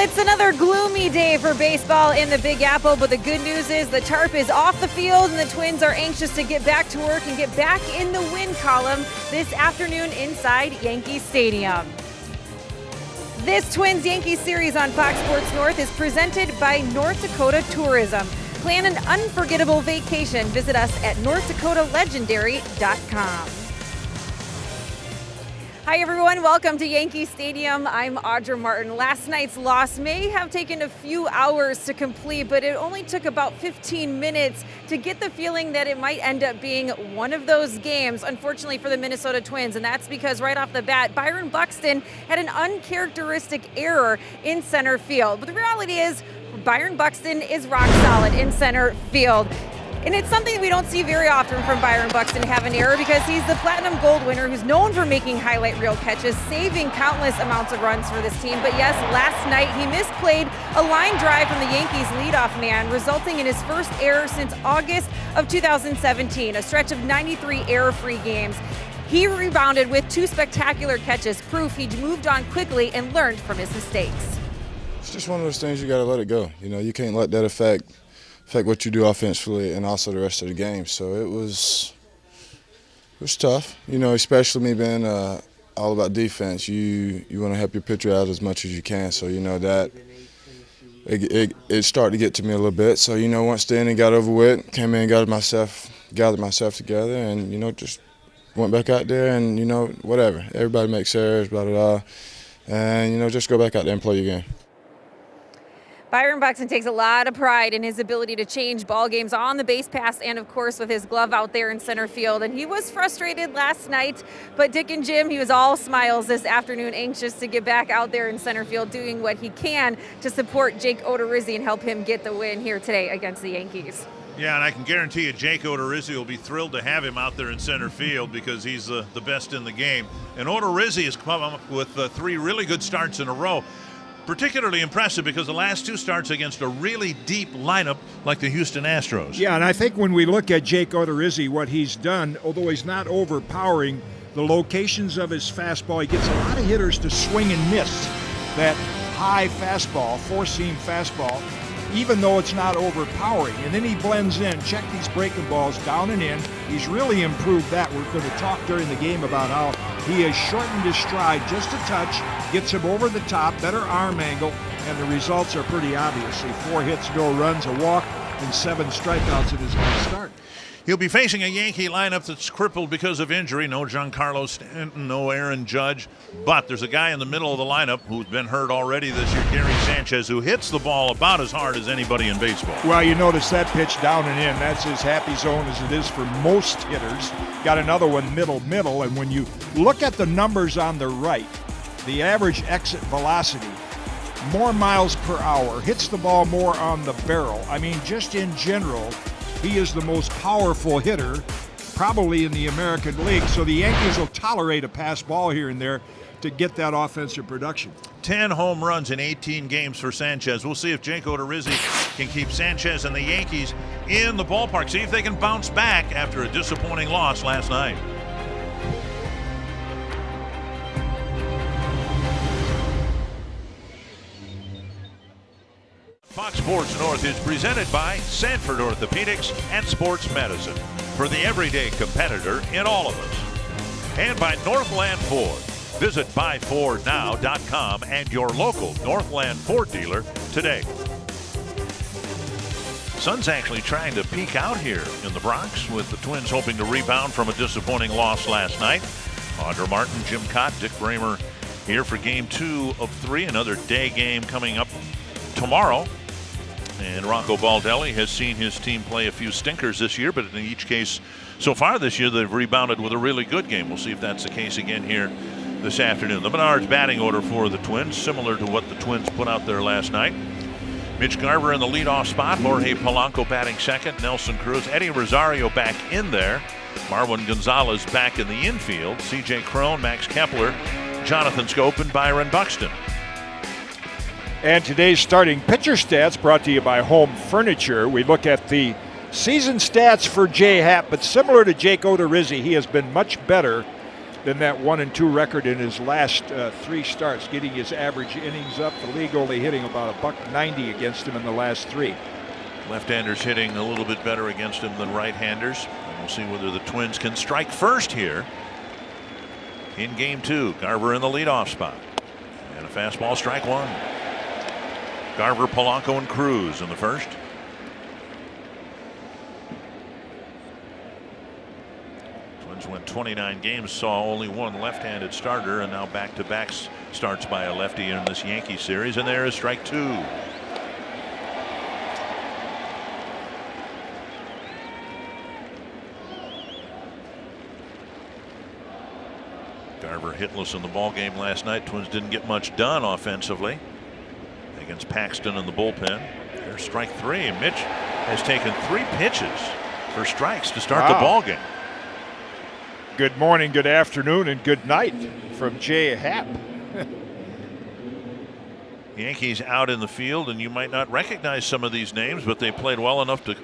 It's another gloomy day for baseball in the Big Apple, but the good news is the tarp is off the field and the Twins are anxious to get back to work and get back in the win column this afternoon inside Yankee Stadium. This Twins-Yankees series on Fox Sports North is presented by North Dakota Tourism. Plan an unforgettable vacation. Visit us at NorthDakotaLegendary.com. Hi everyone, welcome to Yankee Stadium. I'm Audra Martin. Last night's loss may have taken a few hours to complete, but it only took about 15 minutes to get the feeling that it might end up being one of those games, unfortunately for the Minnesota Twins, and that's because right off the bat, Byron Buxton had an uncharacteristic error in center field. But the reality is, Byron Buxton is rock solid in center field. And it's something we don't see very often from Byron Buxton have an error because he's the Platinum Gold winner who's known for making highlight reel catches, saving countless amounts of runs for this team. But yes, last night he misplayed a line drive from the Yankees leadoff man, resulting in his first error since August of 2017, a stretch of 93 error-free games. He rebounded with 2 spectacular catches, proof he moved on quickly and learned from his mistakes. It's just one of those things you got to let it go. You know, you can't let that affect what you do offensively and also the rest of the game. So it was tough, you know, especially me being all about defense. You want to help your pitcher out as much as you can. So, you know, that it started to get to me a little bit. So, you know, once the inning got over with, came in, gathered myself together and, you know, just went back out there and, you know, whatever. Everybody makes errors, blah, blah, blah. And, you know, just go back out there and play your game. Byron Buxton takes a lot of pride in his ability to change ball games on the base pass and, of course, with his glove out there in center field. And he was frustrated last night, but Dick and Jim, he was all smiles this afternoon, anxious to get back out there in center field, doing what he can to support Jake Odorizzi and help him get the win here today against the Yankees. Yeah, and I can guarantee you Jake Odorizzi will be thrilled to have him out there in center field because he's the best in the game. And Odorizzi has come up with 3 really good starts in a row. Particularly impressive because the last 2 starts against a really deep lineup like the Houston Astros. Yeah, and I think when we look at Jake Odorizzi, what he's done, although he's not overpowering the locations of his fastball, he gets a lot of hitters to swing and miss that high fastball, 4-seam fastball, even though it's not overpowering. And then he blends in, check these breaking balls down and in. He's really improved that. We're going to talk during the game about how he has shortened his stride just a touch, gets him over the top, better arm angle, and the results are pretty obvious. 4 hits, no runs, a walk, and 7 strikeouts in his last start. He'll be facing a Yankee lineup that's crippled because of injury. No Giancarlo Stanton, no Aaron Judge. But there's a guy in the middle of the lineup who's been hurt already this year, Gary Sanchez, who hits the ball about as hard as anybody in baseball. Well, you notice that pitch down and in. That's his happy zone as it is for most hitters. Got another one middle. And when you look at the numbers on the right, the average exit velocity, more miles per hour, hits the ball more on the barrel. I mean, just in general, he is the most powerful hitter probably in the American League, so the Yankees will tolerate a pass ball here and there to get that offensive production. 10 home runs in 18 games for Sanchez. We'll see if Jake Odorizzi can keep Sanchez and the Yankees in the ballpark. See if they can bounce back after a disappointing loss last night. Fox Sports North is presented by Sanford Orthopedics and Sports Medicine for the everyday competitor in all of us. And by Northland Ford. Visit buyfordnow.com and your local Northland Ford dealer today. Sun's actually trying to peek out here in the Bronx with the Twins hoping to rebound from a disappointing loss last night. Audra Martin, Jim Kaat, Dick Bremer here for game 2 of 3. Another day game coming up tomorrow. And Rocco Baldelli has seen his team play a few stinkers this year, but in each case so far this year, they've rebounded with a really good game. We'll see if that's the case again here this afternoon. The Menards batting order for the Twins, similar to what the Twins put out there last night. Mitch Garver in the leadoff spot. Jorge Polanco batting second. Nelson Cruz. Eddie Rosario back in there. Marwin Gonzalez back in the infield. C.J. Cron, Max Kepler, Jonathan Schoop, and Byron Buxton. And today's starting pitcher stats brought to you by Home Furniture. We look at the season stats for Jay Happ, but similar to Jake Odorizzi, he has been much better than that 1-2 record in his last 3 starts, getting his average innings up. The league only hitting about $190 against him in the last 3. Left-handers hitting a little bit better against him than right-handers. We'll see whether the Twins can strike first here in game 2. Garver in the leadoff spot. And a fastball, strike 1. Garver, Polanco, and Cruz in the first. Twins went 29 games, saw only one left-handed starter, and now back-to-back starts by a lefty in this Yankee series. And there is strike 2. Garver hitless in the ball game last night. Twins didn't get much done offensively against Paxton in the bullpen. There's strike 3. Mitch has taken 3 pitches for strikes to start the ball game. Good morning, good afternoon, and good night from Jay Happ. Yankees out in the field, and you might not recognize some of these names, but they played well enough to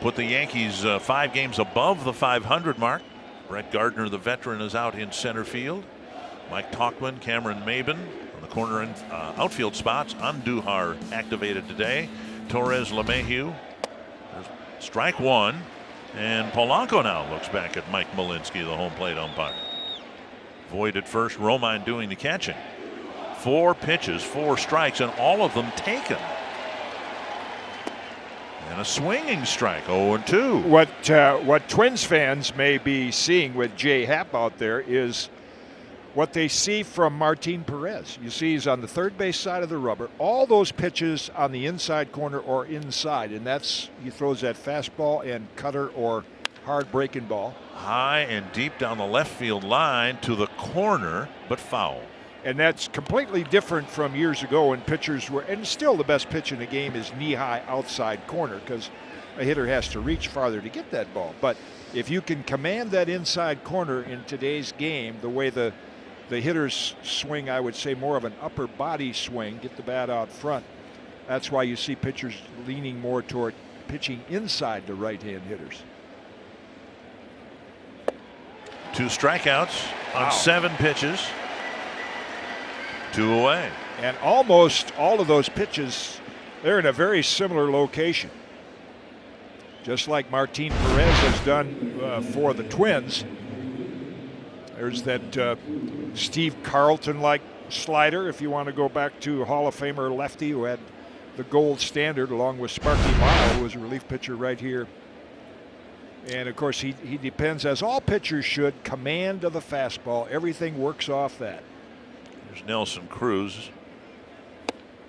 put the Yankees 5 games above the 500 mark. Brett Gardner, the veteran, is out in center field. Mike Tauchman, Cameron Maben on the corner and outfield spots. Andujar activated today. Torres, LeMahieu. There's strike 1. And Polanco now looks back at Mike Malinsky, the home plate umpire. Void at first, Romine doing the catching. 4 pitches, 4 strikes, and all of them taken. And a swinging strike, 0-2. What Twins fans may be seeing with Jay Happ out there is what they see from Martin Perez. You see he's on the third base side of the rubber. All those pitches on the inside corner or inside, and that's, he throws that fastball and cutter or hard breaking ball. High and deep down the left field line to the corner, but foul. And that's completely different from years ago when pitchers were, and still the best pitch in the game is knee-high outside corner because a hitter has to reach farther to get that ball. But if you can command that inside corner in today's game, the way the hitters swing, I would say more of an upper body swing, get the bat out front. That's why you see pitchers leaning more toward pitching inside the right-hand hitters. 2 strikeouts on 7 pitches. 2 away. And almost all of those pitches, they're in a very similar location. Just like Martin Perez has done for the Twins. There's that Steve Carlton-like slider, if you want to go back to Hall of Famer lefty who had the gold standard along with Sparky Mile, who was a relief pitcher right here. And of course he depends, as all pitchers should, command of the fastball. Everything works off that. There's Nelson Cruz.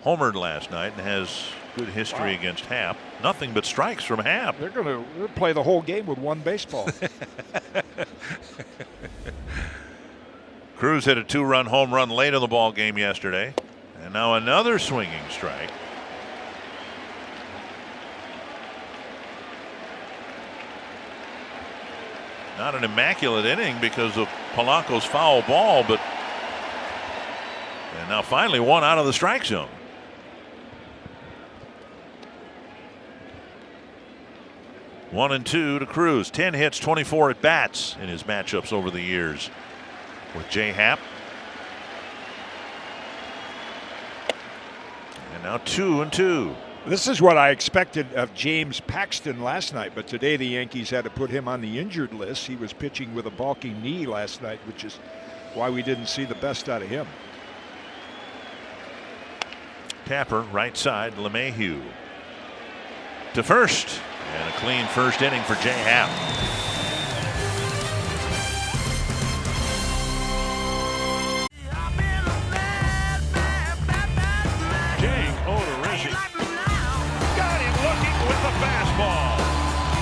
Homered last night and has good history against Happ. Nothing but strikes from Happ. They're going to play the whole game with 1 baseball. Cruz hit a 2-run home run late in the ball game yesterday, and now another swinging strike. Not an immaculate inning because of Polanco's foul ball, but and now finally 1 out of the strike zone. One and 2 to Cruz. 10 hits, 24 at bats in his matchups over the years with Jay Happ. And now 2 and 2. This is what I expected of James Paxton last night, but today the Yankees had to put him on the injured list. He was pitching with a balking knee last night, which is why we didn't see the best out of him. Tapper, right side, LeMahieu to first, and a clean first inning for Jay Happ. Jake Odorizzi got him looking with the fastball.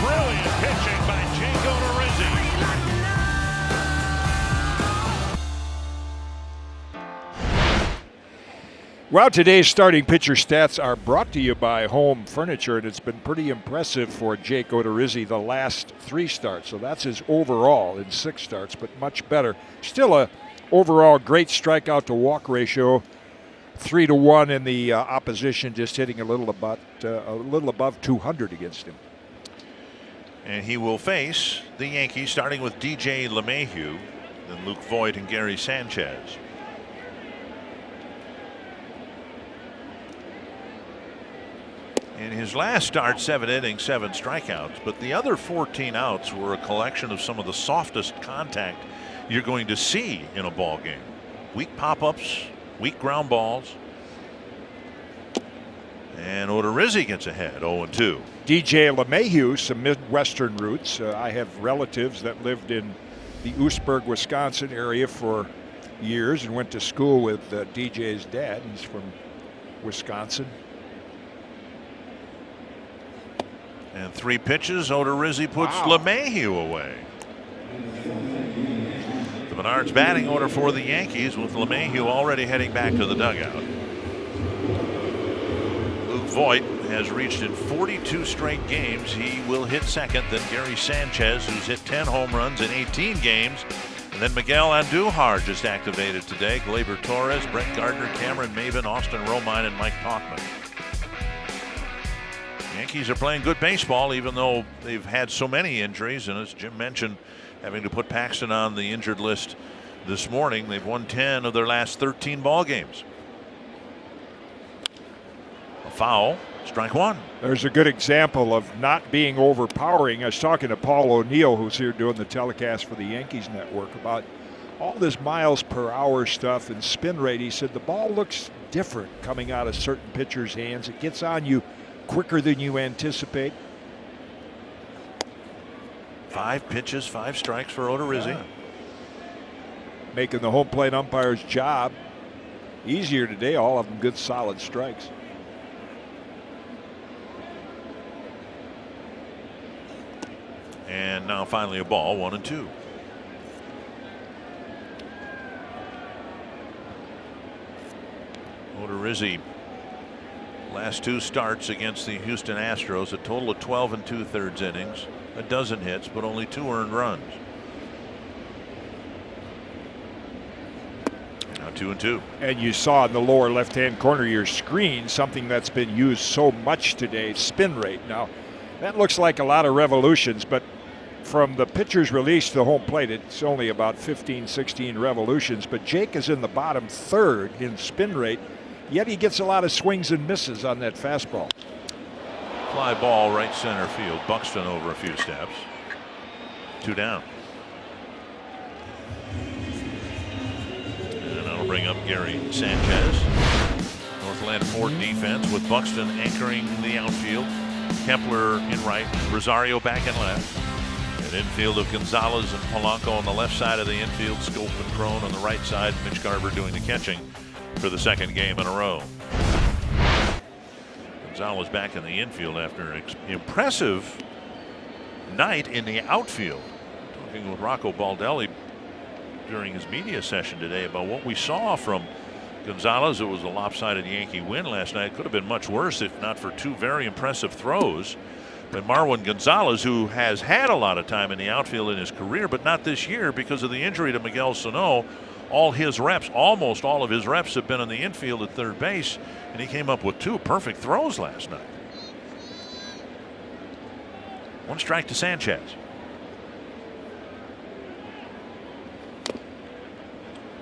Brilliant pitching by Jake Odorizzi. Well, today's starting pitcher stats are brought to you by Home Furniture, and it's been pretty impressive for Jake Odorizzi the last 3 starts. So that's his overall in 6 starts, but much better. Still a overall great strikeout to walk ratio, 3-1 in the opposition, just hitting a little above 200 against him. And he will face the Yankees, starting with DJ LeMahieu. and Luke Voigt and Gary Sanchez. In his last start, 7 innings, 7 strikeouts, but the other 14 outs were a collection of some of the softest contact you're going to see in a ball game. Weak pop-ups, weak ground balls. And Odorizzi gets ahead, 0-2. DJ LeMahieu, some Midwestern roots. I have relatives that lived in the Oostburg, Wisconsin area for years and went to school with DJ's dad. He's from Wisconsin. And 3 pitches, Odorizzi puts LeMahieu away. The Menards batting order for the Yankees with LeMahieu already heading back to the dugout. Luke Voigt has reached in 42 straight games. He will hit second, then Gary Sanchez, who's hit 10 home runs in 18 games. And then Miguel Andujar just activated today. Gleyber Torres, Brett Gardner, Cameron Maven, Austin Romine, and Mike Tauchman. Yankees are playing good baseball, even though they've had so many injuries. And as Jim mentioned, having to put Paxton on the injured list this morning, they've won 10 of their last 13 ball games. A foul, strike 1. There's a good example of not being overpowering. I was talking to Paul O'Neill, who's here doing the telecast for the Yankees network, about all this miles per hour stuff and spin rate. He said the ball looks different coming out of certain pitchers' hands. It gets on you quicker than you anticipate. 5 pitches, 5 strikes for Odorizzi. Yeah. Making the home plate umpire's job easier today. All of them good solid strikes. And now finally a ball, 1-2. Odorizzi, last 2 starts against the Houston Astros, a total of 12 2/3 innings, a dozen hits, but only 2 earned runs. Now 2-2. And you saw in the lower left-hand corner of your screen something that's been used so much today, spin rate. Now, that looks like a lot of revolutions, but from the pitcher's release to the home plate, it's only about 15, 16 revolutions. But Jake is in the bottom third in spin rate, yet he gets a lot of swings and misses on that fastball. Fly ball, right center field. Buxton over a few steps. 2 down. And that'll bring up Gary Sanchez. Northland Ford defense with Buxton anchoring the outfield. Kepler in right, Rosario back in left. An infield of Gonzalez and Polanco on the left side of the infield. Scope and Crone on the right side. Mitch Garver doing the catching for the second game in a row. Gonzalez back in the infield after an impressive night in the outfield. Talking with Rocco Baldelli during his media session today about what we saw from Gonzalez. It was a lopsided Yankee win last night. Could have been much worse if not for 2 very impressive throws. But Marwin Gonzalez, who has had a lot of time in the outfield in his career, but not this year because of the injury to Miguel Sano. All his reps, almost all of his reps, have been in the infield at third base, and he came up with 2 perfect throws last night. 1 strike to Sanchez.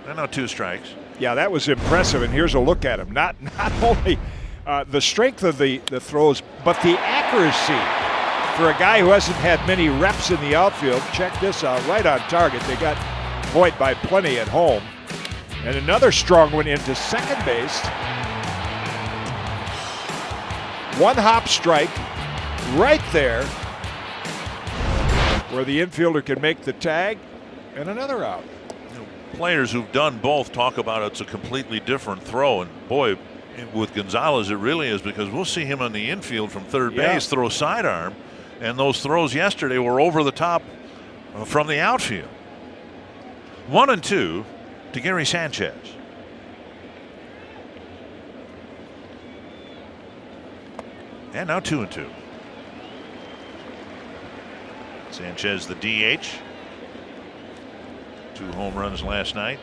And now 2 strikes. Yeah, that was impressive, and here's a look at him. Not only the strength of the throws, but the accuracy. For a guy who hasn't had many reps in the outfield, check this out, right on target. They got Voigt by plenty at home. And another strong one into second base. 1 hop strike right there where the infielder can make the tag, and another out. Players who've done both talk about it's a completely different throw, and boy, with Gonzalez it really is, because we'll see him on the infield from third base throw sidearm, and those throws yesterday were over the top from the outfield. 1-2 to Gary Sanchez. And now 2-2. Sanchez the DH. 2 home runs last night.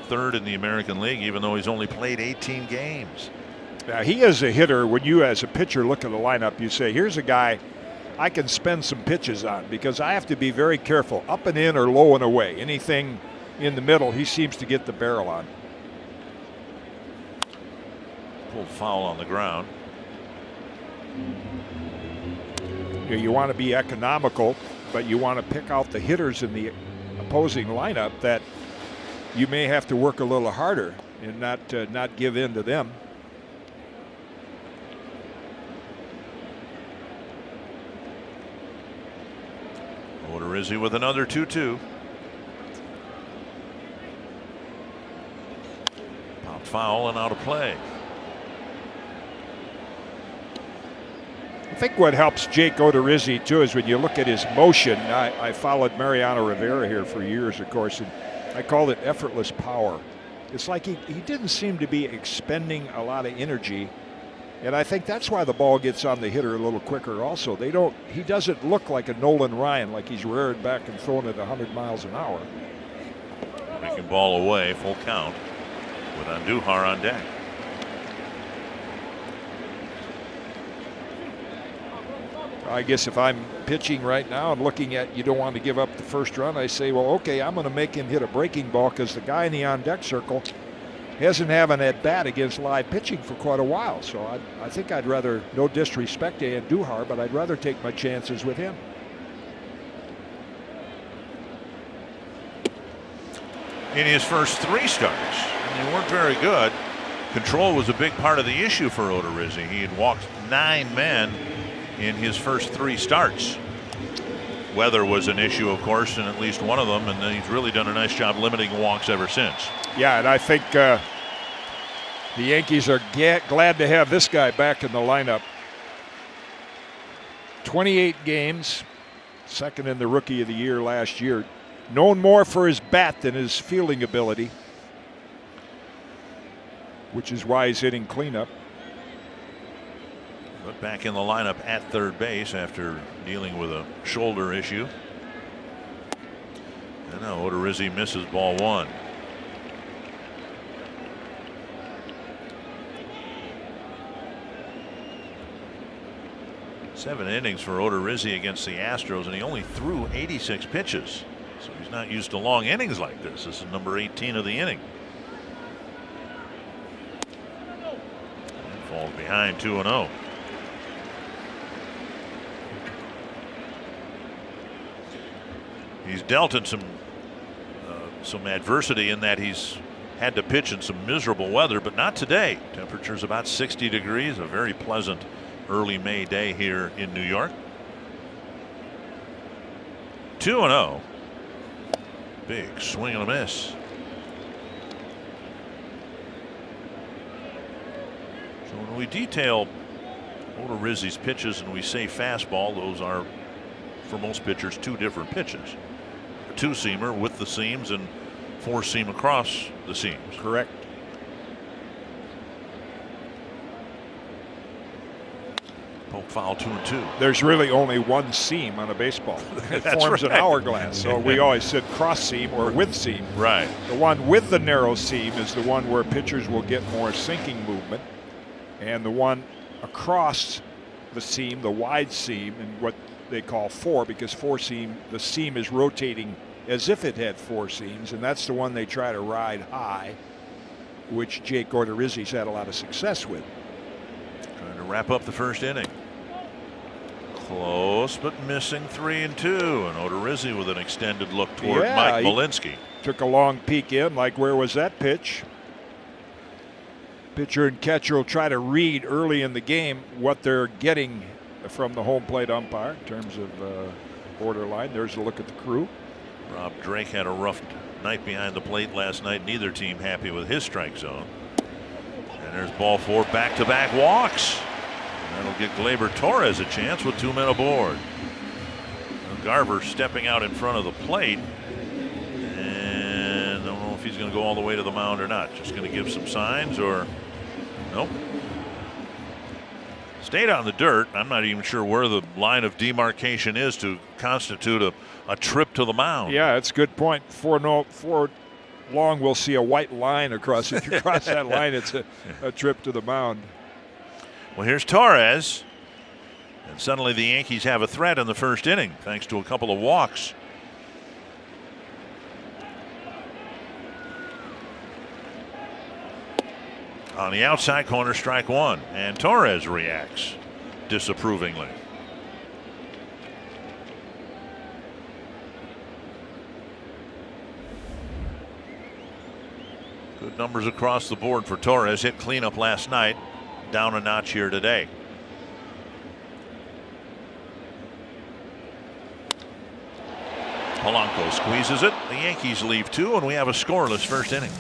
3rd in the American League, even though he's only played 18 games. Now, he is a hitter. When you as a pitcher look at the lineup, you say, here's a guy I can spend some pitches on, because I have to be very careful. Up and in or low and away. Anything in the middle, he seems to get the barrel on. Pulled foul on the ground. You want to be economical, but you want to pick out the hitters in the opposing lineup that you may have to work a little harder and not give in to them. Odorizzi with another 2-2. Pop foul and out of play. I think what helps Jake Odorizzi too is when you look at his motion. I followed Mariano Rivera here for years, of course, and I called it effortless power. It's like he didn't seem to be expending a lot of energy, and I think that's why the ball gets on the hitter a little quicker also. He doesn't look like a Nolan Ryan, like he's reared back and thrown at 100 miles an hour. Making ball away, full count with Andujar on deck. I guess if I'm pitching right now and looking at you don't want to give up the first run, I say, well, okay, I'm going to make him hit a breaking ball, because the guy in the on-deck circle hasn't had an at-bat against live pitching for quite a while. So I think I'd rather, no disrespect to Andujar, but I'd rather take my chances with him. In his first 3 starts, and they weren't very good. Control was a big part of the issue for Odorizzi. He had walked 9 men in his first 3 starts. Weather was an issue, of course, in at least one of them, and he's really done a nice job limiting walks ever since. Yeah, and I think the Yankees are glad to have this guy back in the lineup. 28 games, second in the Rookie of the Year last year. Known more for his bat than his fielding ability, which is why he's hitting cleanup. But back in the lineup at third base after dealing with a shoulder issue. And now Odorizzi misses ball 1. Seven innings for Odorizzi against the Astros, and he only threw 86 pitches. So he's not used to long innings like this. This is number 18 of the inning. And falls behind 2-0. He's dealt in some adversity in that he's had to pitch in some miserable weather, but not today. Temperature's about 60 degrees, a very pleasant early May day here in New York. 2-0. Big swing and a miss. So when we detail Odorizzi's pitches and we say fastball, those are, for most pitchers, 2 different pitches. A 2-seamer with the seams and 4-seam across the seams. Correct. Poke foul 2-2. There's really only one seam on a baseball. It That's forms right. an hourglass. So we always said cross seam or with seam. Right. The one with the narrow seam is the one where pitchers will get more sinking movement, and the one across the seam, the wide seam, and what they call 4, because 4-seam, the seam is rotating as if it had 4 seams, and that's the one they try to ride high, which Jake Odorizzi's had a lot of success with. Trying to wrap up the first inning. Close, but missing 3-2. And Odorizzi with an extended look toward Mike Malinsky. Took a long peek in, like, where was that pitch? Pitcher and catcher will try to read early in the game what they're getting from the home plate umpire in terms of borderline. There's a look at the crew. Rob Drake had a rough night behind the plate last night. Neither team happy with his strike zone. And there's ball 4, back-to-back walks. That'll get Gleyber Torres a chance with 2 men aboard. Garver stepping out in front of the plate, and I don't know if he's going to go all the way to the mound or not. Just going to give some signs, or nope. Stayed on the dirt. I'm not even sure where the line of demarcation is to constitute a trip to the mound. Yeah, that's a good point. For long, we'll see a white line across. If you cross that line, it's a trip to the mound. Well, here's Torres. And suddenly the Yankees have a threat in the first inning thanks to a couple of walks. On the outside corner, strike one, and Torres reacts disapprovingly. Good numbers across the board for Torres. Hit cleanup last night, down a notch here today. Polanco squeezes it. The Yankees leave two, and we have a scoreless first inning.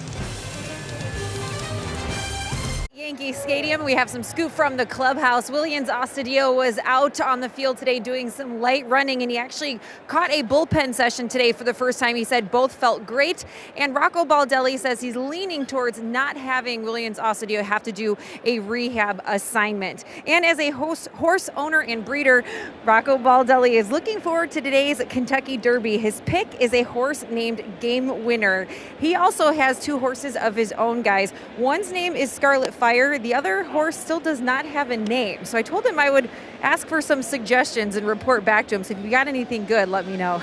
Yankee Stadium. We have some scoop from the clubhouse. Willians Astudillo was out on the field today doing some light running, and he actually caught a bullpen session today for the first time. He said both felt great, and Rocco Baldelli says he's leaning towards not having Willians Astudillo have to do a rehab assignment. And as a horse owner and breeder, Rocco Baldelli is looking forward to today's Kentucky Derby. His pick is a horse named Game Winner. He also has two horses of his own, guys. One's name is Scarlet Fire. The other horse still does not have a name. So I told him I would ask for some suggestions and report back to him. So if you got anything good, let me know.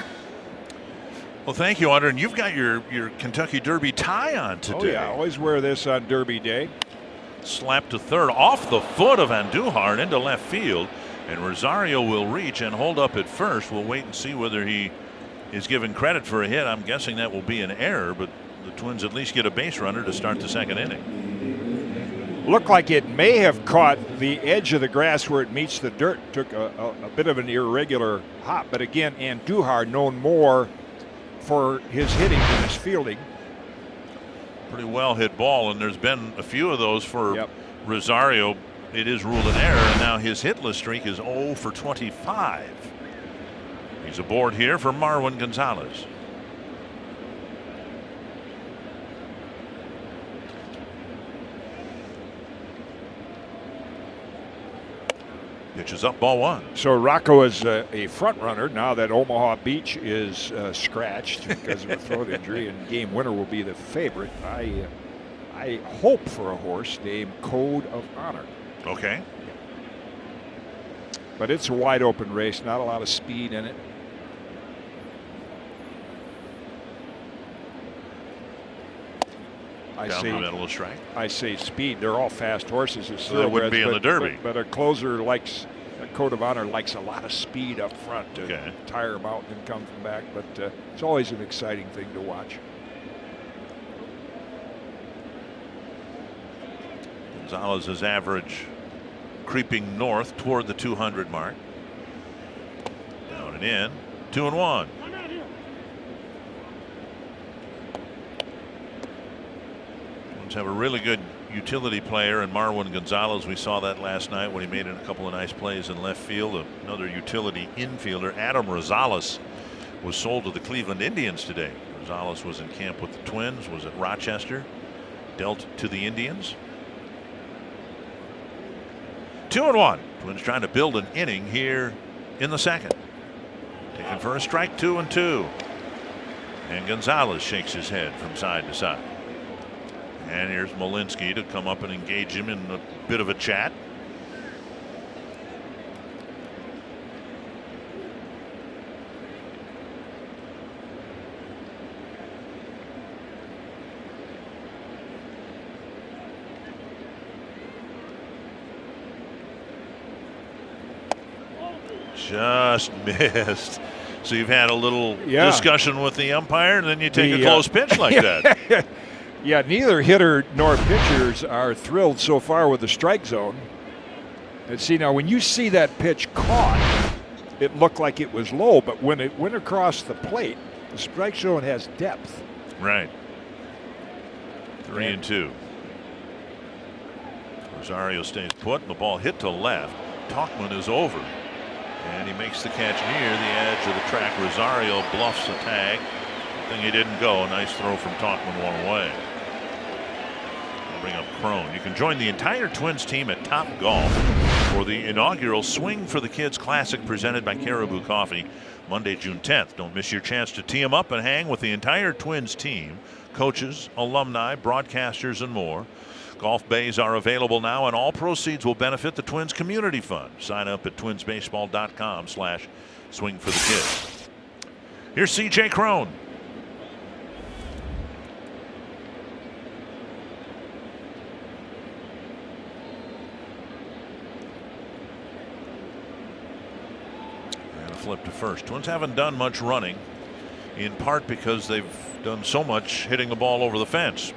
Well, thank you, Audra. And you've got your Kentucky Derby tie on today. Oh, yeah. I always wear this on Derby Day. Slapped to third off the foot of Andujar into left field. And Rosario will reach and hold up at first. We'll wait and see whether he is given credit for a hit. I'm guessing that will be an error, but the Twins at least get a base runner to start the second inning. Looked like it may have caught the edge of the grass where it meets the dirt. Took a bit of an irregular hop. But again, Andujar known more for his hitting than his fielding. Pretty well hit ball, and there's been a few of those for Rosario. It is ruled an error, and now his hitless streak is 0 for 25. He's aboard here for Marwin Gonzalez. Pitch is up, ball one. So Rocco is a front runner now that Omaha Beach is scratched because of a throat injury, and Game Winner will be the favorite. I hope for a horse named Code of Honor. Okay. But it's a wide open race, not a lot of speed in it. I say speed. They're all fast horses. So they wouldn't be in the Derby. But a closer likes, a Code of Honor likes a lot of speed up front to tire them out and come from back. But it's always an exciting thing to watch. Gonzalez's average creeping north toward the 200 mark. Down and in. 2-1. Have a really good utility player in Marwin Gonzalez. We saw that last night when he made a couple of nice plays in left field. Another utility infielder, Adam Rosales, was sold to the Cleveland Indians today. Rosales was in camp with the Twins, was at Rochester, dealt to the Indians. 2-1. Twins trying to build an inning here in the second. Taken for a strike, 2-2. And Gonzalez shakes his head from side to side. And here's Malinsky to come up and engage him in a bit of a chat. Just missed. So you've had a little discussion with the umpire, and then you take a close pitch like that. Yeah, neither hitter nor pitchers are thrilled so far with the strike zone. And see, now when you see that pitch caught, it looked like it was low, but when it went across the plate, the strike zone has depth. Right. 3-2. Rosario stays put, and the ball hit to left. Tauchman is over, and he makes the catch near the edge of the track. Rosario bluffs a tag. Good thing he didn't go. Nice throw from Tauchman one way. Bring up Crone. You can join the entire Twins team at Top Golf for the inaugural Swing for the Kids Classic presented by Caribou Coffee, Monday, June 10th. Don't miss your chance to tee 'em up and hang with the entire Twins team, coaches, alumni, broadcasters, and more. Golf bays are available now, and all proceeds will benefit the Twins Community Fund. Sign up at twinsbaseball.com/swing for the kids. Here's C.J. Cron. And a flip to first. Twins haven't done much running, in part because they've done so much hitting the ball over the fence.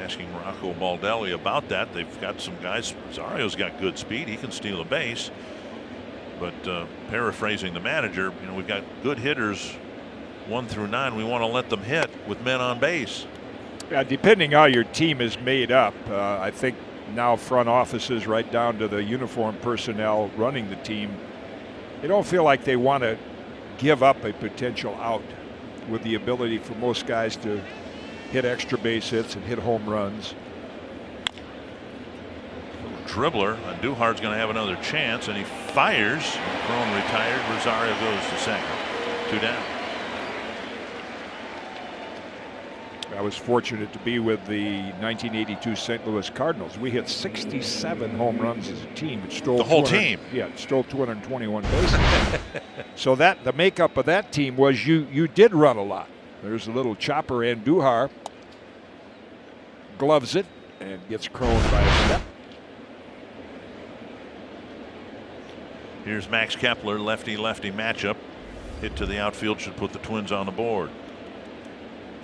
Asking Rocco Baldelli about that. They've got some guys. Rosario's got good speed. He can steal a base. But paraphrasing the manager, we've got good hitters 1 through 9. We want to let them hit with men on base. Yeah, depending how your team is made up, I think now front offices right down to the uniform personnel running the team, they don't feel like they want to give up a potential out with the ability for most guys to hit extra base hits and hit home runs. Dribbler. Duhar's going to have another chance, and he fires. Cron retired. Rosario goes to second. 2 down. I was fortunate to be with the 1982 St. Louis Cardinals. We hit 67 home runs as a team. It stole the whole team. Yeah, it stole 221 bases. So that the makeup of that team was you did run a lot. There's a little chopper, and Duhar gloves it and gets Cron by a step. Here's Max Kepler, lefty-lefty matchup. Hit to the outfield should put the Twins on the board.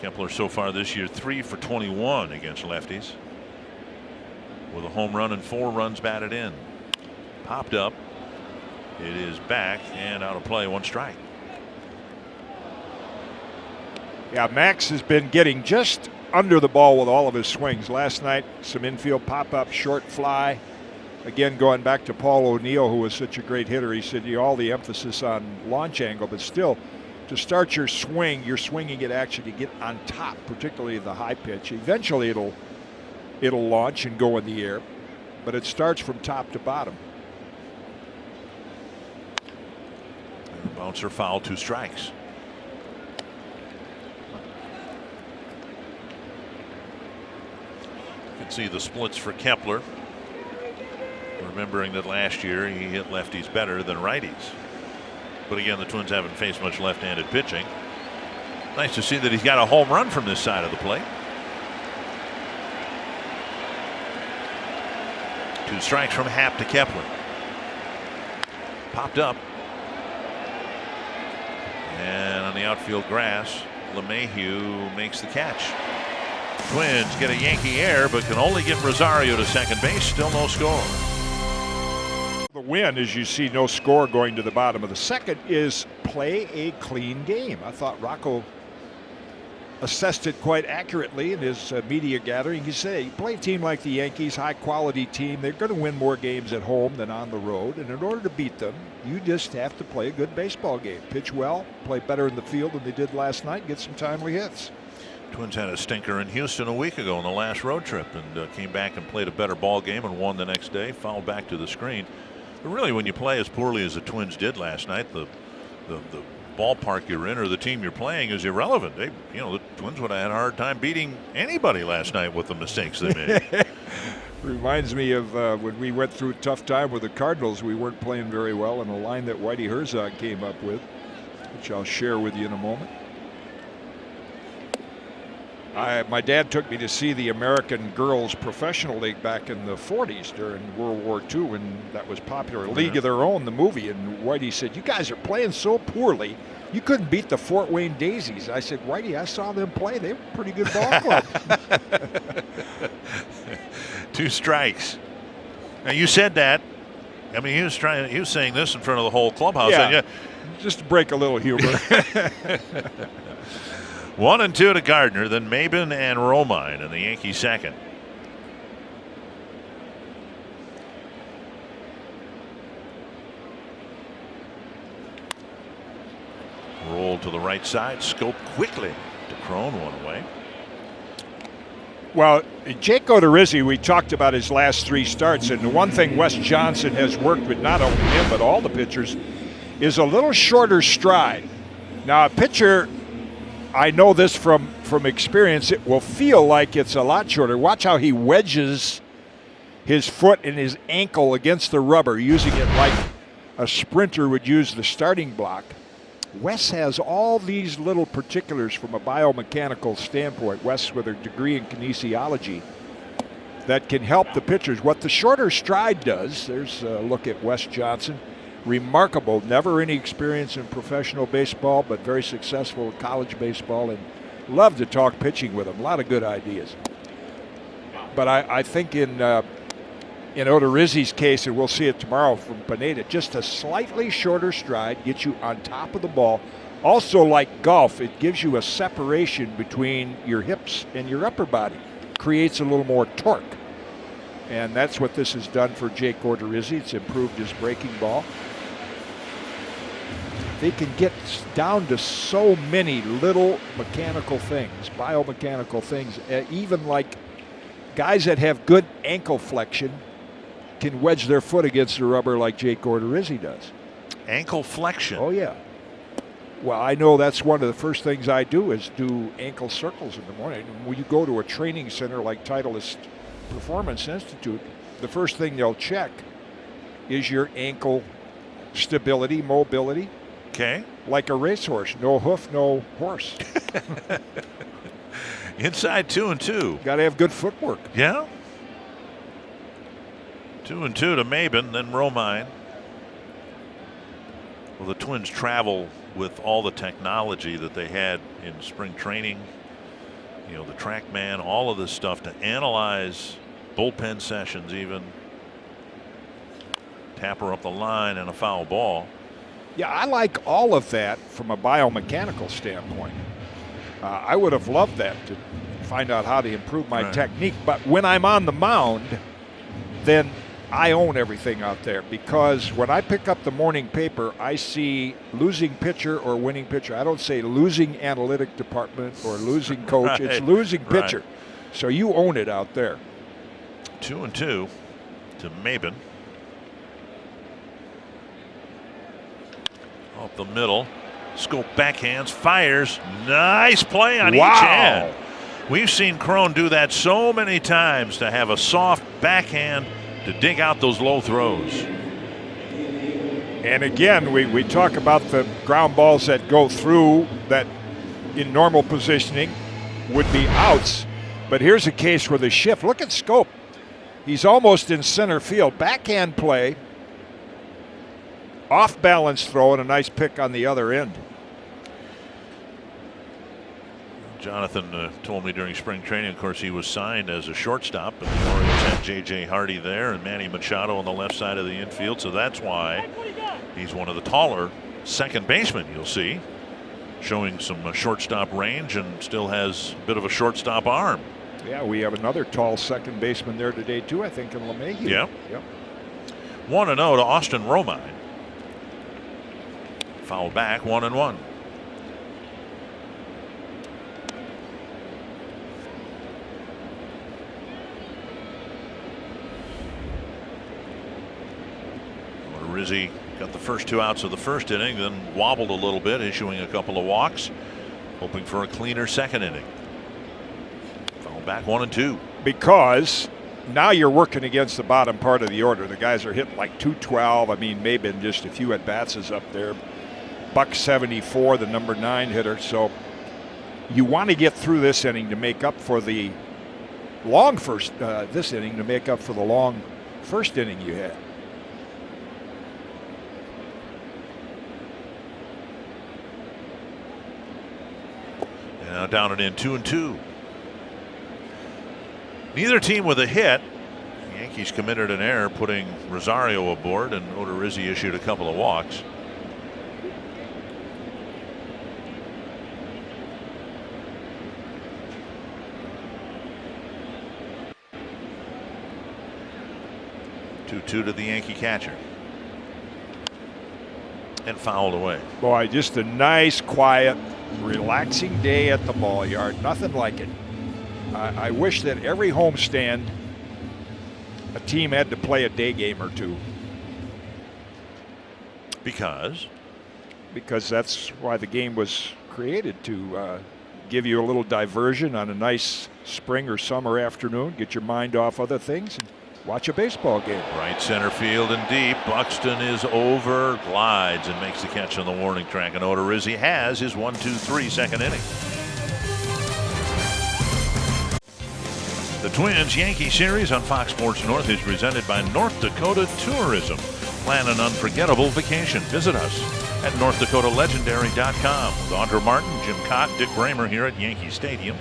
Kepler so far this year 3 for 21 against lefties, with a home run and 4 runs batted in. Popped up. It is back and out of play. 1 strike. Yeah, Max has been getting just under the ball with all of his swings. Last night, some infield pop-up, short fly. Again, going back to Paul O'Neill, who was such a great hitter, he said all the emphasis on launch angle, but still, to start your swing, you're swinging it actually to get on top, particularly the high pitch. Eventually, it'll launch and go in the air, but it starts from top to bottom. And bouncer foul, 2 strikes. You can see the splits for Kepler. Remembering that last year he hit lefties better than righties. But again, the Twins haven't faced much left-handed pitching. Nice to see that he's got a home run from this side of the plate. 2 strikes from Happ to Kepler. Popped up. And on the outfield grass, LeMahieu makes the catch. Twins get a Yankee air, but can only get Rosario to second base. Still no score. The win, as you see, no score going to the bottom of the second, is play a clean game. I thought Rocco assessed it quite accurately in his media gathering. He said, you play a team like the Yankees, high quality team, they're going to win more games at home than on the road, and in order to beat them, you just have to play a good baseball game. Pitch well, play better in the field than they did last night, get some timely hits. Twins had a stinker in Houston a week ago on the last road trip, and came back and played a better ball game and won the next day, fouled back to the screen. But really, when you play as poorly as the Twins did last night, the ballpark you're in or the team you're playing is irrelevant. The Twins would have had a hard time beating anybody last night with the mistakes they made. Reminds me of when we went through a tough time with the Cardinals. We weren't playing very well, and a line that Whitey Herzog came up with, which I'll share with you in a moment. My dad took me to see the American Girls Professional League back in the 40s during World War II, when that was popular. League of Their Own, the movie. And Whitey said, you guys are playing so poorly, you couldn't beat the Fort Wayne Daisies. I said, Whitey, I saw them play. They were a pretty good ball club. 2 strikes. Now, you said that. I mean, he was saying this in front of the whole clubhouse. Yeah, just to break a little humor. 1 and 2 to Gardner, then Maben and Romine in the Yankees second. Roll to the right side, scope quickly to Cron, 1 away. Well, Jake Odorizzi, we talked about his last 3 starts, and the one thing Wes Johnson has worked with, not only him but all the pitchers, is a little shorter stride. Now, a pitcher I know this from experience. It will feel like it's a lot shorter. Watch how he wedges his foot and his ankle against the rubber, using it like a sprinter would use the starting block. Wes has all these little particulars from a biomechanical standpoint, Wes with a degree in kinesiology, that can help the pitchers. What the shorter stride does, there's a look at Wes Johnson. Remarkable, never any experience in professional baseball, but very successful in college baseball, and love to talk pitching with him. A lot of good ideas. But I think in Odorizzi's case, and we'll see it tomorrow from Pineda, just a slightly shorter stride gets you on top of the ball. Also, like golf, it gives you a separation between your hips and your upper body. Creates a little more torque. And that's what this has done for Jake Odorizzi. It's improved his breaking ball. They can get down to so many little mechanical things, biomechanical things, even like guys that have good ankle flexion can wedge their foot against the rubber like Jake Odorizzi does. Ankle flexion. Oh, yeah. Well, I know that's one of the first things I do is do ankle circles in the morning. When you go to a training center like Titleist Performance Institute, the first thing they'll check is your ankle stability, mobility. Okay. Like a racehorse, no hoof, no horse. Inside 2-2. Got to have good footwork. Yeah. 2-2 to Maben, then Romine. Well, the Twins travel with all the technology that they had in spring training, you know, the TrackMan, all of this stuff to analyze bullpen sessions, even tapper up the line and a foul ball. Yeah, I like all of that from a biomechanical standpoint. I would have loved that to find out how to improve my technique. But when I'm on the mound, then I own everything out there, because when I pick up the morning paper, I see losing pitcher or winning pitcher. I don't say losing analytic department or losing coach. It's losing pitcher. So you own it out there. 2-2 to Maben. Up the middle. Scope backhands, fires. Nice play on each hand. We've seen Cron do that so many times, to have a soft backhand to dig out those low throws. And again, we talk about the ground balls that go through that in normal positioning would be outs. But here's a case where the shift. Look at Scope. He's almost in center field. Backhand play. Off balance throw and a nice pick on the other end. Jonathan told me during spring training, of course, he was signed as a shortstop, and the Orioles had J.J. Hardy there and Manny Machado on the left side of the infield, so that's why he's one of the taller second basemen you'll see, showing some shortstop range and still has a bit of a shortstop arm. Yeah, we have another tall second baseman there today, too, I think, in LeMahieu. Yep. 1-0 to Austin Romine. Foul back, 1-1. Rizzi got the first 2 outs of the first inning, then wobbled a little bit, issuing a couple of walks, hoping for a cleaner second inning. Foul back, 1-2. Because now you're working against the bottom part of the order. The guys are hitting like 212. I mean, maybe just a few at bats is up there. Buck 74, the number 9 hitter. So you want to get through this inning to make up for the long this inning to make up for the long first inning you had. Now down and in, 2-2. Neither team with a hit. The Yankees committed an error putting Rosario aboard, and Odorizzi issued a couple of walks. Two to the Yankee catcher. And fouled away. Boy, just a nice, quiet, relaxing day at the ball yard. Nothing like it. I wish that every homestand a team had to play a day game or two. Because? Because that's why the game was created, to give you a little diversion on a nice spring or summer afternoon, get your mind off other things, and watch a baseball game. Right center field and deep. Buxton is over, glides, and makes the catch on the warning track. And Odorizzi has his 1-2-3 second inning. The Twins Yankee series on Fox Sports North is presented by North Dakota Tourism. Plan an unforgettable vacation. Visit us at NorthDakotaLegendary.com. With Audra Martin, Jim Kaat, Dick Bremer here at Yankee Stadium.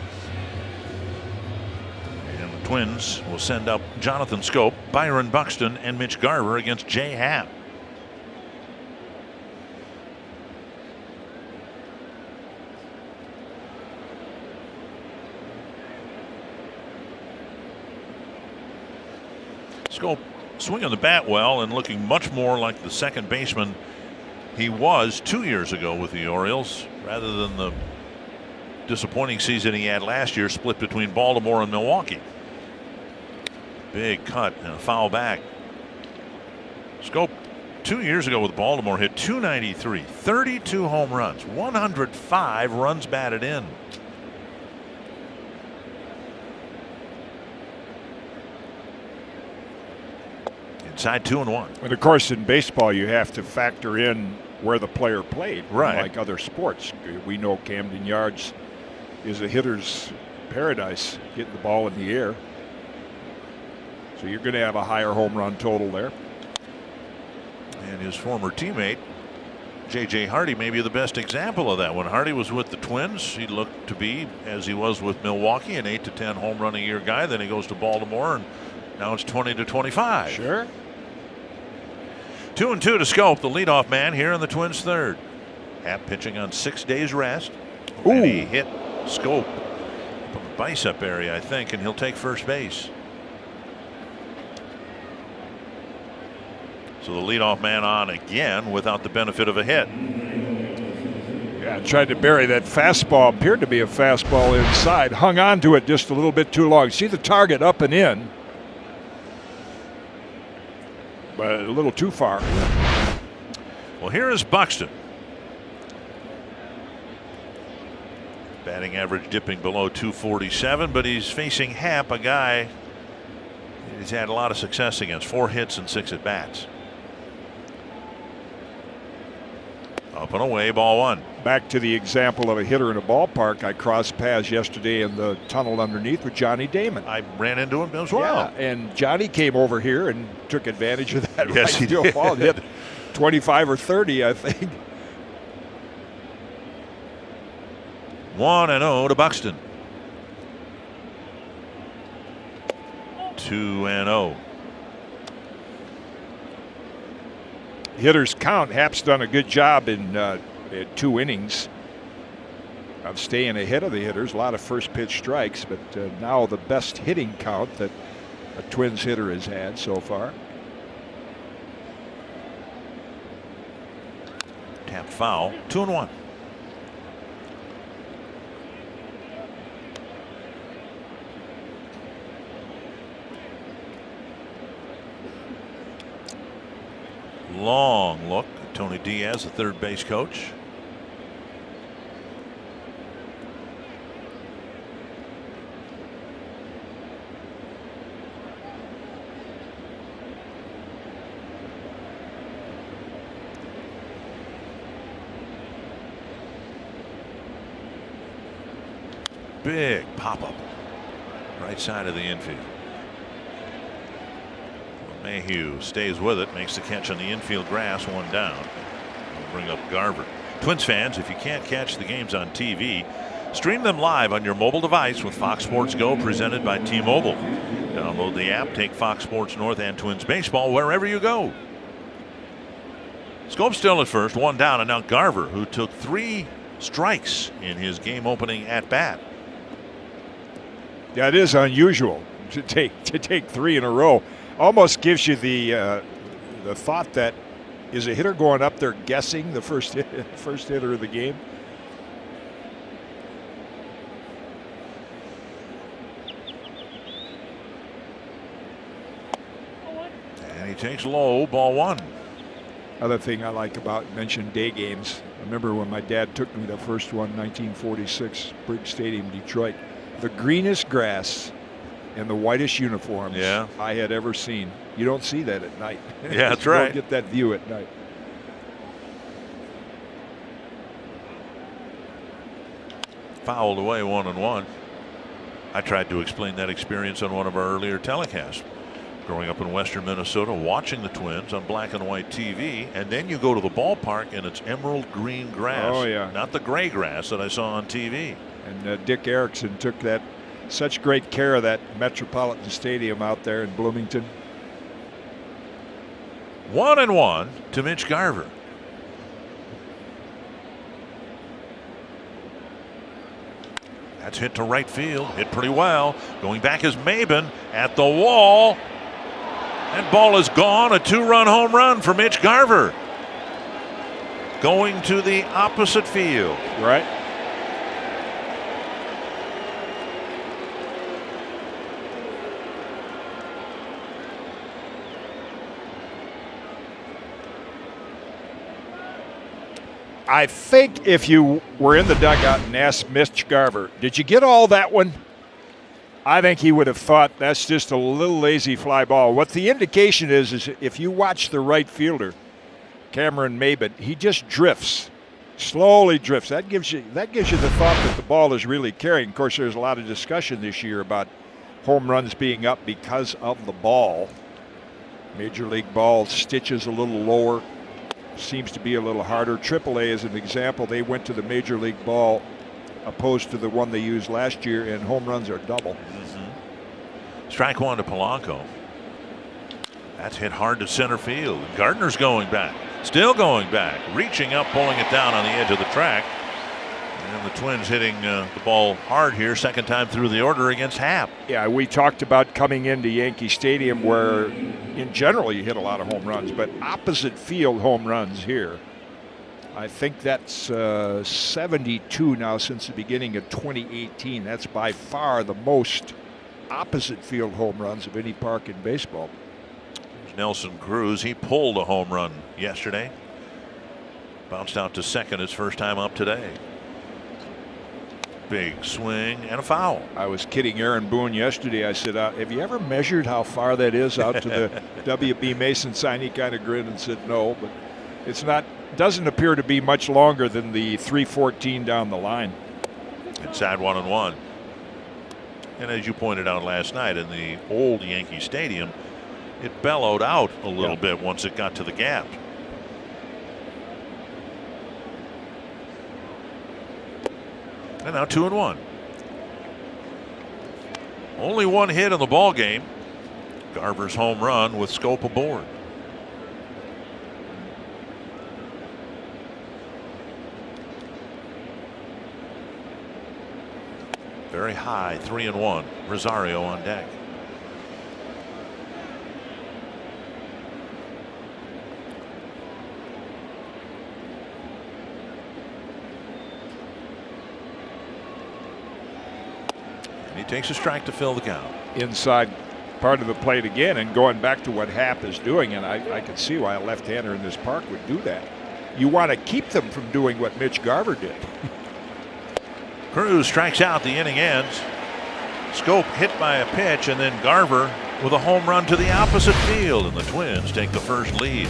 And the Twins will send up Jonathan Schoop, Byron Buxton, and Mitch Garver against Jay Happ. Schoop swinging the bat well and looking much more like the second baseman he was 2 years ago with the Orioles, rather than the disappointing season he had last year, split between Baltimore and Milwaukee. Big cut and a foul back. Schoop 2 years ago with Baltimore hit .293, 32 home runs, 105 runs batted in. Inside 2-1. And of course, in baseball, you have to factor in where the player played. Right. Like other sports, we know Camden Yards is a hitter's paradise, getting the ball in the air. So you're going to have a higher home run total there. And his former teammate, J.J. Hardy, may be the best example of that. When Hardy was with the Twins, he looked to be, as he was with Milwaukee, an 8 to 10 home run a year guy. Then he goes to Baltimore, and now it's 20 to 25. Sure. 2-2 to Schoop, the leadoff man here in the Twins' third. Happ pitching on 6 days rest. Ooh. And he hit Schoop from the bicep area, I think, and he'll take first base. So the leadoff man on again without the benefit of a hit. Yeah, tried to bury that fastball. Appeared to be a fastball inside. Hung on to it just a little bit too long. See the target up and in, but a little too far. Well, here is Buxton. Batting average dipping below .247, but he's facing Happ, a guy he's had a lot of success against. 4 hits and 6 at bats. Up and away, ball 1. Back to the example of a hitter in a ballpark. I crossed paths yesterday in the tunnel underneath with Johnny Damon. I ran into him as well. Yeah, and Johnny came over here and took advantage of that. Yes, he did. Ball. Hit 25 or 30, I think. 1-0 to Buxton. 2-0. Hitters count. Happ's done a good job in 2 innings of staying ahead of the hitters. A lot of first pitch strikes, but now the best hitting count that a Twins hitter has had so far. Tapped foul. 2-1. Long look at Tony Diaz, the third base coach. Big pop-up right side of the infield. Mayhew stays with it, makes the catch on the infield grass, 1 down. We'll bring up Garver. Twins fans, if you can't catch the games on TV, stream them live on your mobile device with Fox Sports Go, presented by T-Mobile. Download the app, take Fox Sports North and Twins baseball wherever you go. Schoop still at first, 1 down, and now Garver, who took 3 strikes in his game-opening at-bat. Yeah, it is unusual to take 3 in a row. Almost gives you the thought that, is a hitter going up there guessing the first hitter of the game? And he takes low, ball 1. Other thing I like about mentioned day games. I remember when my dad took me the first one, 1946, Briggs Stadium, Detroit. The greenest grass and the whitest uniforms I had ever seen. You don't see that at night. Yeah, that's right. You don't get that view at night. Fouled away 1-1. I tried to explain that experience on one of our earlier telecasts. Growing up in western Minnesota, watching the Twins on black and white TV, and then you go to the ballpark and it's emerald green grass. Oh, yeah. Not the gray grass that I saw on TV. And Dick Erickson took such great care of that Metropolitan Stadium out there in Bloomington. 1-1 to Mitch Garver. That's hit to right field. Hit pretty well. Going back is Maben at the wall. That ball is gone. A 2-run home run for Mitch Garver. Going to the opposite field. Right. I think if you were in the dugout and asked Mitch Garver, did you get all that one? I think he would have thought that's just a little lazy fly ball. What the indication is if you watch the right fielder, Cameron Maben, he just drifts, slowly drifts. That gives you the thought that the ball is really carrying. Of course, there's a lot of discussion this year about home runs being up because of the ball. Major League ball stitches a little lower, seems to be a little harder. AAA is an example. They went to the Major League ball opposed to the one they used last year, and home runs are double. Strike one to Polanco. That's hit hard to center field. Gardner's going back. Still going back. Reaching up, pulling it down on the edge of the track. And the Twins hitting the ball hard here, second time through the order against Happ. Yeah, we talked about coming into Yankee Stadium where in general you hit a lot of home runs, but opposite field home runs here. I think that's 72 now since the beginning of 2018. That's by far the most opposite field home runs of any park in baseball. There's Nelson Cruz. He pulled a home run yesterday. Bounced out to second his first time up today. Big swing and a foul. I was kidding Aaron Boone yesterday. I said, have you ever measured how far that is out to the W.B. Mason sign? He kind of grinned and said no, but it's not. Doesn't appear to be much longer than the 314 down the line. Inside 1-1. And as you pointed out last night in the old Yankee Stadium, it bellowed out a little bit once it got to the gap. And now 2-1. Only one hit in the ball game. Garver's home run with Scope aboard. Very high, 3-1. Rosario on deck. And he takes a strike to fill the count. Inside part of the plate again, and going back to what Happ is doing, and I can see why a left-hander in this park would do that. You want to keep them from doing what Mitch Garver did. Cruz strikes out, the inning ends. Scope hit by a pitch, and then Garver with a home run to the opposite field, and the Twins take the first lead.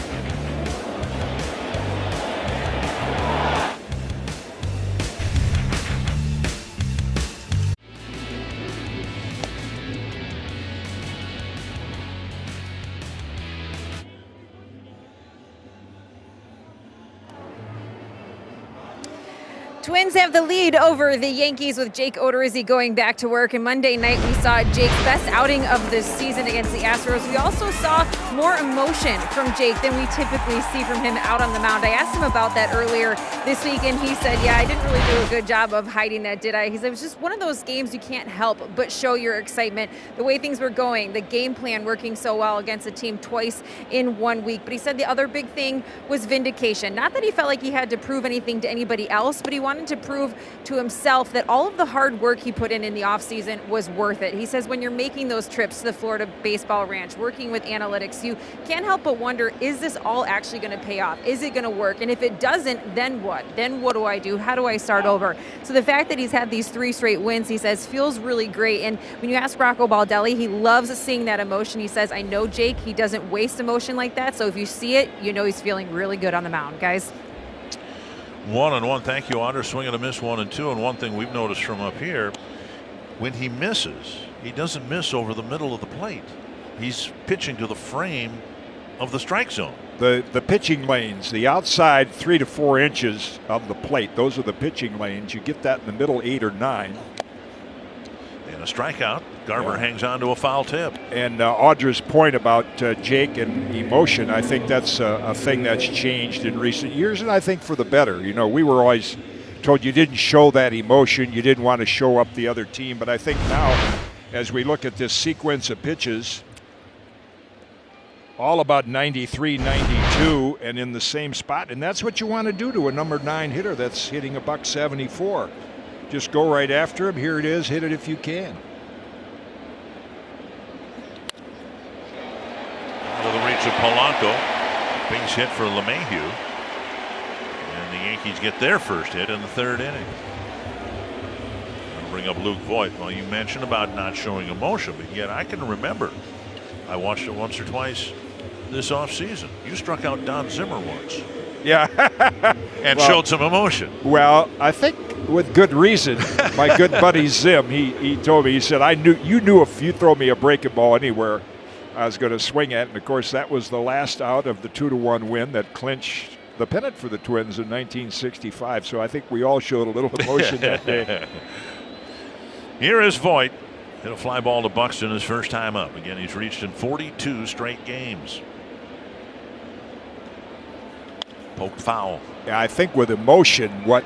Twins have the lead over the Yankees with Jake Odorizzi going back to work. And Monday night, we saw Jake's best outing of the season against the Astros. We also saw more emotion from Jake than we typically see from him out on the mound. I asked him about that earlier this week, and he said, yeah, I didn't really do a good job of hiding that, did I? He said, it was just one of those games you can't help but show your excitement. The way things were going, the game plan working so well against a team twice in 1 week. But he said the other big thing was vindication. Not that he felt like he had to prove anything to anybody else, but he wanted to prove to himself that all of the hard work he put in the offseason was worth it. He says when you're making those trips to the Florida Baseball Ranch, working with analytics strikes, you can't help but wonder, is this all actually going to pay off? Is it going to work? And if it doesn't, then what? Then what do I do? How do I start over? So the fact that he's had these 3 straight wins, he says, feels really great. And when you ask Rocco Baldelli, he loves seeing that emotion. He says, I know Jake, he doesn't waste emotion like that. So if you see it, you know he's feeling really good on the mound, guys. 1-1. Thank you, Audra. Swing and a miss, 1-2. And one thing we've noticed from up here, when he misses, he doesn't miss over the middle of the plate. He's pitching to the frame of the strike zone. The pitching lanes, the outside 3 to 4 inches of the plate, those are the pitching lanes. You get that in the middle 8 or 9. And a strikeout. Garver hangs on to a foul tip. And Audra's point about Jake and emotion, I think that's a thing that's changed in recent years, and I think for the better. You know, we were always told you didn't show that emotion, you didn't want to show up the other team, but I think now, as we look at this sequence of pitches, all about 93, 92, and in the same spot, and that's what you want to do to a number 9 hitter that's hitting $174. Just go right after him. Here it is. Hit it if you can. Out of the reach of Polanco. Base hit for LeMahieu. And the Yankees get their first hit in the 3rd inning. I'll bring up Luke Voigt. Well, you mentioned about not showing emotion, but yet I can remember. I watched it once or twice this offseason. You struck out Don Zimmer once. Yeah. And showed some emotion. Well, I think with good reason. My good buddy Zim, he told me, he said, you knew if you throw me a breaking ball anywhere, I was going to swing at it. And, of course, that was the last out of the 2-1 win that clinched the pennant for the Twins in 1965. So I think we all showed a little emotion that day. Here is Voigt. Hit a fly ball to Buxton his first time up. Again, he's reached in 42 straight games. Poked foul. Yeah, I think with emotion, what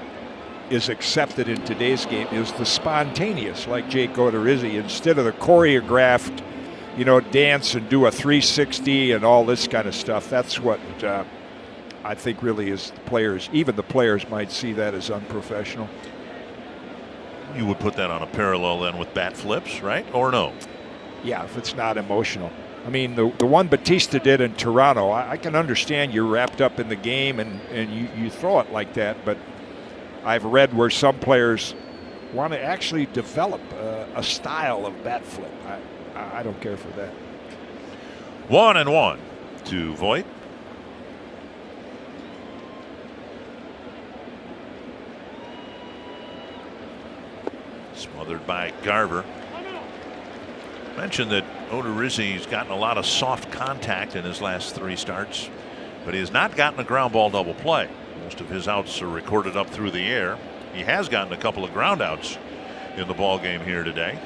is accepted in today's game is the spontaneous, like Jake Odorizzi, instead of the choreographed, dance and do a 360 and all this kind of stuff. That's what I think really is the players. Even the players might see that as unprofessional. You would put that on a parallel then with bat flips, right? Or no? Yeah, if it's not emotional. I mean, the one Batista did in Toronto, I can understand you're wrapped up in the game and you throw it like that, but I've read where some players want to actually develop a style of bat flip. I don't care for that. 1-1 to Voigt. Smothered by Garver. Mentioned that Odorizzi's gotten a lot of soft contact in his last 3 starts, but he has not gotten a ground ball double play. Most of his outs are recorded up through the air. He has gotten a couple of ground outs in the ball game here today.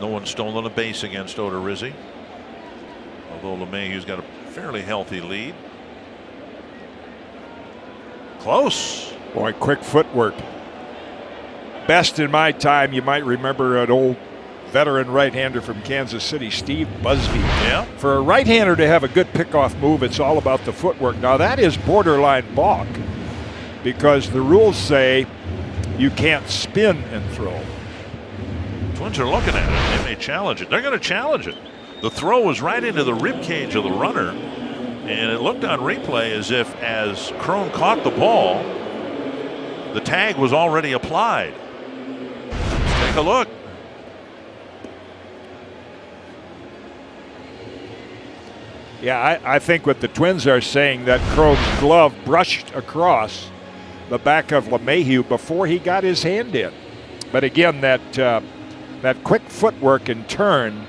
No one's stolen a base against Odorizzi, although LeMahieu's got a fairly healthy lead. Close. Boy, quick footwork. Best in my time, you might remember an old veteran right-hander from Kansas City, Steve Busby. Yeah. For a right-hander to have a good pickoff move, it's all about the footwork. Now, that is borderline balk because the rules say you can't spin and throw. Twins are looking at it. They may challenge it. They're going to challenge it. The throw was right into the rib cage of the runner, and it looked on replay as if as Crone caught the ball, the tag was already applied. Let's take a look. Yeah, I think what the Twins are saying, that Crone's glove brushed across the back of LeMahieu before he got his hand in. But again, that quick footwork and turn,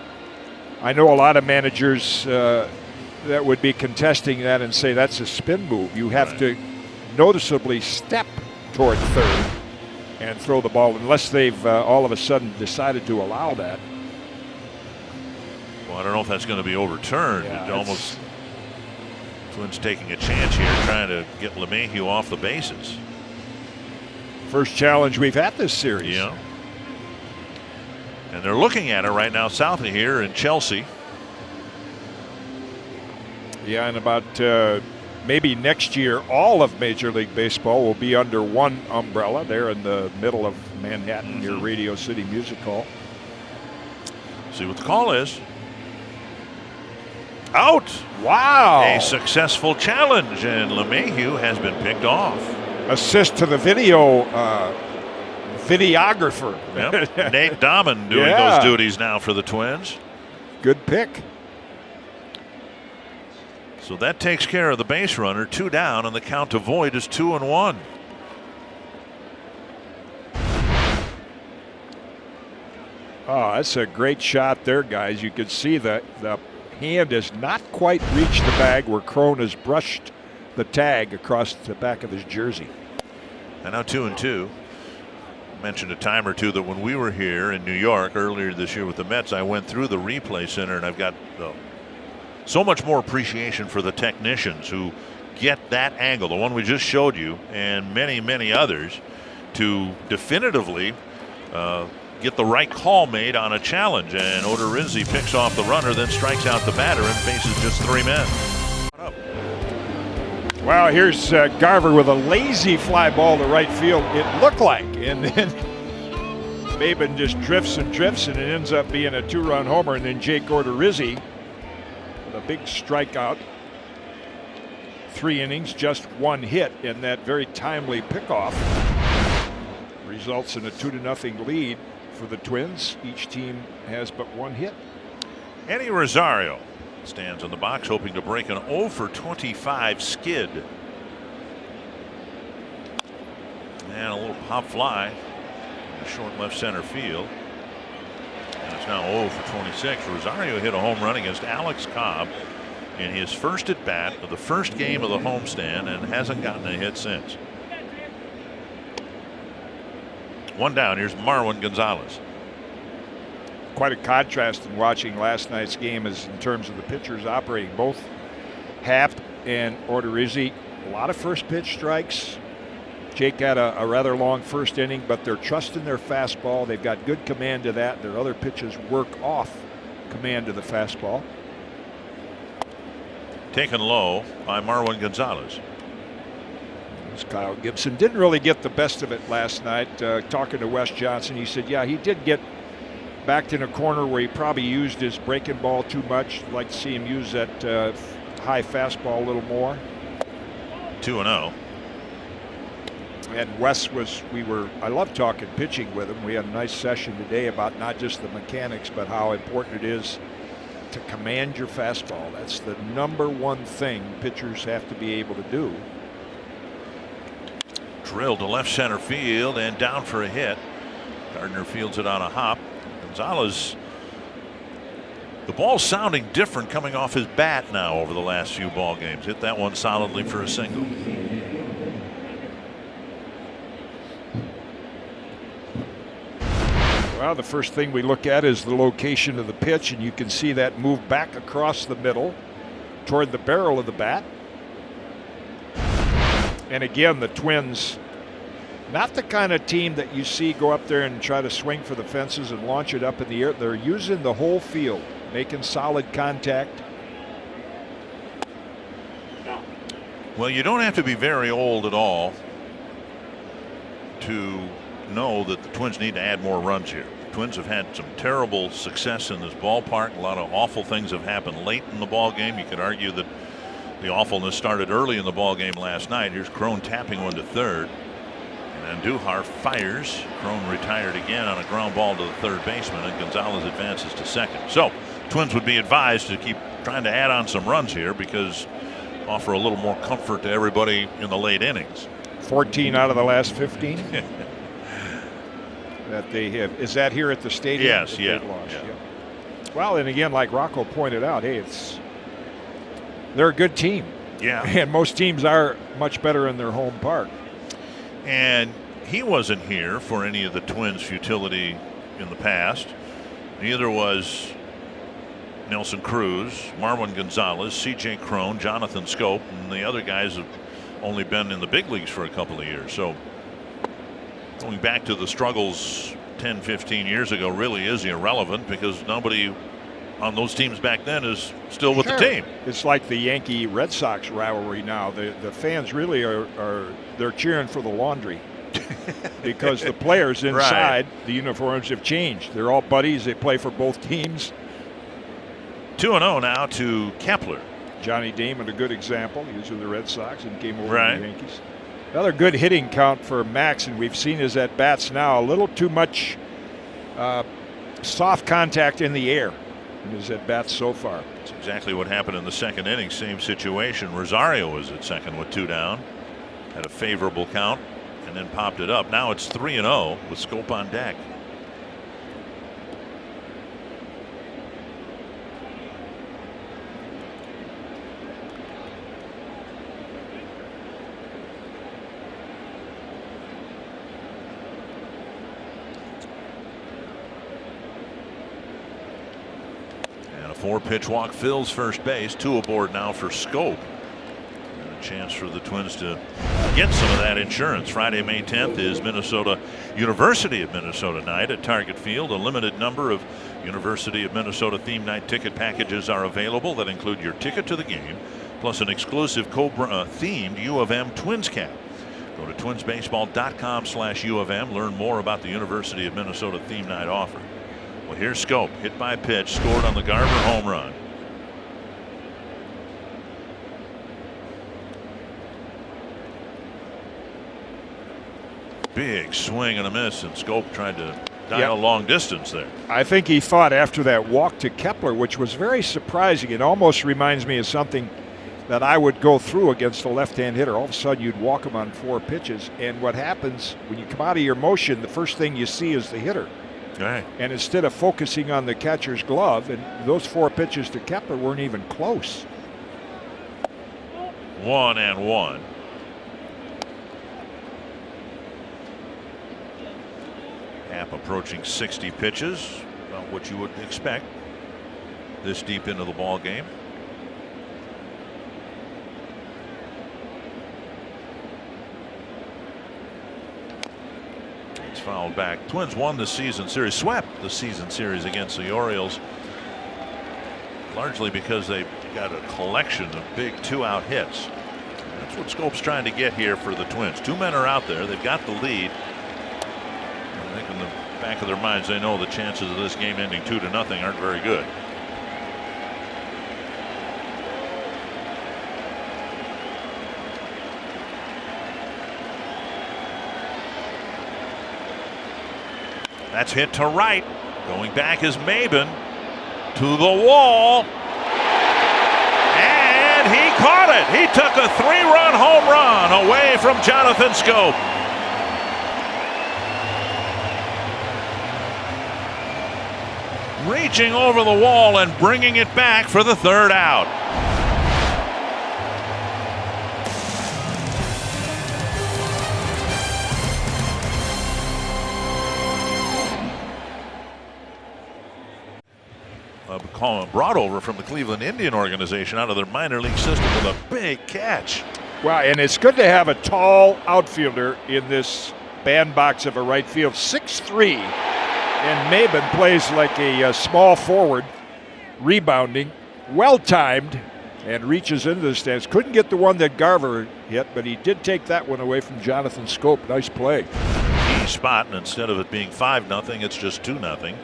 I know a lot of managers that would be contesting that and say that's a spin move. You have to noticeably step toward third and throw the ball unless they've all of a sudden decided to allow that. Well, I don't know if that's going to be overturned. Yeah, it almost Twins taking a chance here, trying to get LeMahieu off the bases. First challenge we've had this series. Yeah. And they're looking at it right now south of here in Chelsea. Yeah, and about maybe next year, all of Major League Baseball will be under one umbrella there in the middle of Manhattan near Radio City Music Hall. See what the call is. Out. Wow. A successful challenge, and LeMahieu has been picked off. Assist to the videographer. Yep. Nate Dahman doing those duties now for the Twins. Good pick. So that takes care of the base runner. 2 down, and the count to Voit is 2-1. Oh, that's a great shot there, guys. You can see that the hand has not quite reached the bag where Cron has brushed the tag across the back of his jersey. And now 2-2. Mentioned a time or two that when we were here in New York earlier this year with the Mets, I went through the replay center, and I've got so much more appreciation for the technicians who get that angle, the one we just showed you, and many, many others, to definitively get the right call made on a challenge. And Odorizzi picks off the runner, then strikes out the batter and faces just 3 men. Wow, here's Garver with a lazy fly ball to right field, it looked like. And then Maben just drifts and drifts, and it ends up being a 2-run homer. And then Jake Odorizzi with a big strikeout. 3 innings, just 1 hit, and that very timely pickoff results in a 2-0 lead for the Twins. Each team has but 1 hit. Eddie Rosario stands in the box hoping to break an 0-for-25 skid. And a little pop fly in the short left center field. And it's now 0-for-26. Rosario hit a home run against Alex Cobb in his first at bat of the first game of the homestand and hasn't gotten a hit since. 1 down. Here's Marwin Gonzalez. Quite a contrast in watching last night's game as in terms of the pitchers operating. Both Happ and Odorizzi, a lot of first pitch strikes. Jake had a rather long first inning, but they're trusting their fastball. They've got good command of that. Their other pitches work off command of the fastball. Taken low by Marwin Gonzalez. Kyle Gibson didn't really get the best of it last night. Talking to Wes Johnson, he said, yeah, he did get backed in a corner where he probably used his breaking ball too much. I'd like to see him use that high fastball a little more. 2-0. And Wes I love talking pitching with him. We had a nice session today about not just the mechanics, but how important it is to command your fastball. That's the #1 thing pitchers have to be able to do. Drilled to left center field and down for a hit. Gardner fields it on a hop. Gonzalez, the ball's sounding different coming off his bat now over the last few ball games. Hit that one solidly for a single. Well, the first thing we look at is the location of the pitch, and you can see that move back across the middle toward the barrel of the bat. And again, the Twins, not the kind of team that you see go up there and try to swing for the fences and launch it up in the air. They're using the whole field, making solid contact. Well, you don't have to be very old at all to know that the Twins need to add more runs here. The Twins have had some terrible success in this ballpark. A lot of awful things have happened late in the ball game. You could argue that the awfulness started early in the ball game last night. Here's Cron tapping one to third, and then Duhar fires. Cron retired again on a ground ball to the third baseman, and Gonzalez advances to second. So Twins would be advised to keep trying to add on some runs here because offer a little more comfort to everybody in the late innings. 14 out of the last 15 that they have. Is that here at the stadium? Yes, yeah. Well, and again, like Rocco pointed out, hey, they're a good team. Yeah. And most teams are much better in their home park. And he wasn't here for any of the Twins' futility in the past. Neither was Nelson Cruz, Marwin Gonzalez, C.J. Cron, Jonathan Scope, and the other guys have only been in the big leagues for a couple of years. So going back to the struggles 10, 15 years ago really is irrelevant because nobody on those teams back then is still with the team. It's like the Yankee Red Sox rivalry now. The fans really are they're cheering for the laundry. because the players inside the uniforms have changed. They're all buddies. They play for both teams. 2-0 now to Kepler. Johnny Damon, a good example. He was with the Red Sox and came over to the Yankees. Another good hitting count for Max, and we've seen his at-bats now. A little too much soft contact in the air in his at-bats so far. That's exactly what happened in the second inning. Same situation. Rosario was at second with 2 down. Had a favorable count and then popped it up. Now it's 3-0 with Schoop on deck. And a 4-pitch walk fills first base. 2 aboard now for Schoop. And a chance for the Twins to get some of that insurance. Friday, May 10th is University of Minnesota night at Target Field. A limited number of University of Minnesota theme night ticket packages are available that include your ticket to the game, plus an exclusive Cobra themed U of M Twins cap. Go to twinsbaseball.com/U of M. Learn more about the University of Minnesota theme night offer. Well, here's Schoop, hit by pitch, scored on the Garver home run. Big swing and a miss, and Schoop tried to dial a long distance there. I think he thought after that walk to Kepler, which was very surprising. It almost reminds me of something that I would go through against a left-hand hitter. All of a sudden you'd walk him on 4 pitches, and what happens when you come out of your motion, the first thing you see is the hitter. Right. And instead of focusing on the catcher's glove, and those 4 pitches to Kepler weren't even close. 1-1. Happ approaching 60 pitches, about what you would expect this deep into the ball game. It's fouled back. Twins won the season series, swept the season series against the Orioles, largely because they got a collection of big 2-out hits. That's what Schoop's trying to get here for the Twins. 2 men are out there. They've got the lead. I think in the back of their minds they know the chances of this game ending 2-0 aren't very good. That's hit to right. Going back is Maben to the wall. And he caught it. He took a 3-run home run away from Jonathan Schoop. Reaching over the wall and bringing it back for the 3rd out. Brought over from the Cleveland Indian organization out of their minor league system with a big catch. Wow, and it's good to have a tall outfielder in this bandbox of a right field. 6'3", and Maben plays like a small forward, rebounding, well-timed, and reaches into the stands. Couldn't get the one that Garver hit, but he did take that one away from Jonathan Schoop. Nice play. Key spot, and instead of it being 5-0, it's just 2-0.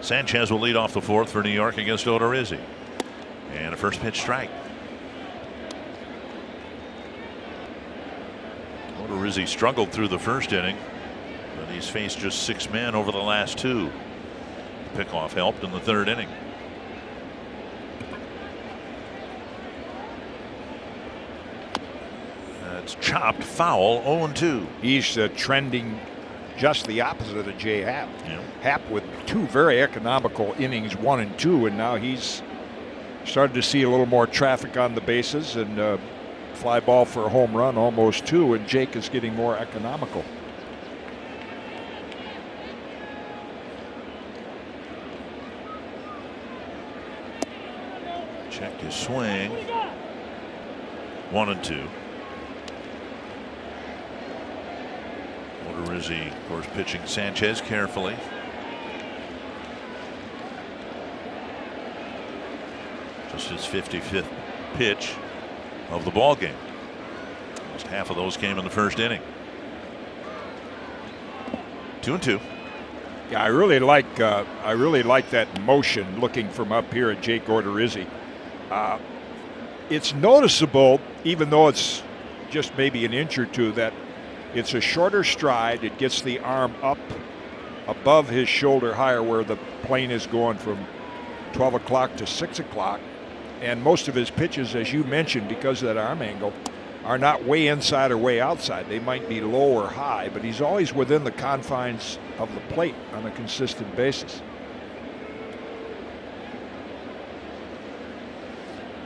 Sanchez will lead off the 4th for New York against Odorizzi. And a first pitch strike. Odorizzi struggled through the first inning, but he's faced just 6 men over the last 2. The pickoff helped in the 3rd inning. That's chopped foul, 0-2. He's trending just the opposite of Jay Happ. Yeah. Happ with 2 very economical innings, 1 and 2, and now he's started to see a little more traffic on the bases, and fly ball for a home run, almost 2, and Jake is getting more economical. Checked his swing. 1-2. Odorizzi, of course, pitching Sanchez carefully. Just his 55th pitch of the ball game. Almost half of those came in the first inning. 2-2. Yeah, I really like that motion looking from up here at Jake Odorizzi. It's noticeable, even though it's just maybe an inch or two, that it's a shorter stride. It gets the arm up above his shoulder higher where the plane is going from 12 o'clock to 6 o'clock. And most of his pitches, as you mentioned, because of that arm angle, are not way inside or way outside. They might be low or high, but he's always within the confines of the plate on a consistent basis.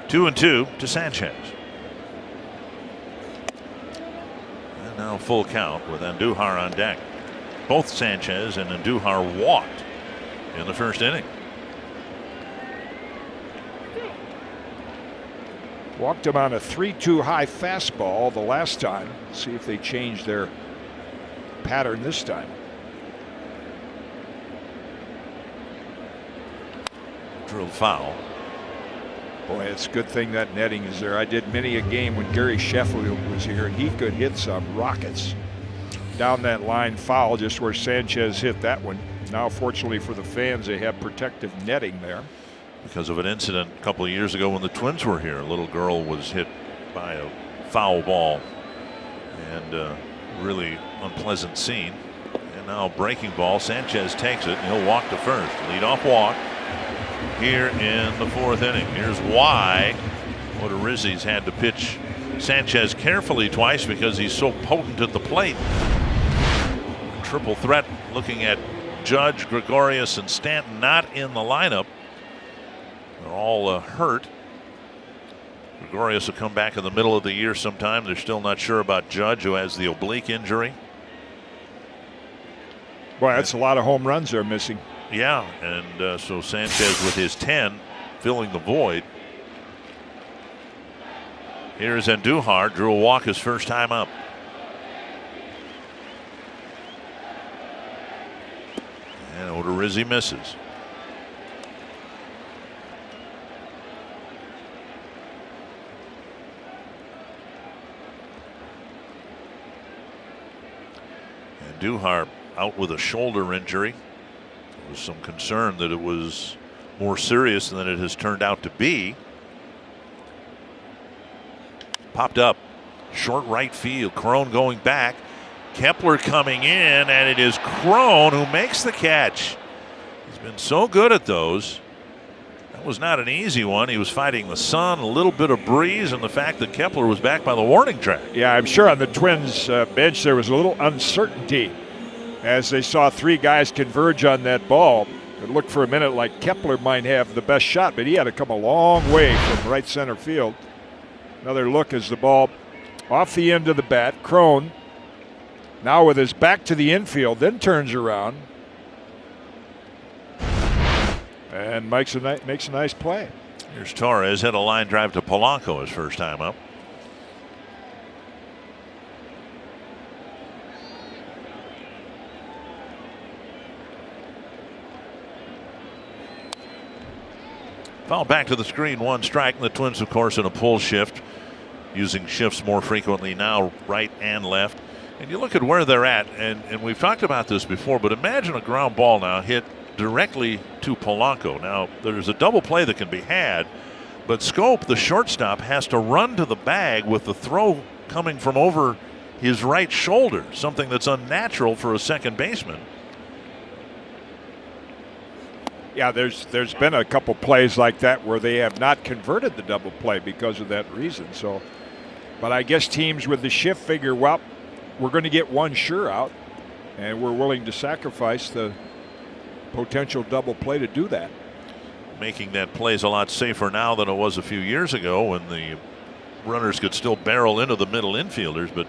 2-2 to Sanchez. And now full count with Andujar on deck. Both Sanchez and Andujar walked in the first inning. Walked him on a 3-2 high fastball the last time. See if they change their pattern this time. Drilled foul. Boy, it's a good thing that netting is there. I did many a game when Gary Sheffield was here, and he could hit some rockets down that line foul just where Sanchez hit that one. Now, fortunately for the fans, they have protective netting there. Because of an incident a couple of years ago when the Twins were here. A little girl was hit by a foul ball, and really unpleasant scene. And now breaking ball. Sanchez takes it, and he'll walk to first. Leadoff walk here in the fourth inning. Here's why Odorizzi's had to pitch Sanchez carefully twice, because he's so potent at the plate. Triple threat looking at Judge, Gregorius, and Stanton not in the lineup. They're all hurt. Gregorius will come back in the middle of the year sometime. They're still not sure about Judge, who has the oblique injury. Boy, that's a lot of home runs they're missing. Yeah, and so Sanchez with his 10 filling the void. Here's Andujar. Drew a walk his first time up. And Odorizzi misses. Andujar out with a shoulder injury. There was some concern that it was more serious than it has turned out to be. Popped up short right field. Crone going back. Kepler coming in, and it is Crone who makes the catch. He's been so good at those. That was not an easy one. He was fighting the sun, a little bit of breeze, and the fact that Kepler was back by the warning track. Yeah, I'm sure on the Twins bench there was a little uncertainty as they saw three guys converge on that ball. It looked for a minute like Kepler might have the best shot, but he had to come a long way from right center field. Another look as the ball off the end of the bat. Crone now with his back to the infield, then turns around and makes a nice play. Here's Torres, hit a line drive to Polanco his first time up. Foul back to the screen, one strike, and the Twins, of course, in a pull shift, using shifts more frequently now, right and left. And you look at where they're at, and we've talked about this before, but imagine a ground ball now hit directly to Polanco. Now, there's a double play that can be had, but Scope, the shortstop, has to run to the bag with the throw coming from over his right shoulder, something that's unnatural for a second baseman. Yeah, there's been a couple plays like that where they have not converted the double play because of that reason. So, but I guess teams with the shift figure, well, we're going to get one sure out, and we're willing to sacrifice the potential double play to do that. Making that plays a lot safer now than it was a few years ago when the runners could still barrel into the middle infielders, but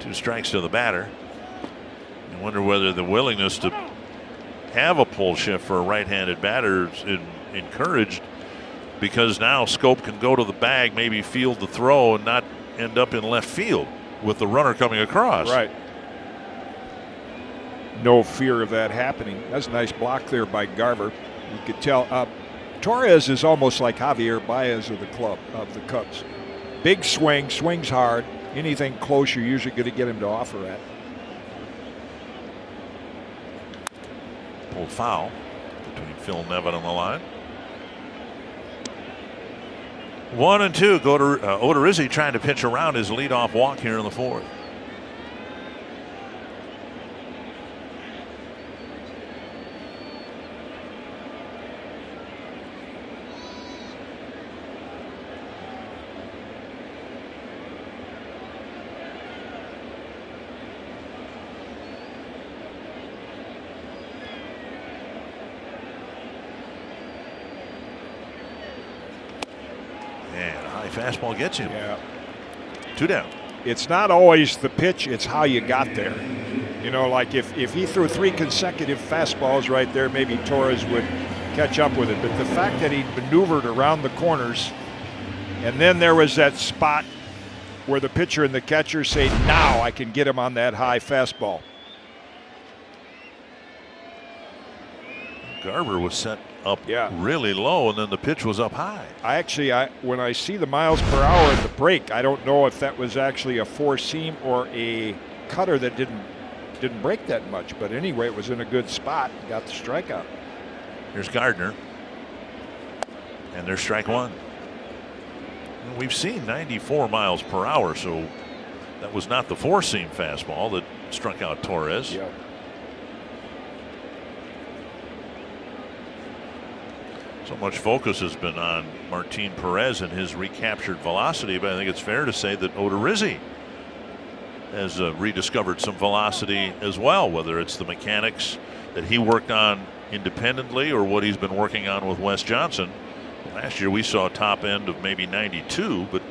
2 strikes to the batter. I wonder whether the willingness to have a pull shift for a right-handed batter is encouraged, because now Scope can go to the bag, maybe field the throw, and not end up in left field with the runner coming across. Right. No fear of that happening. That's a nice block there by Garver. You could tell Torres is almost like Javier Baez of the Cubs. Big swing, swings hard, Anything close, you're usually going to get him to offer at. Pulled foul between Phil Nevin on the line. 1-2. Odorizzi trying to pitch around his leadoff walk here in the fourth. Fastball gets him. Yeah. 2 down. It's not always the pitch, it's how you got there. You know, like if he threw 3 consecutive fastballs right there, maybe Torres would catch up with it. But the fact that he maneuvered around the corners, and then there was that spot where the pitcher and the catcher say, now I can get him on that high fastball. Garver was set up really low, and then the pitch was up high. When I see the miles per hour at the break, I don't know if that was actually a 4-seam or a cutter that didn't break that much. But anyway, it was in a good spot. Got the strikeout. Here's Gardner, and there's strike 1. We've seen 94 miles per hour, so that was not the 4-seam fastball that struck out Torres. Yeah. So much focus has been on Martin Perez and his recaptured velocity, but I think it's fair to say that Odorizzi has rediscovered some velocity as well, whether it's the mechanics that he worked on independently or what he's been working on with Wes Johnson. Last year we saw a top end of maybe 92, but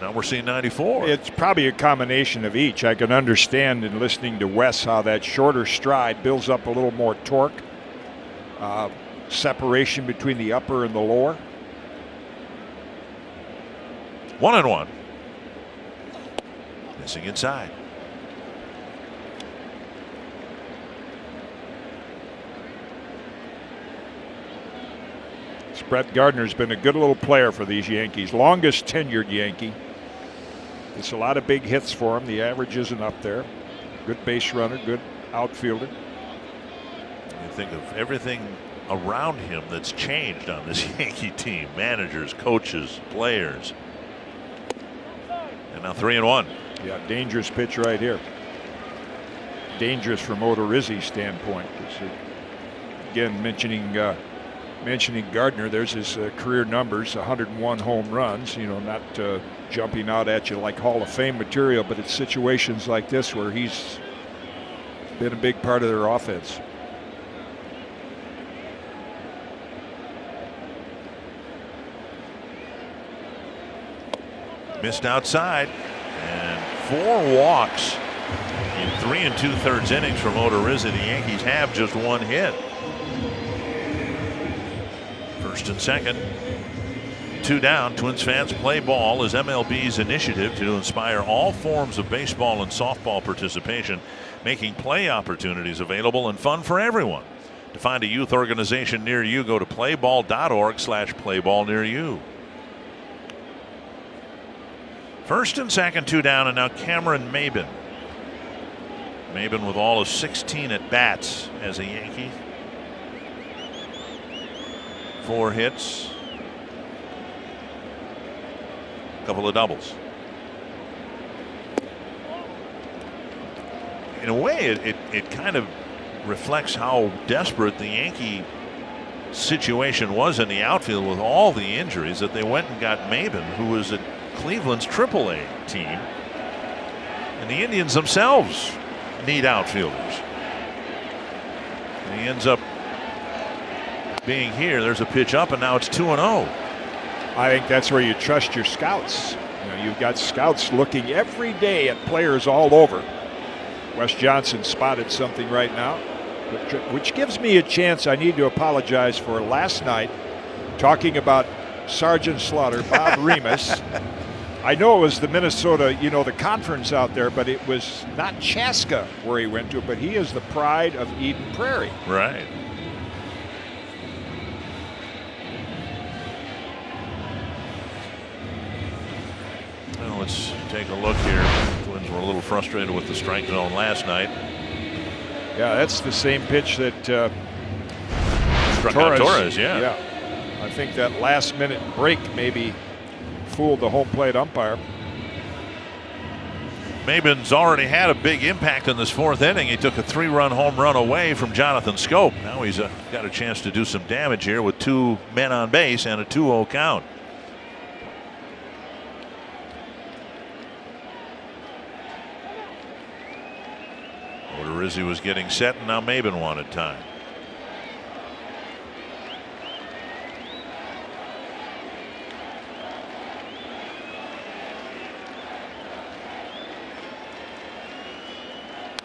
now we're seeing 94. It's probably a combination of each. I can understand in listening to Wes how that shorter stride builds up a little more torque. Separation between the upper and the lower. 1-1. Missing inside. Brett Gardner's been a good little player for these Yankees. Longest tenured Yankee. It's a lot of big hits for him. The average isn't up there. Good base runner, good outfielder. You think of everything around him that's changed on this Yankee team. Managers, coaches, players. And now 3-1. Yeah, dangerous pitch right here. Dangerous from Odorizzi's standpoint. Again, mentioning Gardner, there's his career numbers, 101 home runs. You know, not jumping out at you like Hall of Fame material, but it's situations like this where he's been a big part of their offense. Missed outside, and 4 walks in 3 2/3 innings from Odorizzi. The Yankees have just 1 hit. First and second, 2 down. Twins fans, play ball is MLB's initiative to inspire all forms of baseball and softball participation, making play opportunities available and fun for everyone. To find a youth organization near you, go to playball.org/playballnearyou. First and second, 2 down, and now Cameron Maybin. Maybin with all of 16 at bats as a Yankee. 4 hits, a couple of doubles. In a way, it kind of reflects how desperate the Yankee situation was in the outfield with all the injuries, that they went and got Maybin, who was at Cleveland's AAA team, and the Indians themselves need outfielders. And he ends up being here. There's a pitch up, and now it's 2-0. I think that's where you trust your scouts. You know, you've got scouts looking every day at players all over. Wes Johnson spotted something right now, which gives me a chance. I need to apologize for last night talking about Sergeant Slaughter, Bob Remus. I know it was the Minnesota, the conference out there, but it was not Chaska where he went to, but he is the pride of Eden Prairie. Right. Well, let's take a look here. Twins were a little frustrated with the strike zone last night. Yeah, that's the same pitch that struck out Torres. Yeah. I think that last-minute break maybe fooled the home plate umpire. Maben's already had a big impact in this 4th inning. He took a 3-run home run away from Jonathan Scope. Now he's got a chance to do some damage here with 2 men on base and a 2-0 count. Odorizzi was getting set, and now Maben wanted time.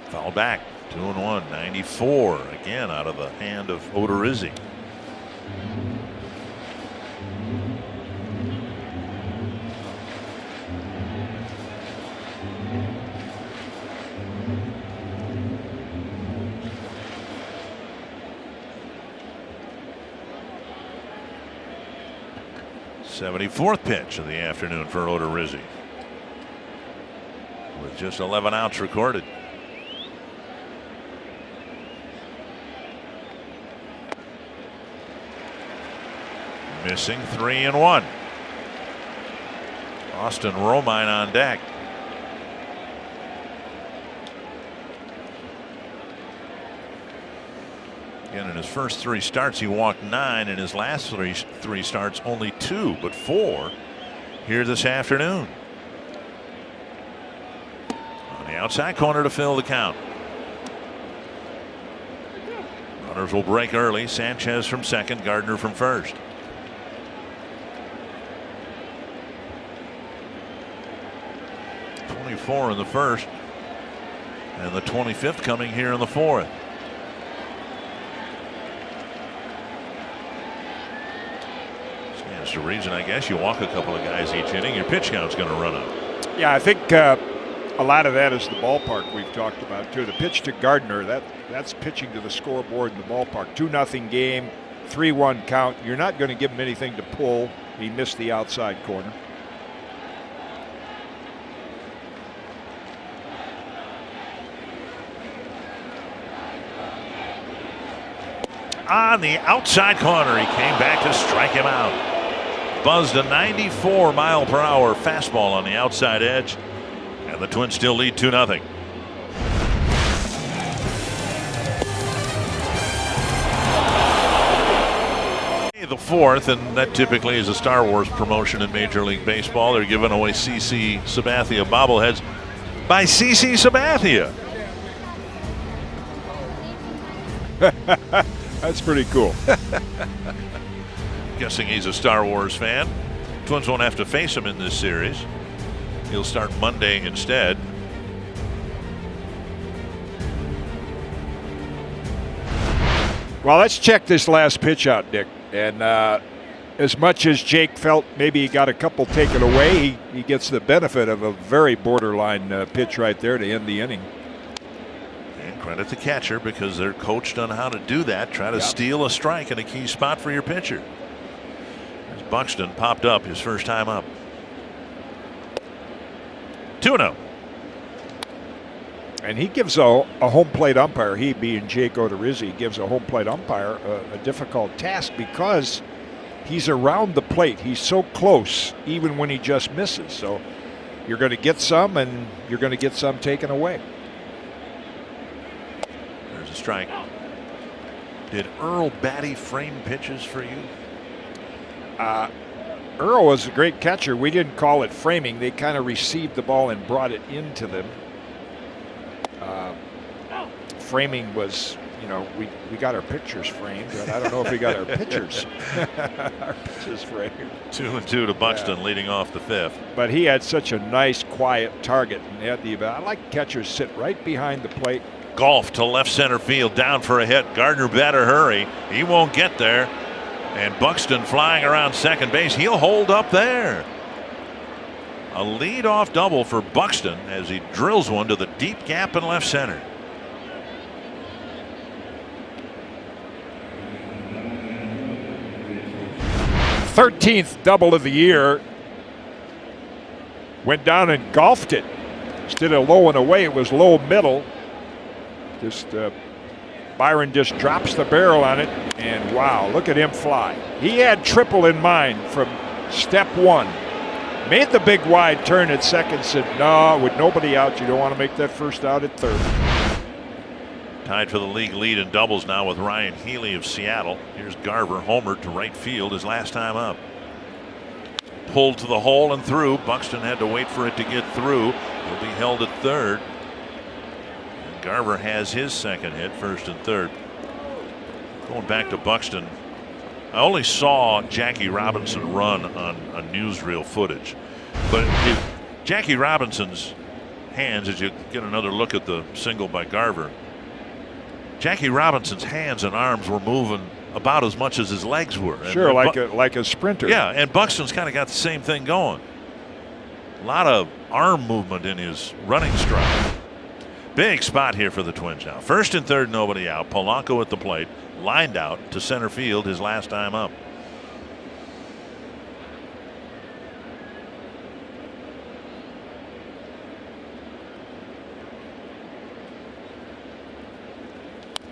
Foul back, 2-1, 94 again out of the hand of Odorizzi. '74th pitch of the afternoon for Odorizzi, with just 11 outs recorded. Missing 3-1. Austin Romine on deck. Again, in his first 3 starts, he walked 9. In his last three starts, only 2, but 4 here this afternoon. On the outside corner to fill the count. Runners will break early. Sanchez from second, Gardner from first. In the first, and the 25th coming here in the 4th. Stands to reason, I guess, you walk a couple of guys each inning, your pitch count's going to run up. Yeah, I think a lot of that is the ballpark we've talked about too. The pitch to Gardner, that's pitching to the scoreboard in the ballpark. 2-0 game, 3-1 count. You're not going to give him anything to pull. He missed the outside corner. On the outside corner, he came back to strike him out. Buzzed a 94-mile-per-hour fastball on the outside edge, and the Twins still lead 2-0. The 4th, and that typically is a Star Wars promotion in Major League Baseball. They're giving away CC Sabathia bobbleheads by CC Sabathia. That's pretty cool. Guessing he's a Star Wars fan. Twins won't have to face him in this series. He'll start Monday instead. Well, let's check this last pitch out, Dick. And as much as Jake felt maybe he got a couple taken away, he gets the benefit of a very borderline pitch right there to end the inning. Credit the catcher, because they're coached on how to do that. Try to steal a strike in a key spot for your pitcher. As Buxton popped up his first time up. 2-0. And he gives a home plate umpire, he being Jake Odorizzi, gives a home plate umpire a difficult task because he's around the plate. He's so close even when he just misses. So you're going to get some, and you're going to get some taken away. A strike. Did Earl Batty frame pitches for you? Earl was a great catcher. We didn't call it framing. They kind of received the ball and brought it into them. Framing was, we got our pictures framed, but I don't know if we got our pitchers. Our pitches framed. 2-2 to Buxton, leading off the 5th. But he had such a nice, quiet target. And I like catchers sit right behind the plate. Golf to left center field, down for a hit. Gardner better hurry. He won't get there. And Buxton flying around second base. He'll hold up there. A leadoff double for Buxton as he drills one to the deep gap in left center. '13th double of the year went down and golfed it. Instead of low and away, it was low middle. Just Byron just drops the barrel on it, and wow, look at him fly. He had triple in mind from step one. Made the big wide turn at second, said, no, with nobody out, you don't want to make that first out at third. Tied for the league lead in doubles now with Ryan Healy of Seattle. Here's Garver, homered to right field his last time up. Pulled to the hole and through. Buxton had to wait for it to get through. He'll be held at third. And Garver has his second hit, first and third. Going back to Buxton, I only saw Jackie Robinson run on newsreel footage, but Jackie Robinson's hands, as you get another look at the single by Garver, Jackie Robinson's hands and arms were moving about as much as his legs were. Sure, like a sprinter. Yeah, and Buxton's kind of got the same thing going. A lot of arm movement in his running stride. Big spot here for the Twins now. First and third, nobody out. Polanco at the plate, lined out to center field his last time up.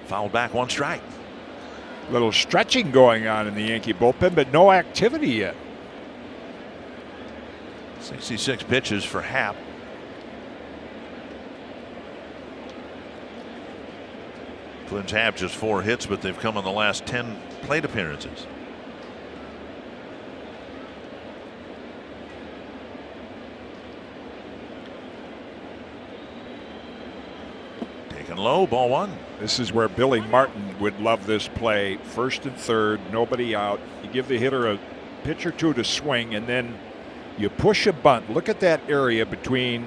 Fouled back, one strike. Little stretching going on in the Yankee bullpen, but no activity yet. 66 pitches for Happ. Twins have just 4 hits, but they've come in the last 10 plate appearances. Taken low, ball one. This is where Billy Martin would love this play. First and third, nobody out. You give the hitter a pitch or two to swing, and then you push a bunt. Look at that area between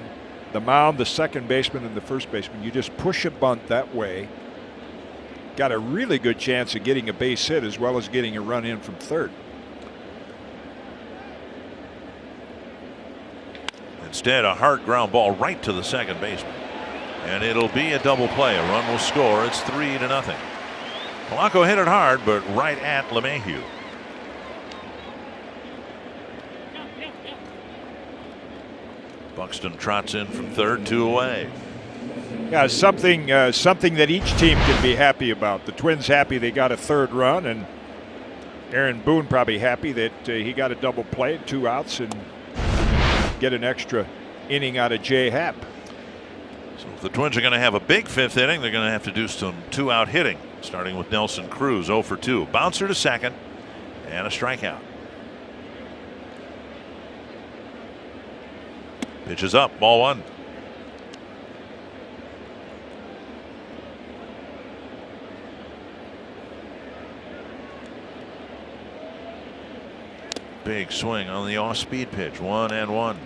the mound, the second baseman, and the first baseman. You just push a bunt that way. Got a really good chance of getting a base hit as well as getting a run in from third. Instead, a hard ground ball right to the second baseman. And it'll be a double play. A run will score. It's 3-0. Polanco hit it hard, but right at LeMahieu. Buxton trots in from third, 2 away. Yeah, something that each team can be happy about. The Twins happy they got a third run, and Aaron Boone probably happy that he got a double play, 2 outs, and get an extra inning out of Jay Happ. So if the Twins are going to have a big 5th inning, they're going to have to do some 2-out hitting, starting with Nelson Cruz, 0 for 2. Bouncer to second, and a strikeout. Pitch is up, ball one. Big swing on the off-speed pitch, 1-1.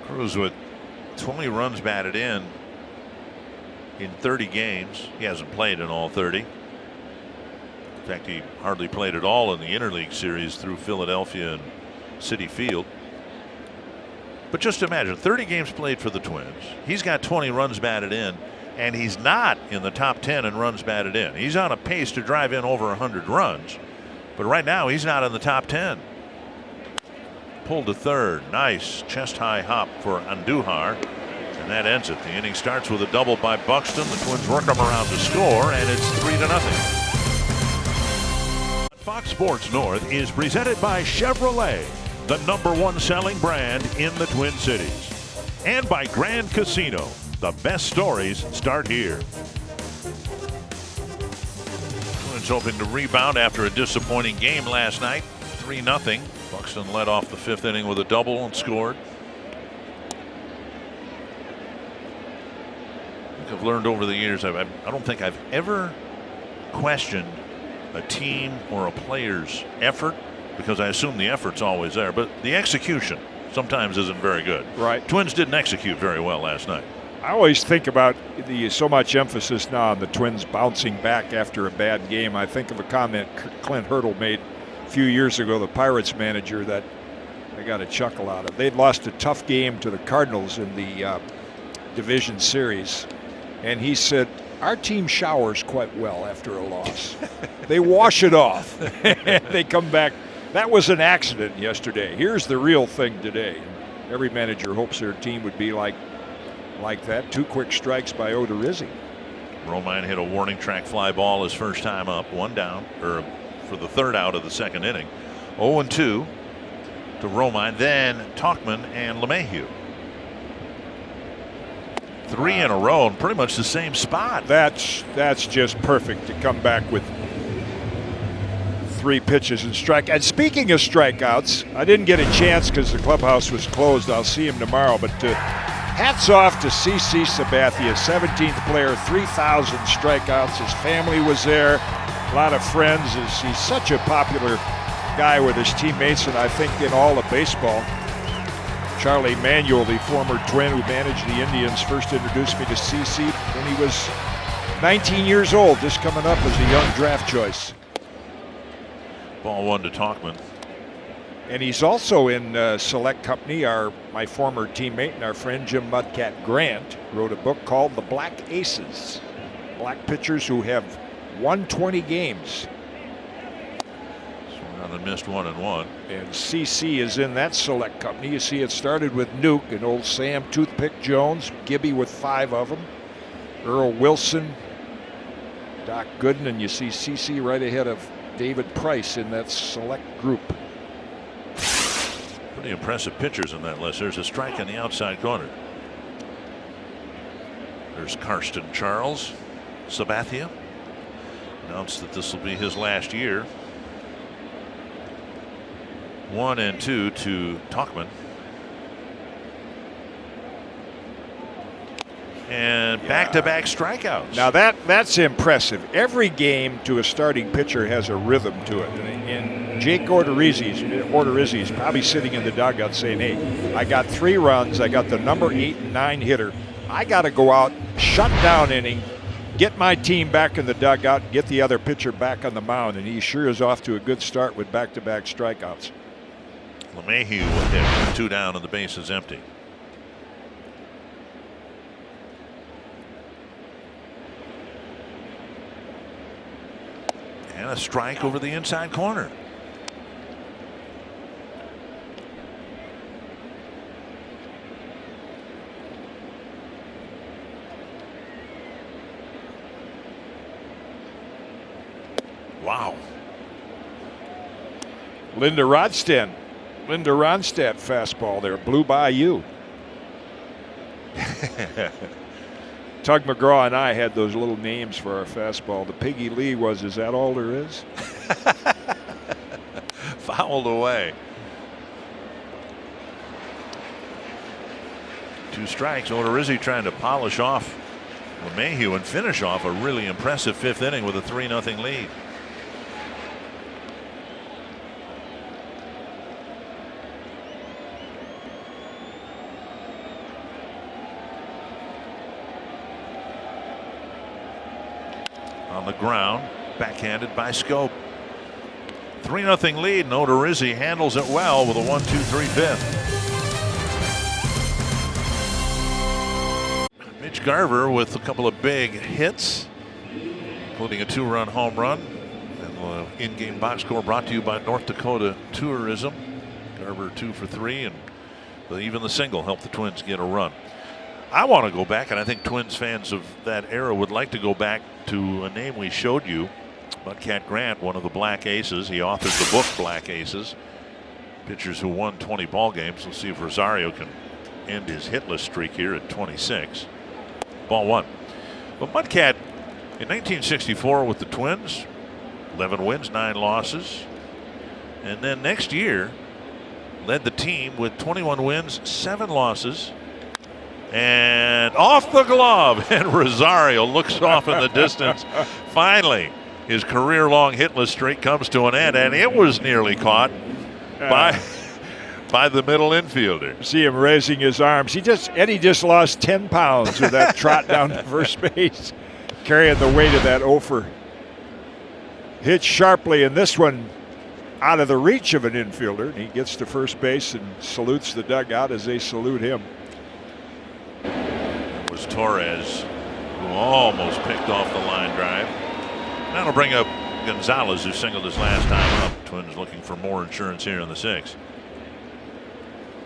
Cruz with 20 runs batted in 30 games. He hasn't played in all 30. In fact, he hardly played at all in the interleague series through Philadelphia and Citi Field. But just imagine 30 games played for the Twins. He's got 20 runs batted in, and he's not in the top 10 in runs batted in. He's on a pace to drive in over 100 runs, but right now he's not in the top 10. Pulled to third. Nice chest high hop for Andujar, and that ends it. The inning starts with a double by Buxton. The Twins work them around to score, and it's 3-0. Fox Sports North is presented by Chevrolet, the #1 selling brand in the Twin Cities, and by Grand Casino. The best stories start here. Twins hoping to rebound after a disappointing game last night. 3-0. Buxton led off the 5th inning with a double and scored. I've learned over the years, I don't think I've ever questioned a team or a player's effort, because I assume the effort's always there, but the execution sometimes isn't very good. Right. Twins didn't execute very well last night. I always think about so much emphasis now on the Twins bouncing back after a bad game. I think of a comment Clint Hurdle made a few years ago, the Pirates manager, that I got a chuckle out of it. They'd lost a tough game to the Cardinals in the division series, and he said, our team showers quite well after a loss. They wash it off. They come back. That was an accident yesterday. Here's the real thing today. Every manager hopes their team would be like that. 2 quick strikes by Odorizzi. Romine hit a warning track fly ball his first time up. 1 down, or for the 3rd out of the 2nd inning. 0-2 to Romine, then Tauchman and LeMahieu. 3 in a row and pretty much the same spot. That's just perfect to come back with 3 pitches and strike. And speaking of strikeouts, I didn't get a chance because the clubhouse was closed. I'll see him tomorrow. But hats off to CC Sabathia, 17th player, 3,000 strikeouts. His family was there, a lot of friends. He's such a popular guy with his teammates, and I think in all of baseball. Charlie Manuel, the former Twin who managed the Indians, first introduced me to CC when he was 19 years old, just coming up as a young draft choice. Ball 1 to Tauchman. And he's also in select company. My former teammate and our friend Jim Mudcat Grant wrote a book called The Black Aces. Black pitchers who have won 20 games. They missed 1 and 1. And CC is in that select company. You see it started with Nuke and old Sam Toothpick Jones, Gibby with 5 of them, Earl Wilson, Doc Gooden, and you see CC right ahead of David Price in that select group. Pretty impressive pitchers in that list. There's a strike in the outside corner. There's Karsten Charles. Sabathia announced that this will be his last year. 1-2 to Tauchman. And back-to-back strikeouts. Now that's impressive. Every game to a starting pitcher has a rhythm to it. And Jake Odorizzi's probably sitting in the dugout saying, hey, I got 3 runs. I got the number 8 and 9 hitter. I got to go out, shut down inning, get my team back in the dugout, get the other pitcher back on the mound. And he sure is off to a good start with back-to-back strikeouts. LeMahieu will hit 2 down and the base is empty. And a strike over the inside corner. Wow. Linda Ronstadt fastball there, blew by you. Tug McGraw and I had those little names for our fastball. The Piggy Lee was, is that all there is? Fouled away. 2 strikes. Odorizzi trying to polish off LeMahieu and finish off a really impressive 5th inning with a 3-0 lead. On the ground, backhanded by Scope. 3-0 lead, and Odorizzi handles it well with a 1-2-3 fifth. Mitch Garver with a couple of big hits, including a 2-run home run. And the in-game box score brought to you by North Dakota Tourism. Garver 2 for 3, and even the single helped the Twins get a run. I want to go back, and I think Twins fans of that era would like to go back to a name we showed you, Mudcat Grant, one of the Black Aces. He authored the book Black Aces, pitchers who won 20 ball games. We'll see if Rosario can end his hitless streak here at 26. Ball 1. But Mudcat in 1964 with the Twins, 11 wins, 9 losses, and then next year led the team with 21 wins, 7 losses. And off the glove, and Rosario looks off in the distance. Finally, his career-long hitless streak comes to an end, and it was nearly caught by the middle infielder. See him raising his arms. Eddie just lost 10 pounds with that trot down to first base, carrying the weight of that offer. Hit sharply, and this one out of the reach of an infielder, and he gets to first base and salutes the dugout as they salute him. It was Torres who almost picked off the line drive. That'll bring up Gonzalez, who singled his last time up. Twins looking for more insurance here in the 6th.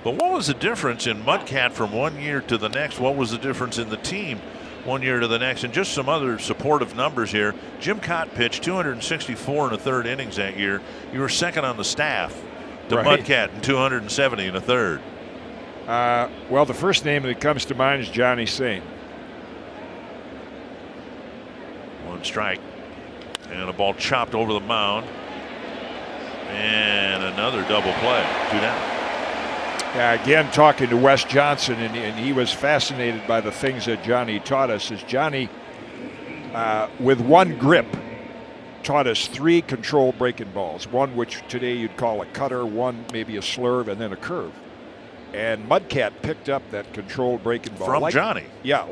But what was the difference in Mudcat from one year to the next? What was the difference in the team one year to the next? And just some other supportive numbers here. Jim Kaat pitched 264 in a third innings that year. You were second on the staff to Mudcat in 270 in a third. Well, the first name that comes to mind is Johnny Sain. One strike. And a ball chopped over the mound. And another double play. 2 down. Yeah, again, talking to Wes Johnson, and he was fascinated by the things that Johnny taught us. As Johnny, with one grip, taught us 3 controlled breaking balls. One which today you'd call a cutter, one maybe a slurve, and then a curve. And Mudcat picked up that controlled breaking ball. From Johnny. Yeah,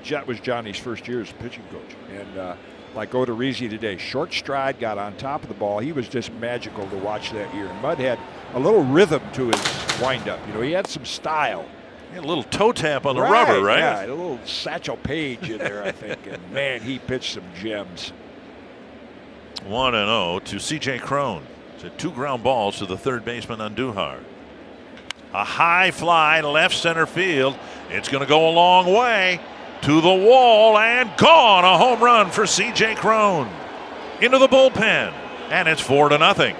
that was Johnny's first year as pitching coach. And like Odorizzi today, short stride, got on top of the ball. He was just magical to watch that year. And Mud had a little rhythm to his windup. You know, he had some style. He had a little toe tap on the rubber, right? Yeah, a little Satchel Paige in there, I think. And man, he pitched some gems. 1-0 to C.J. Cron. So 2 ground balls to the third baseman Andujar. A high fly left center field. It's going to go a long way to the wall and gone. A home run for C.J. Cron into the bullpen, and it's 4-0.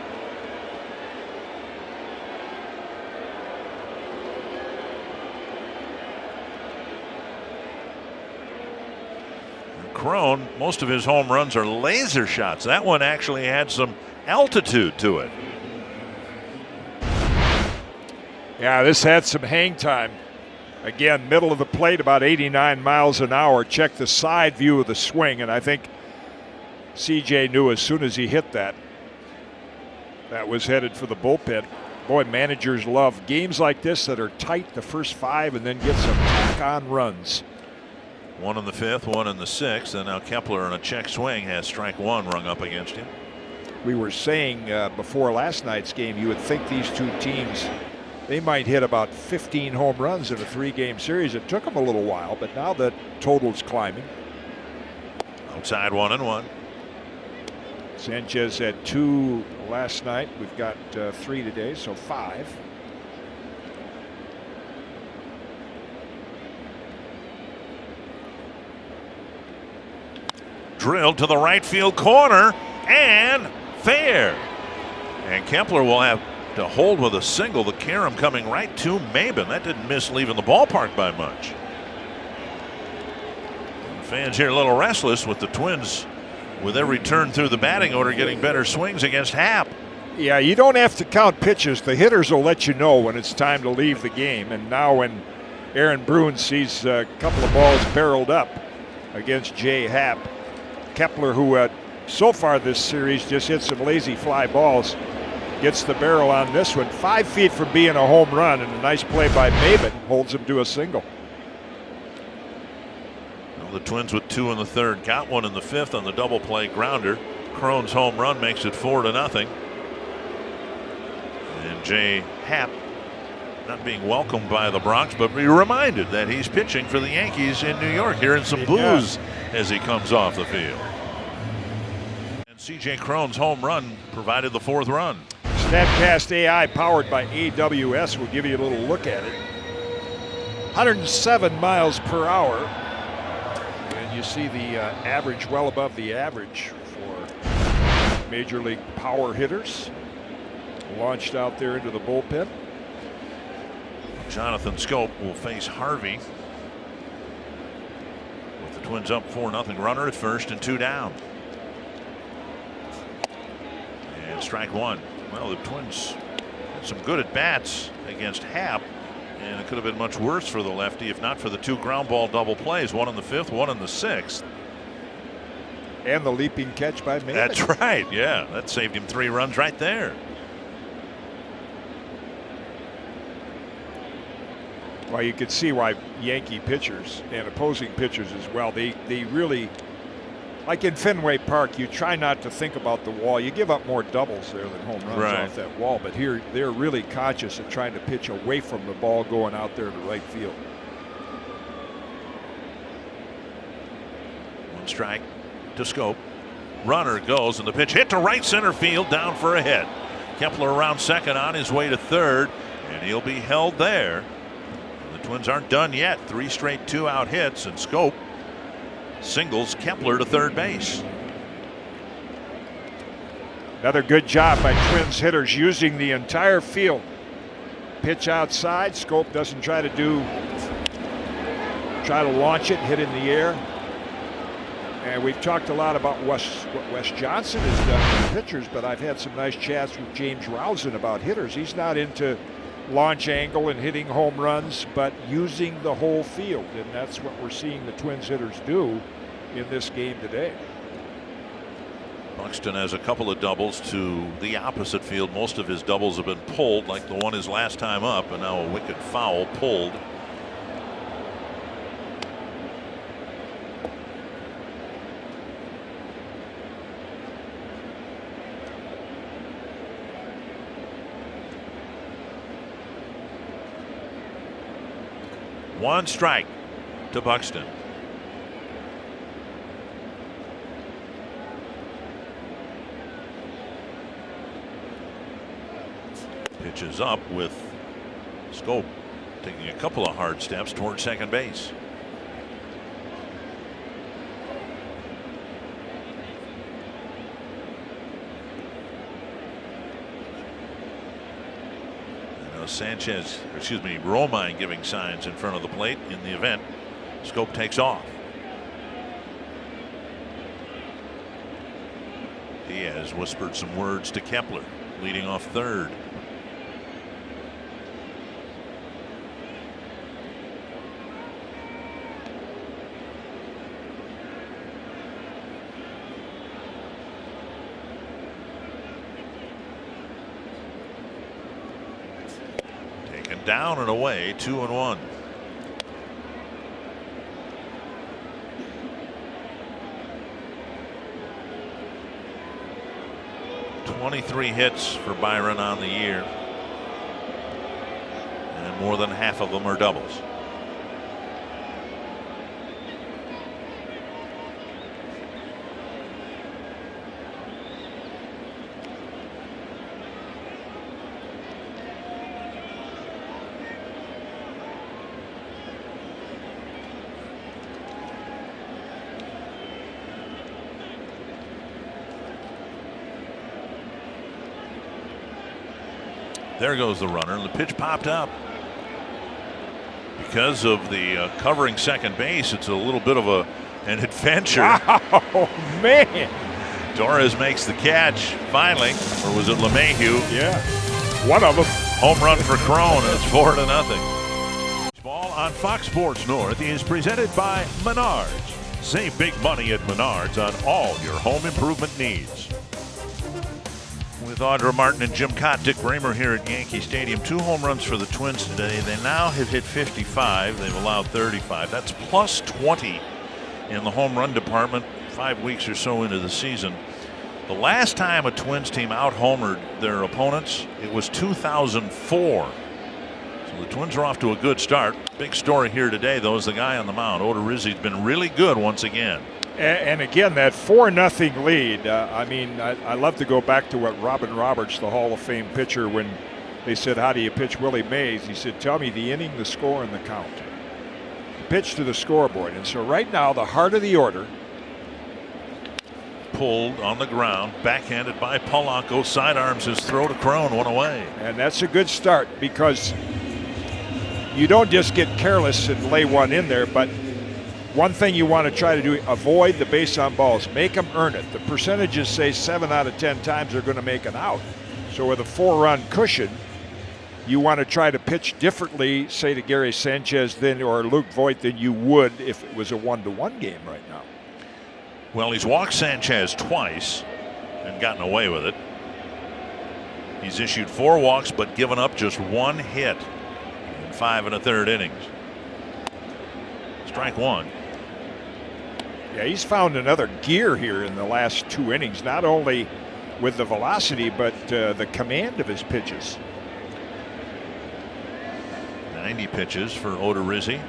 Cron, most of his home runs are laser shots. That one actually had some altitude to it. Yeah, this had some hang time. Again, middle of the plate, about 89 miles an hour. Check the side view of the swing, and I think CJ knew as soon as he hit that was headed for the bullpen. Boy, managers love games like this that are tight the first 5 and then get some tack-on runs. 1 in the 5th, 1 in the 6th, and now Kepler on a check swing has strike 1 rung up against him. We were saying before last night's game, you would think these 2 teams, they might hit about 15 home runs in a 3-game series. It took them a little while, but now the total's climbing. Outside 1-1. Sanchez had 2 last night. We've got 3 today, so 5. Drilled to the right field corner and fair. And Kepler will have to hold with a single. The carom coming right to Maben. That didn't miss leaving the ballpark by much. The fans here a little restless with the Twins with every turn through the batting order getting better swings against Happ. Yeah, you don't have to count pitches. The hitters will let you know when it's time to leave the game. And now when Aaron Bruin sees a couple of balls barreled up against Jay Happ, Kepler, who so far this series just hit some lazy fly balls, gets the barrel on this one. 5 feet from being a home run, and a nice play by Maben holds him to a single. Well, the Twins with 2 in the 3rd, got 1 in the 5th on the double play grounder. Cron's home run makes it 4-0. And Jay Happ not being welcomed by the Bronx, but be reminded that he's pitching for the Yankees in New York, hearing some boos as he comes off the field. And C.J. Cron's home run provided the 4th run. StatCast AI, powered by AWS, will give you a little look at it. 107 miles per hour. And you see the average well above the average for Major League power hitters. Launched out there into the bullpen. Jonathan Scope will face Harvey. With the Twins up 4-0, runner at first and 2 down. And strike 1. Well, the Twins had some good at bats against Happ, and it could have been much worse for the lefty if not for the 2 ground ball double plays, 1 in the 5th, 1 in the 6th. And the leaping catch by Maben. That's right. Yeah, that saved him 3 runs right there. Well, you could see why Yankee pitchers and opposing pitchers as well, they really Like in Fenway Park, you try not to think about the wall. You give up more doubles there than home runs off that wall. But here, they're really conscious of trying to pitch away from the ball going out there to right field. One strike to Scope. Runner goes, and the pitch hit to right center field, down for a hit. Kepler around second, on his way to third, and he'll be held there. The Twins aren't done yet. 3 straight 2-out hits, and Scope singles Kepler to third base. Another good job by Twins hitters using the entire field. Pitch outside. Scope doesn't try to launch it, hit in the air. And we've talked a lot about what Wes Johnson has done with pitchers, but I've had some nice chats with James Rousing about hitters. He's not into launch angle and hitting home runs, but using the whole field, and that's what we're seeing the Twins hitters do in this game today. Buxton has a couple of doubles to the opposite field. Most of his doubles have been pulled, like the one his last time up, and now a wicked foul pulled. One strike to Buxton. Pitches up with Scope taking a couple of hard steps toward second base. Sanchez, or excuse me, Romine giving signs in front of the plate in the event Scope takes off. Diaz whispered some words to Kepler, leading off third. Down and away, 2-1. $23 hits for Byron on the year, and more than half of them are doubles. There goes the runner, and the pitch popped up. Because of the covering second base, it's a little bit of an adventure. Wow, man. Torres makes the catch finally, or was it LeMahieu? Yeah, one of them. Home run for Crone, and it's 4-0. Ball on Fox Sports North is presented by Menards. Save big money at Menards on all your home improvement needs. With Audra Martin and Jim Kaat, Dick Bremer here at Yankee Stadium. 2 home runs for the Twins today. They now have hit 55. They've allowed 35. That's plus 20 in the home run department 5 weeks or so into the season. The last time a Twins team out-homered their opponents, it was 2004. So the Twins are off to a good start. Big story here today, though, is the guy on the mound. Odorizzi's been really good once again. And again, that 4-0 lead. I mean, I love to go back to what Robin Roberts, the Hall of Fame pitcher, when they said, how do you pitch Willie Mays? He said, tell me the inning, the score, and the count. Pitch to the scoreboard. And so right now, the heart of the order. Pulled on the ground, backhanded by Polanco, sidearms his throw to Crone, one away. And that's a good start, because you don't just get careless and lay one in there, but one thing you want to try to do, avoid the base on balls. Make them earn it. The percentages say 7 out of 10 times they're going to make an out. So with a 4-run cushion, you want to try to pitch differently, say to Gary Sanchez or Luke Voigt than you would if it was a 1-1 game right now. Well, he's walked Sanchez twice and gotten away with it. He's issued 4 walks but given up just 1 hit in 5 1/3 innings. Strike 1. Yeah, he's found another gear here in the last 2 innings, not only with the velocity, but the command of his pitches. 90 pitches for Odorizzi.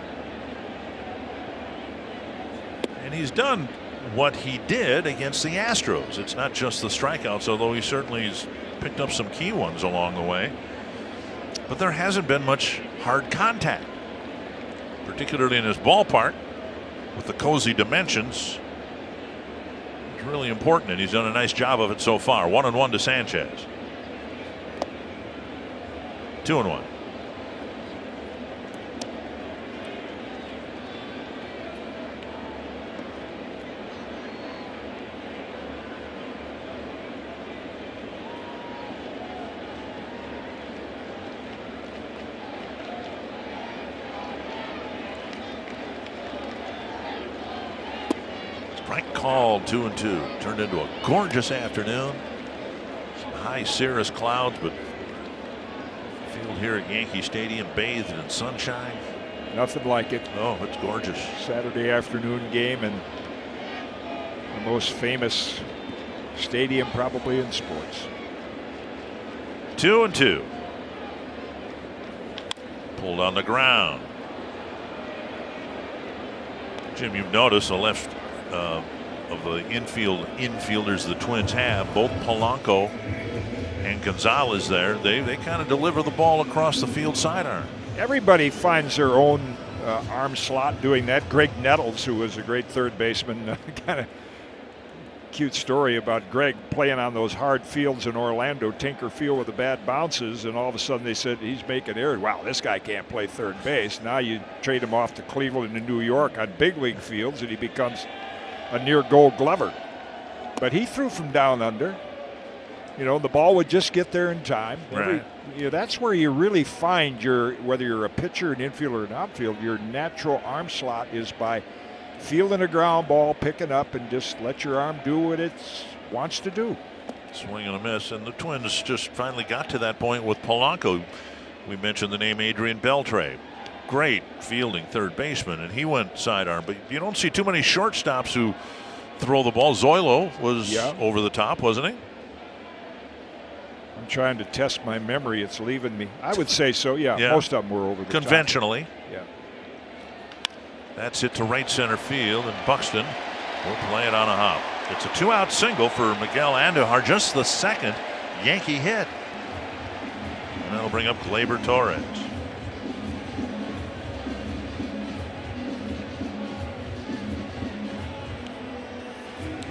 And he's done what he did against the Astros. It's not just the strikeouts, although he certainly has picked up some key ones along the way. But there hasn't been much hard contact, particularly in his ballpark with the cozy dimensions. It's really important, and he's done a nice job of it so far. 1-1 to Sanchez. 2-1. Strike called. 2-2. Turned into a gorgeous afternoon. Some high cirrus clouds, but field here at Yankee Stadium bathed in sunshine. Nothing like it. Oh, it's gorgeous. Saturday afternoon game and the most famous stadium probably in sports. 2-2. Pulled on the ground. Jim, you've noticed the left of the infielders the Twins have, both Polanco and Gonzalez there, they kind of deliver the ball across the field sidearm. Everybody finds their own arm slot doing that. Greg Nettles, who was a great third baseman, kind of cute story about Greg playing on those hard fields in Orlando, Tinker Field, with the bad bounces, and all of a sudden they said he's making errors. Wow, this guy can't play third base. Now you trade him off to Cleveland and New York on big league fields, and he becomes a near Gold Glover. But he threw from down under. You know, the ball would just get there in time. Right. That's where you really find whether you're a pitcher, an infielder, or an outfield, your natural arm slot is by fielding a ground ball, picking up, and just let your arm do what it wants to do. Swing and a miss, and the Twins just finally got to that point with Polanco. We mentioned the name Adrian Beltre. Great fielding third baseman, and he went sidearm. But you don't see too many shortstops who throw the ball. Zoilo was over the top, wasn't he? I'm trying to test my memory. It's leaving me. I would say so. Yeah. Most of them were over the top. Conventionally. Yeah. That's it to right center field, and Buxton will play it on a hop. It's a 2-out single for Miguel Andujar, just the second Yankee hit. And that'll bring up Gleyber Torres.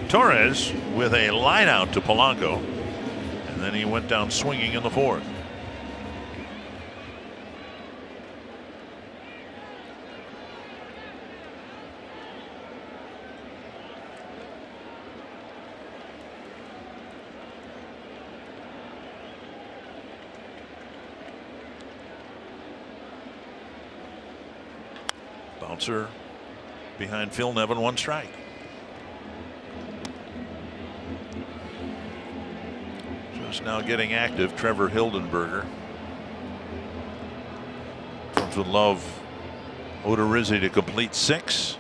Torres with a line out to Polanco, and then he went down swinging in the fourth. Bouncer behind Phil Nevin, 1 strike. Just now getting active, Trevor Hildenberger. Twins would love Odorizzi to complete 6.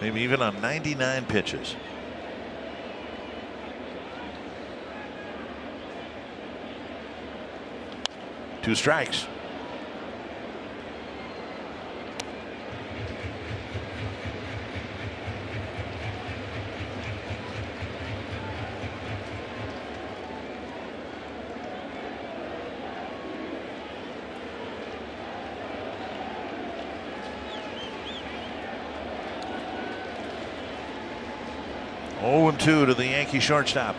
Maybe even on 99 pitches. Two strikes. Oh, 0-2 to the Yankee shortstop.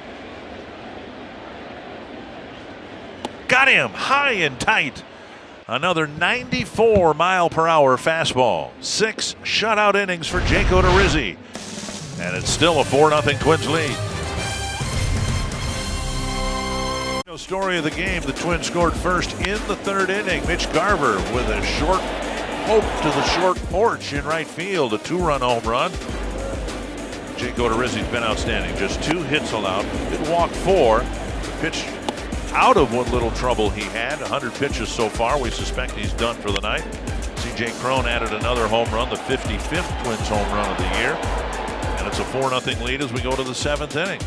Got him high and tight. Another 94-mile-per-hour fastball. 6 shutout innings for Jake Odorizzi. And it's still a 4-0 Twins lead. Story of the game, the Twins scored first in the 3rd inning. Mitch Garver with a short poke to the short porch in right field. A 2-run home run. Jake Odorizzi's been outstanding. Just 2 hits allowed. Did walk 4. Pitched out of what little trouble he had. 100 pitches so far. We suspect he's done for the night. C.J. Cron added another home run, the 55th Twins home run of the year. And it's a 4-0 lead as we go to the 7th inning.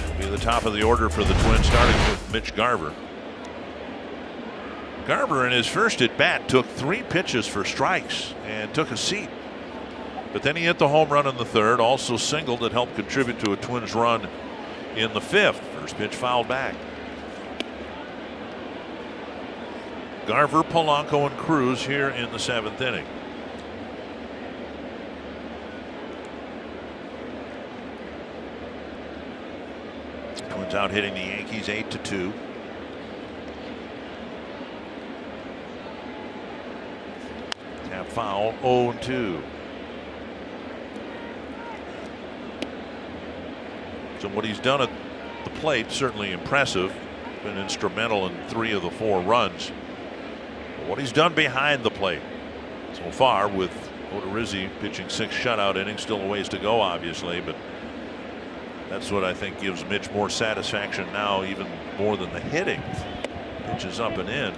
It'll be the top of the order for the Twins, starting with Mitch Garver. Garver in his first at bat took 3 pitches for strikes and took a seat. But then he hit the home run in the 3rd, also singled that helped contribute to a Twins run in the 5th. First pitch fouled back. Garver, Polanco, and Cruz here in the 7th inning. Twins out hitting the Yankees 8-2. Tap foul, 0-2. So what he's done at the plate, certainly impressive. Been instrumental in 3 of the 4 runs. But what he's done behind the plate so far, with Odorizzi pitching 6 shutout innings, still a ways to go obviously, but that's what I think gives Mitch more satisfaction now, even more than the hitting. Pitches up and in.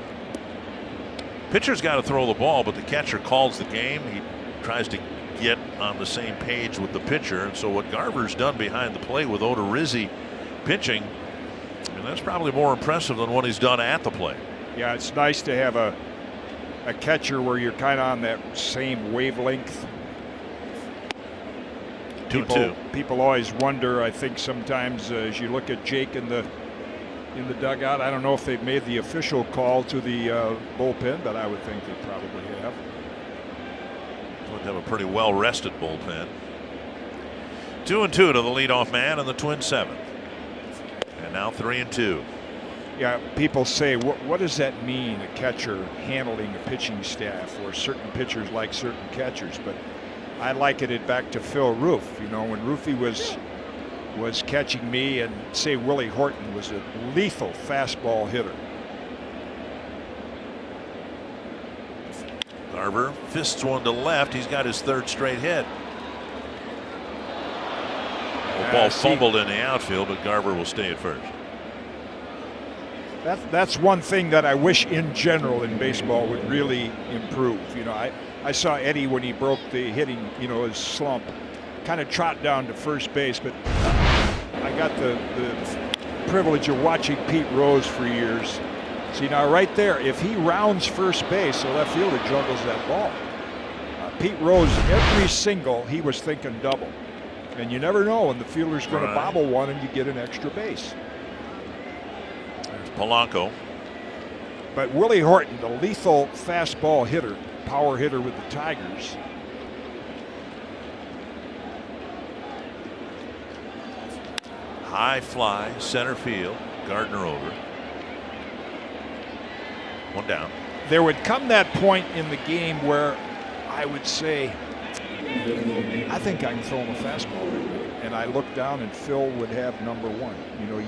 Pitcher's got to throw the ball, but the catcher calls the game. He tries to get on the same page with the pitcher, and so what Garver's done behind the plate with Odorizzi pitching, and that's probably more impressive than what he's done at the plate. Yeah, it's nice to have a catcher where you're kind of on that same wavelength. 2-2. People always wonder, I think sometimes, as you look at Jake in the dugout, I don't know if they've made the official call to the bullpen, but I would think they probably have. Would have a pretty well rested bullpen. 2-2 to the leadoff man in the Twins 7th. And now 3-2. Yeah, people say, what does that mean, a catcher handling a pitching staff, or certain pitchers like certain catchers? But I liken it back to Phil Roof. You know, when Roofy was catching me, and say Willie Horton was a lethal fastball hitter. Garver fists one to left. He's got his 3rd straight hit. The ball fumbled in the outfield, but Garver will stay at first. That's one thing that I wish in general in baseball would really improve. You know, I saw Eddie when he broke the hitting, you know, his slump, kind of trot down to first base, but I got the privilege of watching Pete Rose for years. See, now right there, if he rounds first base, the left fielder juggles that ball. Pete Rose, every single, he was thinking double. And you never know when the fielder's going to bobble one and you get an extra base. There's Polanco. But Willie Horton, the lethal fastball hitter, power hitter with the Tigers. High fly, center field. Gardner over. 1 down. There would come that point in the game where I would say, I think I can throw him a fastball right now. And I look down and Phil would have number 1. You know,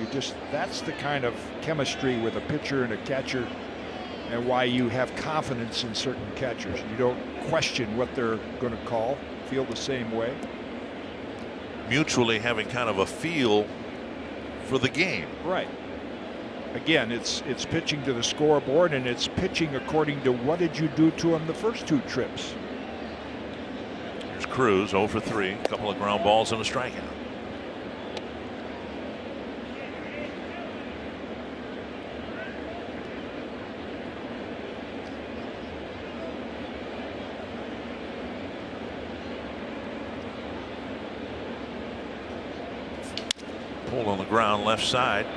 that's the kind of chemistry with a pitcher and a catcher, and why you have confidence in certain catchers. You don't question what they're going to call, feel the same way. Mutually having kind of a feel for the game. Right. Again, it's pitching to the scoreboard, and it's pitching according to what did you do to him the first 2 trips. Here's Cruz, 0 for 3, a couple of ground balls and a strikeout. Pull on the ground left side.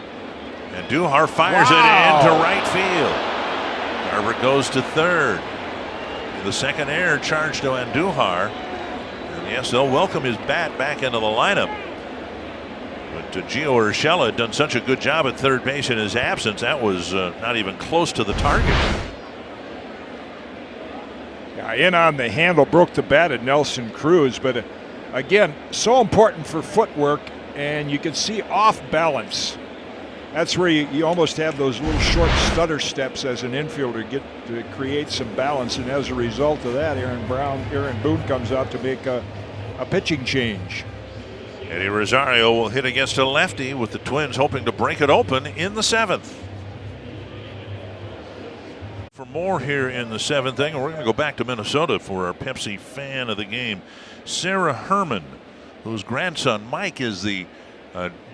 And Duhar fires it into right field. Garver goes to 3rd. The second error charged to Andujar. And yes, they'll welcome his bat back into the lineup. But Gio Urshela had done such a good job at 3rd base in his absence. That was not even close to the target. Yeah, in on the handle, broke the bat at Nelson Cruz. But again, so important for footwork, and you can see off balance. That's where you almost have those little short stutter steps as an infielder, get to create some balance, and as a result of that, Aaron Boone comes out to make a pitching change. Eddie Rosario will hit against a lefty, with the Twins hoping to break it open in the 7th. For more here in the 7th inning, we're going to go back to Minnesota for our Pepsi fan of the game, Sarah Herman, whose grandson Mike is the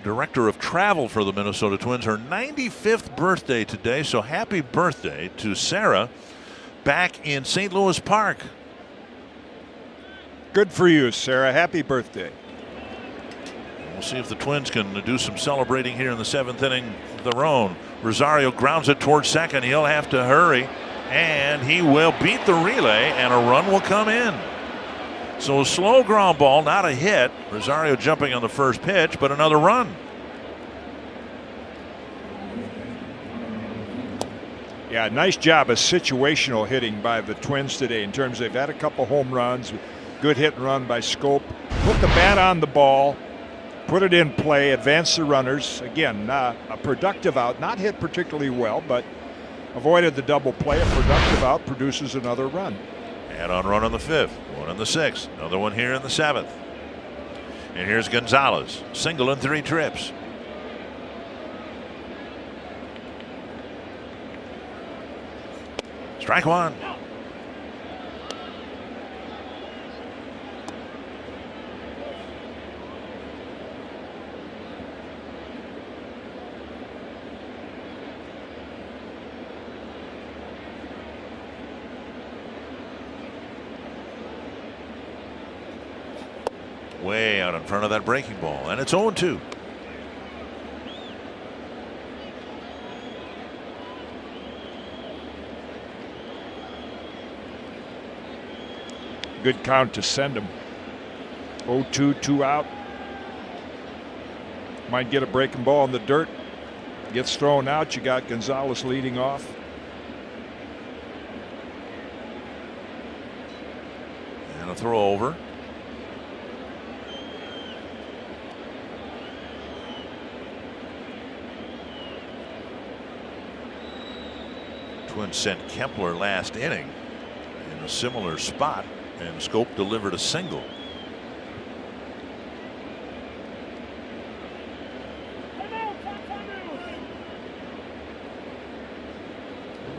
director of travel for the Minnesota Twins. Her 95th birthday today, so happy birthday to Sarah back in St. Louis Park. Good for you, Sarah. Happy birthday. We'll see if the Twins can do some celebrating here in the 7th inning of their own. Rosario grounds it towards second. He'll have to hurry, and he will beat the relay, and a run will come in. So a slow ground ball, not a hit. Rosario jumping on the first pitch, but another run. Yeah, nice job of situational hitting by the Twins today in terms of they've had a couple home runs. Good hit and run by Scope. Put the bat on the ball, put it in play, advance the runners. Again, a productive out, not hit particularly well, but avoided the double play. A productive out produces another run. Add-on run on the 5th, one in the 6th, another one here in the 7th. And here's Gonzalez, single in 3 trips. Strike one. Way out in front of that breaking ball, and it's 0-2. Good count to send him. 0-2, 2 out. Might get a breaking ball in the dirt. Gets thrown out. You got Gonzalez leading off. And a throw over. Twins sent Kepler last inning in a similar spot, and Scope delivered a single.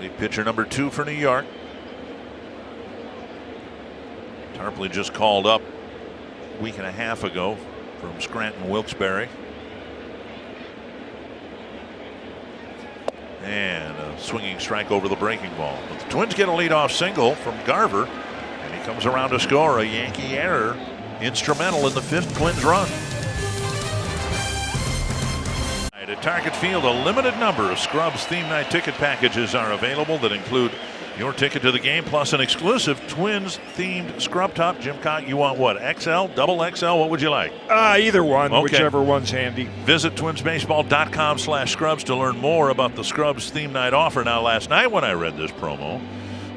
Lead pitcher number 2 for New York. Tarpley just called up a week and a half ago from Scranton Wilkes-Barre. And a swinging strike over the breaking ball. But the Twins get a leadoff single from Garver, and he comes around to score a Yankee error, instrumental in the 5th Twins run. At Target Field, a limited number of Scrubs theme night ticket packages are available that include your ticket to the game plus an exclusive Twins themed scrub top. Jim Kaat, you want what? XL, double XL? What would you like? Either one, okay. Whichever one's handy. Visit twinsbaseball.com/scrubs to learn more about the Scrubs theme night offer. Now, last night when I read this promo,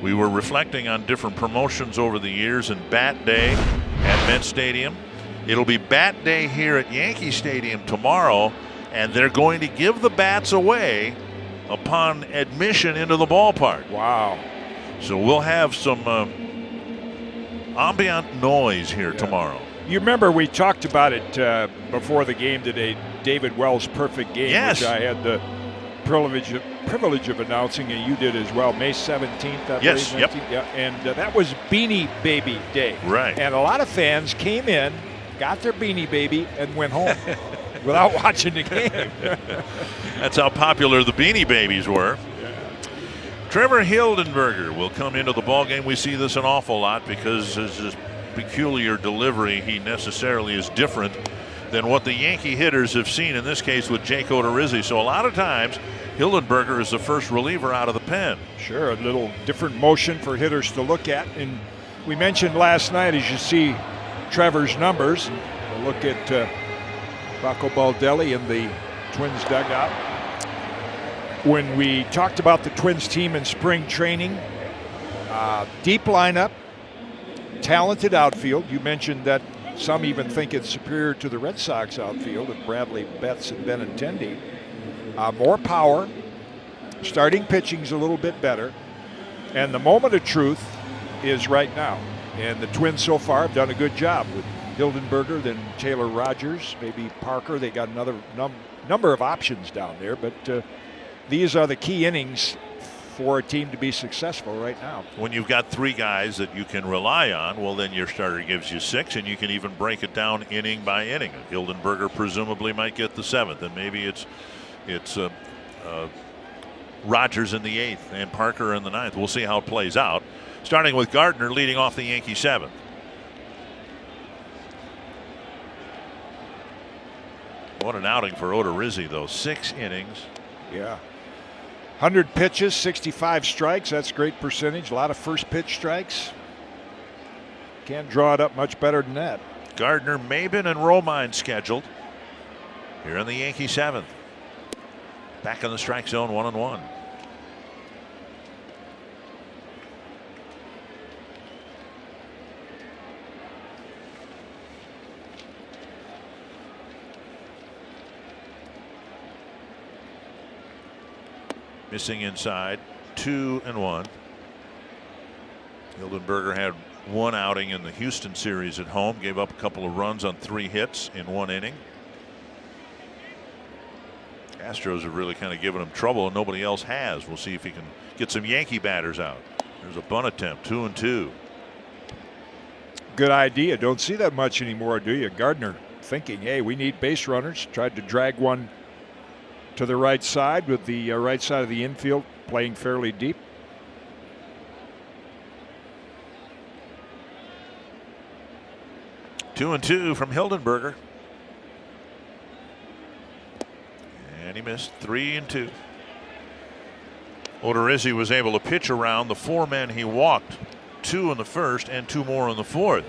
we were reflecting on different promotions over the years, and Bat Day at Met Stadium. It'll be Bat Day here at Yankee Stadium tomorrow, and they're going to give the bats away upon admission into the ballpark. Wow. So we'll have some ambient noise here tomorrow. You remember we talked about it before the game today, David Wells' perfect game, yes, which I had the privilege of announcing, and you did as well, May 17th. I yes, believe, yep. Yeah, and that was Beanie Baby Day. Right. And a lot of fans came in, got their Beanie Baby, and went home without watching the game. That's how popular the Beanie Babies were. Yeah. Trevor Hildenberger will come into the ballgame. We see this an awful lot because his peculiar delivery, he necessarily is different than what the Yankee hitters have seen, in this case with Jake Odorizzi. So a lot of times Hildenberger is the first reliever out of the pen. Sure, a little different motion for hitters to look at. And we mentioned last night, as you see Trevor's numbers, we'll look at Rocco Baldelli in the Twins dugout. When we talked about the Twins team in spring training, deep lineup, talented outfield. You mentioned that some even think it's superior to the Red Sox outfield of Bradley, Betts, and Benintendi. More power. Starting pitching's a little bit better. And the moment of truth is right now. And the Twins so far have done a good job with Hildenberger, then Taylor Rogers, maybe Parker. They got another number of options down there. But these are the key innings for a team to be successful right now. When you've got 3 guys that you can rely on, well, then your starter gives you 6, and you can even break it down inning by inning. Hildenberger presumably might get the 7th, and maybe it's Rogers in the 8th and Parker in the 9th. We'll see how it plays out. Starting with Gardner leading off the Yankee 7th. What an outing for Odorizzi, though. 6 innings. Yeah. 100 pitches, 65 strikes. That's great percentage. A lot of first pitch strikes. Can't draw it up much better than that. Gardner, Maben, and Romine scheduled here in the Yankee 7th. Back in the strike zone, 1-1. Missing inside, 2-1. Hildenberger had 1 outing in the Houston series at home, gave up a couple of runs on 3 hits in 1 inning. Astros have really kind of given him trouble, and nobody else has. We'll see if he can get some Yankee batters out. There's a bunt attempt, 2-2. Good idea. Don't see that much anymore, do you? Gardner thinking, hey, we need base runners. Tried to drag one to the right side with the right side of the infield playing fairly deep. Two and two from Hildenberger. And he missed. 3-2. Odorizzi was able to pitch around the 4 men he walked. 2 in the first and 2 more in the fourth.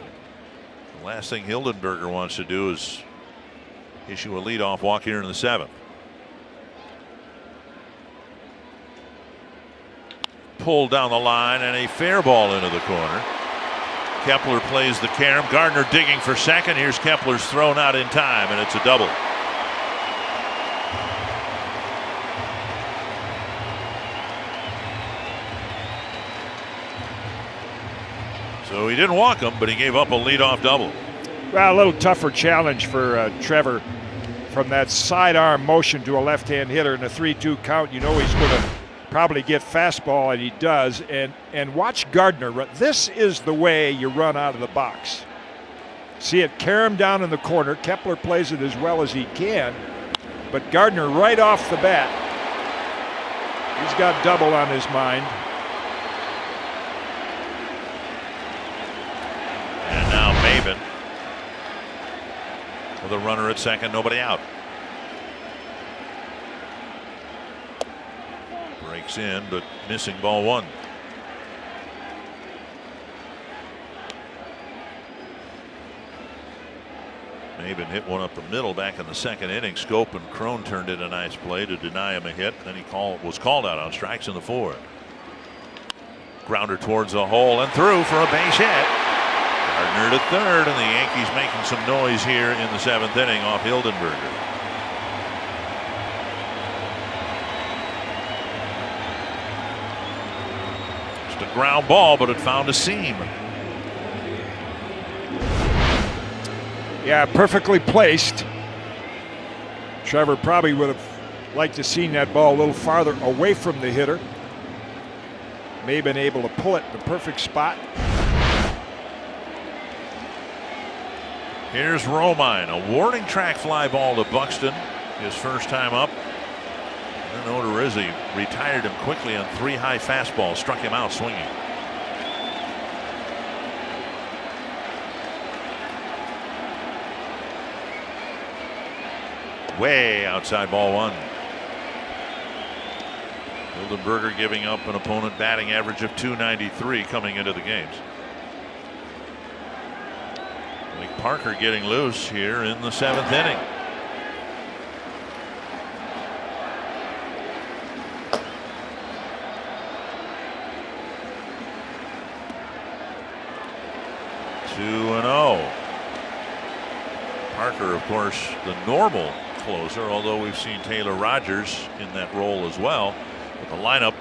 The last thing Hildenberger wants to do is issue a leadoff walk here in the 7th. Pulled down the line and a fair ball into the corner. Kepler plays the carom. Gardner digging for second. Here's Kepler's thrown out in time, and it's a double. So he didn't walk him, but he gave up a leadoff double. Well, a little tougher challenge for Trevor from that sidearm motion to a left-hand hitter in a 3-2 count. You know he's going to probably get fastball, and he does. And watch Gardner run. This is the way you run out of the box. See it carom down in the corner. Kepler plays it as well as he can, but Gardner right off the bat, he's got double on his mind. And now Maben with a runner at second, nobody out. Breaks in, but missing ball 1. Maben hit one up the middle back in the 2nd inning. Scope and Crone turned in a nice play to deny him a hit. Then he was called out on strikes in the 4th. Grounder towards the hole and through for a base hit. Gardner to third, and the Yankees making some noise here in the 7th inning off Hildenberger. Just a ground ball, but it found a seam. Yeah, perfectly placed. Trevor probably would have liked to seen that ball a little farther away from the hitter. May have been able to pull it in the perfect spot. Here's Romine, a warning track fly ball to Buxton, his first time up. And Odorizzi retired him quickly on 3 high fastballs, struck him out swinging. Way outside ball 1. Hildenberger giving up an opponent batting average of .293 coming into the games. Parker getting loose here in the 7th inning. Two and 0. Parker, of course, the normal closer, although we've seen Taylor Rogers in that role as well. But the lineup,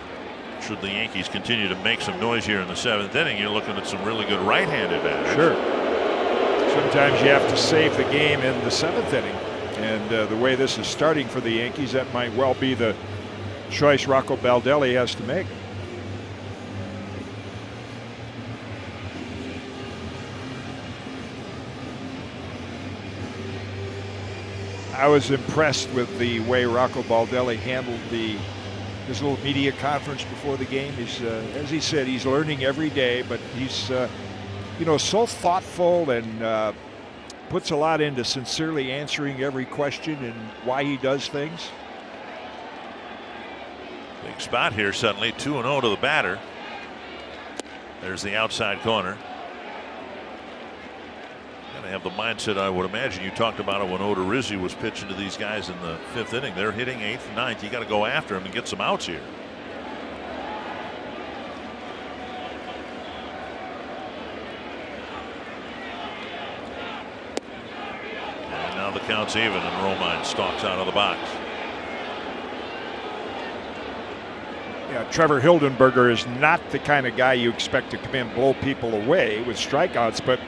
should the Yankees continue to make some noise here in the 7th inning, you're looking at some really good right-handed batters. Sure. Sometimes you have to save the game in the 7th inning, and the way this is starting for the Yankees, that might well be the choice Rocco Baldelli has to make. I was impressed with the way Rocco Baldelli handled his little media conference before the game. He's, as he said, he's learning every day, but he's, so thoughtful and puts a lot into sincerely answering every question and why he does things. Big spot here suddenly, 2-0 to the batter. There's the outside corner. Gotta have the mindset, I would imagine. You talked about it when Odorizzi was pitching to these guys in the 5th inning. They're hitting 8th, 9th. You got to go after him and get some outs here. And now the count's even, and Romine stalks out of the box. Yeah, Trevor Hildenberger is not the kind of guy you expect to come in and blow people away with strikeouts, but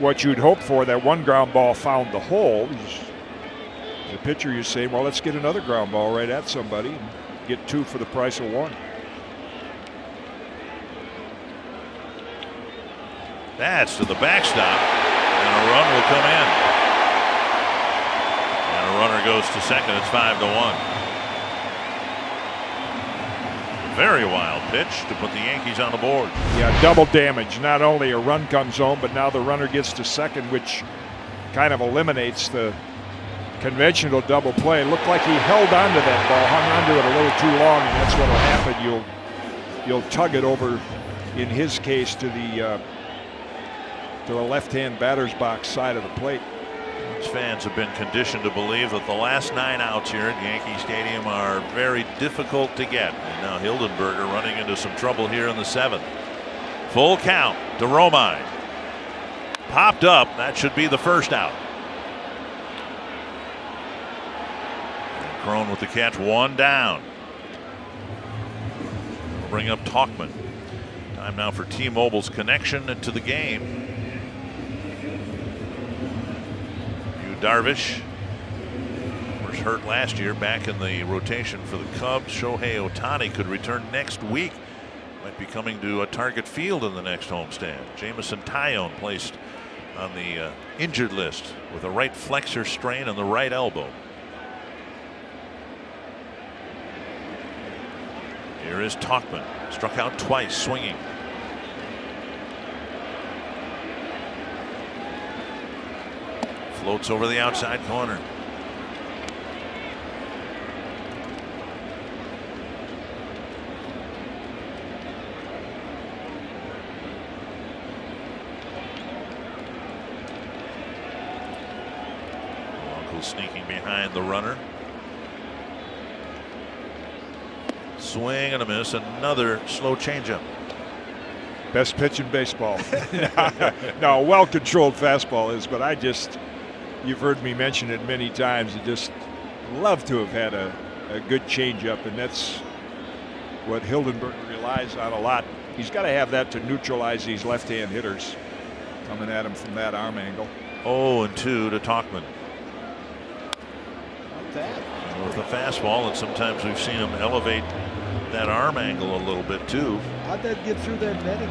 what you'd hope for, that one ground ball found the hole. The pitcher, you say, well, let's get another ground ball right at somebody and get 2 for the price of 1. That's to the backstop, and a run will come in. And a runner goes to second. It's 5-1. Very wild pitch to put the Yankees on the board. Yeah, double damage. Not only a run comes home, but now the runner gets to second, which kind of eliminates the conventional double play. It looked like he held onto that ball, hung onto it a little too long, and that's what will happen. You'll tug it over, in his case, to the left-hand batter's box side of the plate. Fans have been conditioned to believe that the last 9 outs here at Yankee Stadium are very difficult to get. And now Hildenberger running into some trouble here in the 7th. Full count to Romine. Popped up. That should be the first out. Crone with the catch, 1 down. We'll bring up Tauchman. Time now for T-Mobile's connection to the game. Darvish was hurt last year, back in the rotation for the Cubs. Shohei Ohtani could return next week. Might be coming to a Target Field in the next homestand. Jameson Taillon placed on the injured list with a right flexor strain on the right elbow. Here is Tauchman, struck out twice, swinging. Floats over the outside corner. Bronco sneaking behind the runner. Swing and a miss. Another slow changeup. Best pitch in baseball. No, well-controlled fastball is, but you've heard me mention it many times. I just love to have had a good changeup, and that's what Hildenberger relies on a lot. He's got to have that to neutralize these left-hand hitters coming at him from that arm angle. 0-2 to Tauchman. Not that. With a fastball, and sometimes we've seen him elevate that arm angle a little bit too. How'd that get through that netting?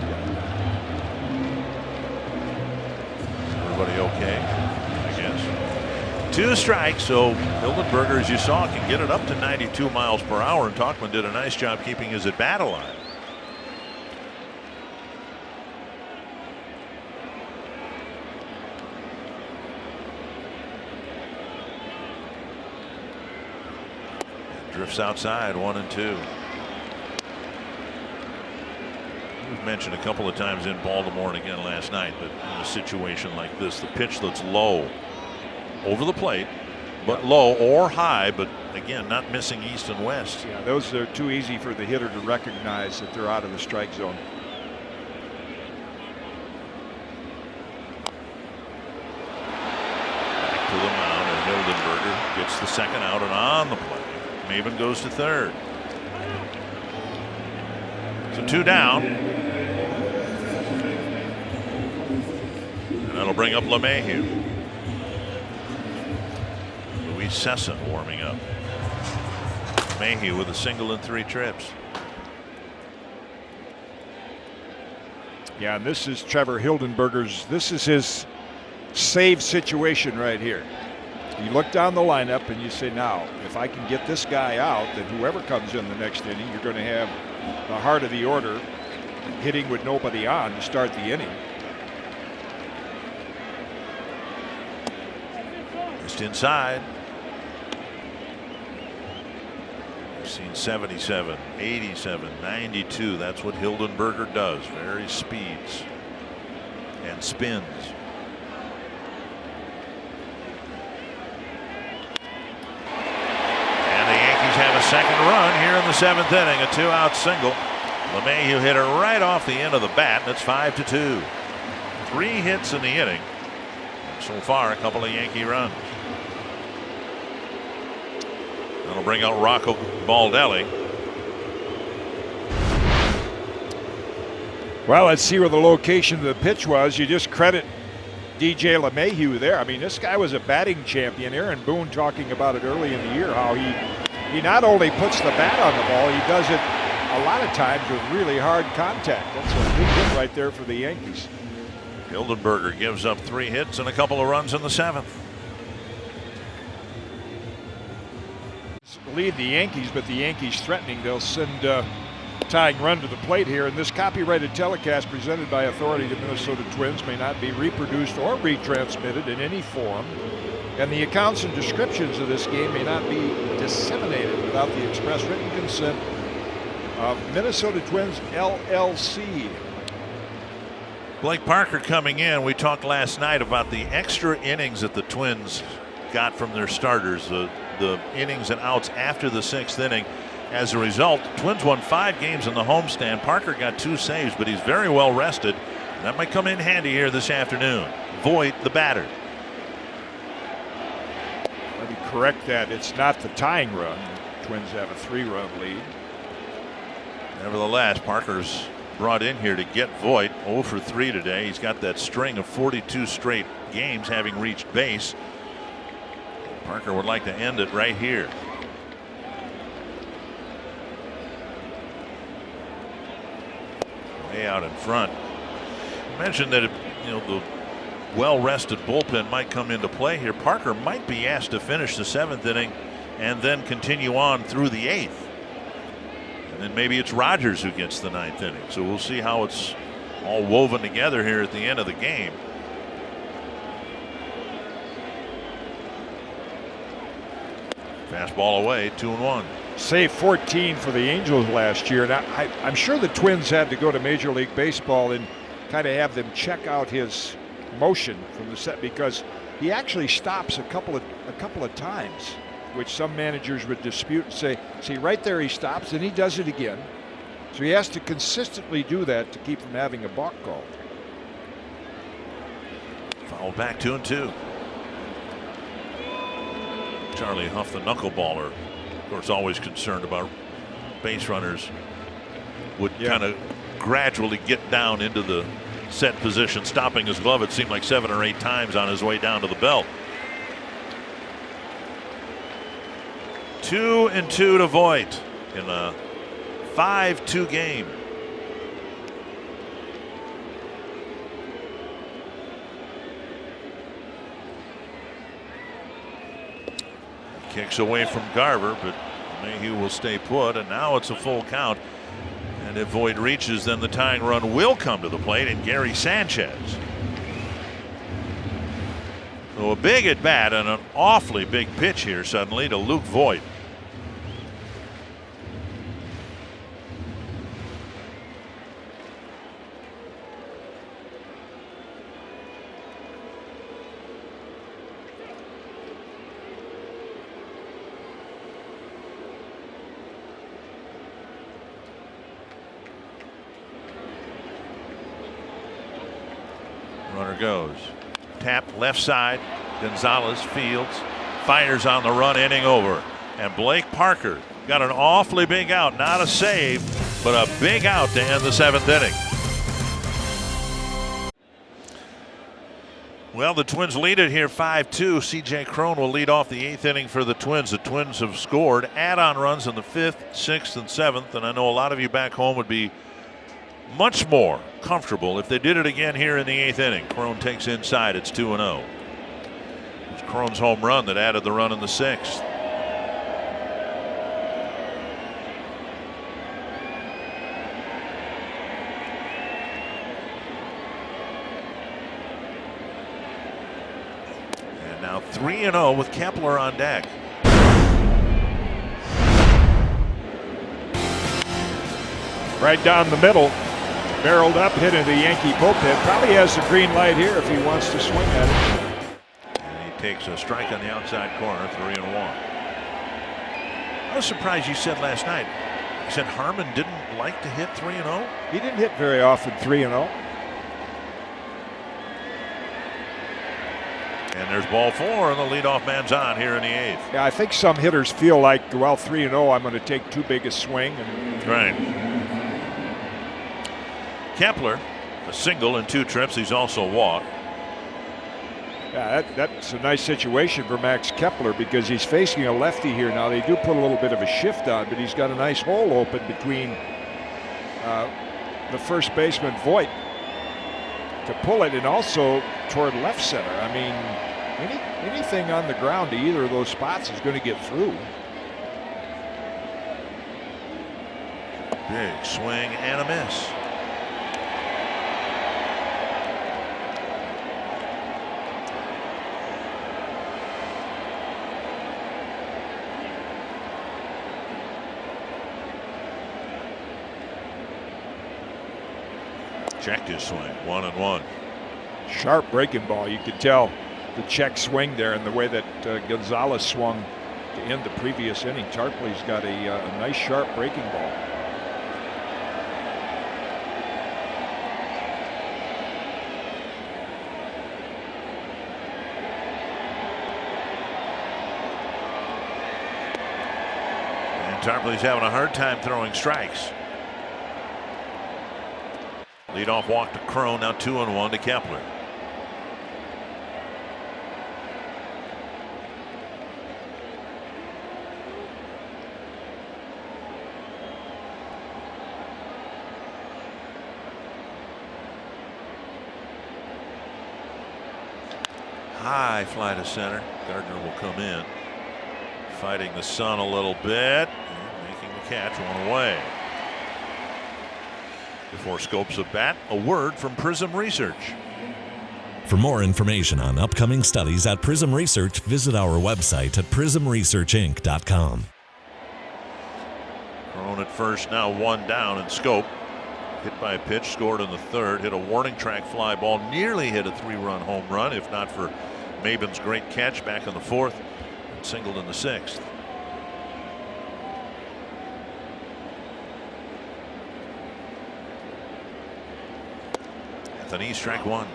Everybody okay? I guess. 2 strikes, so Hildenberger, as you saw, can get it up to 92 miles per hour, and Tauchman did a nice job keeping his at bat alive. Drifts outside, 1-2. We've mentioned a couple of times in Baltimore and again last night that in a situation like this, the pitch that's low over the plate, but low or high, but again, not missing east and west. Yeah, those are too easy for the hitter to recognize that they're out of the strike zone. Back to the mound, and Hildenberger gets the second out and on the play. Maven goes to third. So 2 down. And that'll bring up LeMahieu. Luis Sessa warming up. Mayhew with a single and 3 trips. Yeah, and this is Trevor Hildenberger's. This is his save situation right here. You look down the lineup and you say, now, if I can get this guy out, then whoever comes in the next inning, you're going to have the heart of the order hitting with nobody on to start the inning. Just inside. We've seen 77, 87, 92. That's what Hildenberger does. Varies speeds and spins. And the Yankees have a second run here in the 7th inning. A 2-out single. LeMahieu hit it right off the end of the bat, and it's 5-2. 3 hits in the inning. So far, a couple of Yankee runs. That'll bring out Rocco Baldelli. Well, let's see where the location of the pitch was. You just credit DJ LeMahieu there. I mean, this guy was a batting champion. Aaron Boone talking about it early in the year, how he not only puts the bat on the ball, he does it a lot of times with really hard contact. That's a big hit right there for the Yankees. Hildenberger gives up 3 hits and a couple of runs in the 7th. Lead the Yankees, but the Yankees threatening they'll send tying run to the plate here. And this copyrighted telecast presented by authority of the Minnesota Twins may not be reproduced or retransmitted in any form, and the accounts and descriptions of this game may not be disseminated without the express written consent of Minnesota Twins LLC. Blake Parker coming in. We talked last night about the extra innings that the Twins got from their starters, the innings and outs after the 6th inning. As a result, Twins won 5 games in the homestand. Parker got 2 saves, but he's very well rested. That might come in handy here this afternoon. Voit, the batter. Let me correct that. It's not the tying run. Twins have a 3-run lead. Nevertheless, Parker's brought in here to get Voit. 0 for 3 today. He's got that string of 42 straight games having reached base. Parker would like to end it right here. Way out in front. I mentioned that the well-rested bullpen might come into play here. Parker might be asked to finish the 7th inning and then continue on through the 8th. And then maybe it's Rogers who gets the 9th inning. So we'll see how it's all woven together here at the end of the game. Fastball away, 2-1. Save 14 for the Angels last year. Now, I'm sure the Twins had to go to Major League Baseball and kind of have them check out his motion from the set, because he actually stops a couple of times, which some managers would dispute and say, see, right there he stops and he does it again. So he has to consistently do that to keep from having a balk call. Foul back, 2-2. Charlie Huff, the knuckleballer, of course, always concerned about base runners would kind of gradually get down into the set position, stopping his glove, it seemed like 7 or 8 times on his way down to the belt. 2-2 to Voit in a 5-2 game. Kicks away from Garver, but Mayhew will stay put, and now it's a full count. And if Voit reaches, then the tying run will come to the plate, and Gary Sanchez. So a big at bat and an awfully big pitch here suddenly to Luke Voit. Runner goes. Tap left side. Gonzalez fields. Fires on the run, inning over. And Blake Parker got an awfully big out. Not a save, but a big out to end the 7th inning. Well, the Twins lead it here 5-2. C.J. Cron will lead off the 8th inning for the Twins. The Twins have scored add-on runs in the 5th, 6th, and 7th. And I know a lot of you back home would be much more comfortable if they did it again here in the 8th inning. Cron takes inside. It's 2-0. Cron's home run that added the run in the 6th. And now 3-0 with Kepler on deck. Right down the middle, barreled up, hit into the Yankee bullpen. Probably has the green light here if he wants to swing at it. And he takes a strike on the outside corner, 3-1. I was surprised you said last night. You said Harmon didn't like to hit 3-0? He didn't hit very often, 3-0. And there's ball 4, and the leadoff man's on here in the 8th. Yeah, I think some hitters feel like, well, 3-0, I'm going to take too big a swing. Right. Kepler, a single in 2 trips. He's also walked. Yeah, that's a nice situation for Max Kepler because he's facing a lefty here now. They do put a little bit of a shift on, but he's got a nice hole open between the first baseman Voit to pull it, and also toward left center. I mean, anything on the ground to either of those spots is going to get through. Big swing and a miss. Checked his swing, 1-1. Sharp breaking ball. You could tell the check swing there and the way that Gonzalez swung to end the previous inning. Tarpley's got a nice sharp breaking ball. And Tarpley's having a hard time throwing strikes. Leadoff walk to Cron, now 2-1 to Kepler. High fly to center. Gardner will come in, fighting the sun a little bit, and making the catch, 1 away. Before Scopes of bat, a word from Prism Research. For more information on upcoming studies at Prism Research, visit our website at prismresearchinc.com. Cron at first, now 1 down, and Scope hit by a pitch, scored in the 3rd, hit a warning track fly ball, nearly hit a 3-run home run, if not for Maben's great catch back in the 4th, and singled in the 6th. Anthony, strike 1.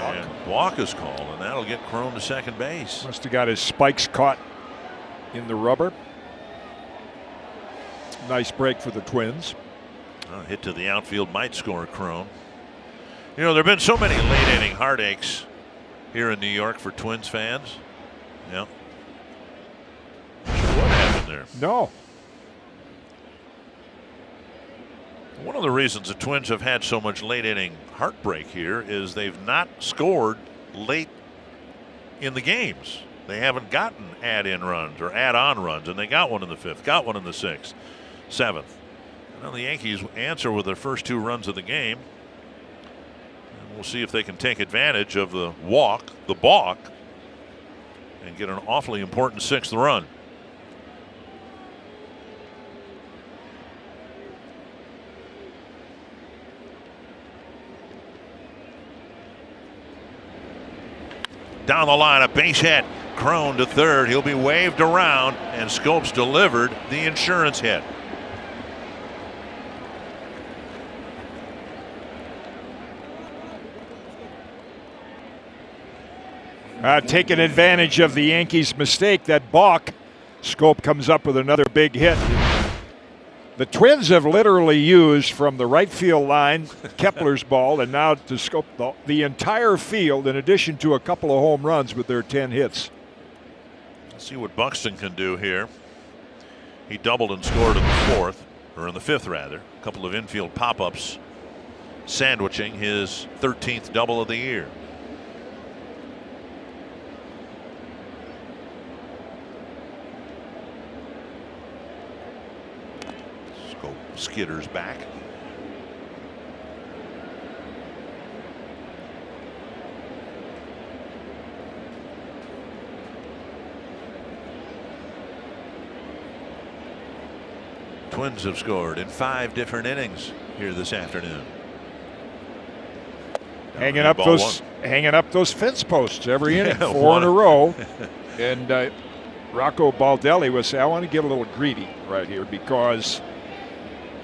And walk is called, and that'll get Cron to second base. Must have got his spikes caught in the rubber. Nice break for the Twins. Hit to the outfield might score Cron. You know, there have been so many late inning heartaches here in New York for Twins fans. Yeah. What happened there? No. One of the reasons the Twins have had so much late inning heartbreak here is they've not scored late in the games. They haven't gotten add-in runs or add-on runs, and they got one in the 5th, got one in the 6th, 7th. Well, the Yankees answer with their first 2 runs of the game. And we'll see if they can take advantage of the balk, and get an awfully important 6th run. Down the line, a base hit. Cron to 3rd. He'll be waved around, and Scopes delivered the insurance hit. Taking advantage of the Yankees' mistake, that balk. Scope comes up with another big hit. The Twins have literally used from the right field line Kepler's ball and now to scope the entire field in addition to a couple of home runs with their 10 hits. Let's see what Buxton can do here. He doubled and scored in the fourth, or in the fifth rather. A couple of infield pop-ups sandwiching his 13th double of the year. Skitters back. Twins have scored in 5 different innings here this afternoon. Hanging up those fence posts every inning, 4 in a row. And Rocco Baldelli would say, I want to get a little greedy right here because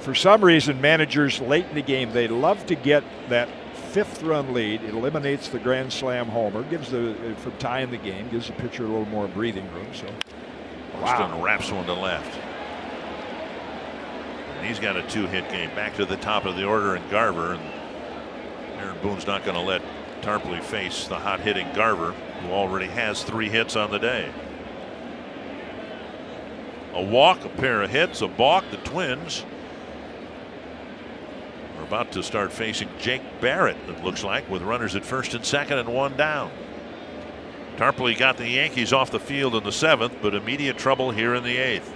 for some reason, managers late in the game, they love to get that 5th-run lead. It eliminates the grand slam homer, gives from tying the game, gives the pitcher a little more breathing room. So, Boston wraps one to left. And he's got a 2-hit game. Back to the top of the order in Garver, and Aaron Boone's not going to let Tarpley face the hot-hitting Garver, who already has 3 hits on the day. A walk, a pair of hits, a balk. The Twins are about to start facing Jake Barrett, it looks like, with runners at first and second and 1 down. Tarpley got the Yankees off the field in the 7th, but immediate trouble here in the 8th.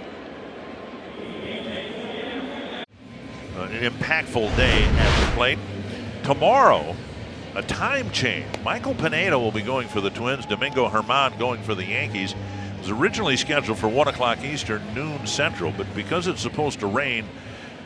An impactful day at the plate. Tomorrow, a time change. Michael Pineda will be going for the Twins. Domingo Germán going for the Yankees. It was originally scheduled for 1 o'clock Eastern, noon Central, but because it's supposed to rain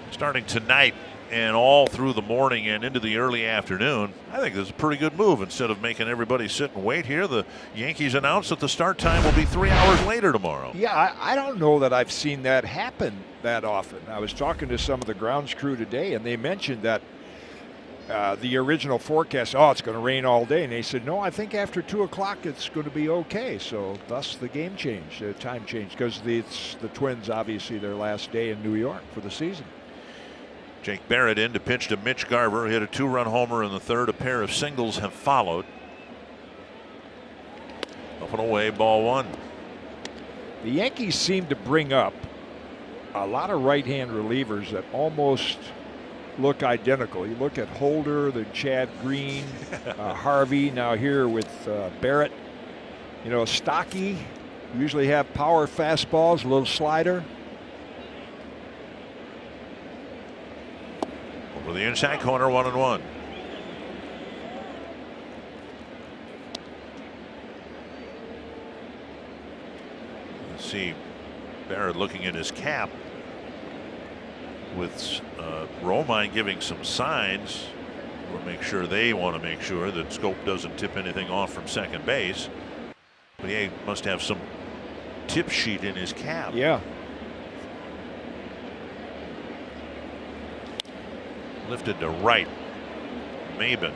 starting tonight and all through the morning and into the early afternoon, I think this is a pretty good move. Instead of making everybody sit and wait here, the Yankees announced that the start time will be 3 hours later tomorrow. Yeah, I don't know that I've seen that happen that often. I was talking to some of the grounds crew today, and they mentioned that the original forecast, it's going to rain all day. And they said, no, I think after 2 o'clock it's going to be okay. So thus the game changed, the time changed, because it's the Twins, obviously their last day in New York for the season. Jake Barrett in to pitch to Mitch Garver, who hit a 2-run homer in the 3rd. A pair of singles have followed. Up and away, ball 1. The Yankees seem to bring up a lot of right-hand relievers that almost look identical. You look at Holder, then Chad Green, Harvey, now here with Barrett. You know, stocky, usually have power fastballs, a little slider. Over the inside corner, 1-1. Let's see, Barrett looking at his cap with Romine giving some signs. We'll make sure they want to make sure that Scope doesn't tip anything off from second base. But he must have some tip sheet in his cap. Yeah. Lifted to right. Maben.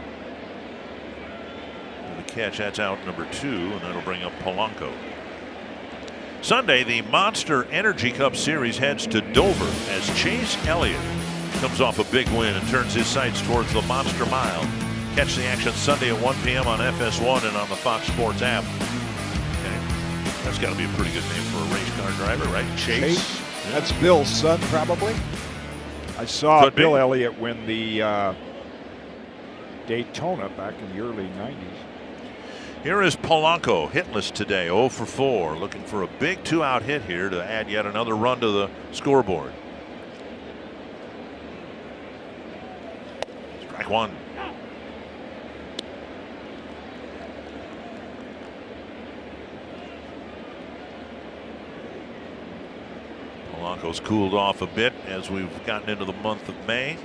The catch, that's out number 2, and that'll bring up Polanco. Sunday, the Monster Energy Cup Series heads to Dover as Chase Elliott comes off a big win and turns his sights towards the Monster Mile. Catch the action Sunday at 1 p.m. on FS1 and on the Fox Sports app. Okay. That's got to be a pretty good name for a race car driver, right? Chase. Yeah. That's Bill's son, probably. I saw Bill Elliott win the Daytona back in the early 90s. Here is Polanco, hitless today, 0 for 4, looking for a big 2-out hit here to add yet another run to the scoreboard. Strike 1. Polanco's cooled off a bit as we've gotten into the month of May.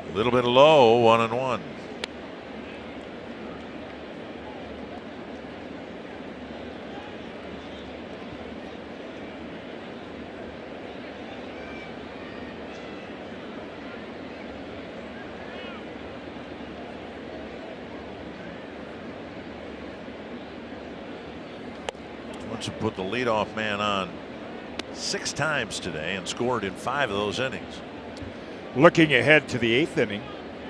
A little bit low, 1-1. Twins have put the leadoff man on 6 times today and scored in 5 of those innings. Looking ahead to the 8th inning,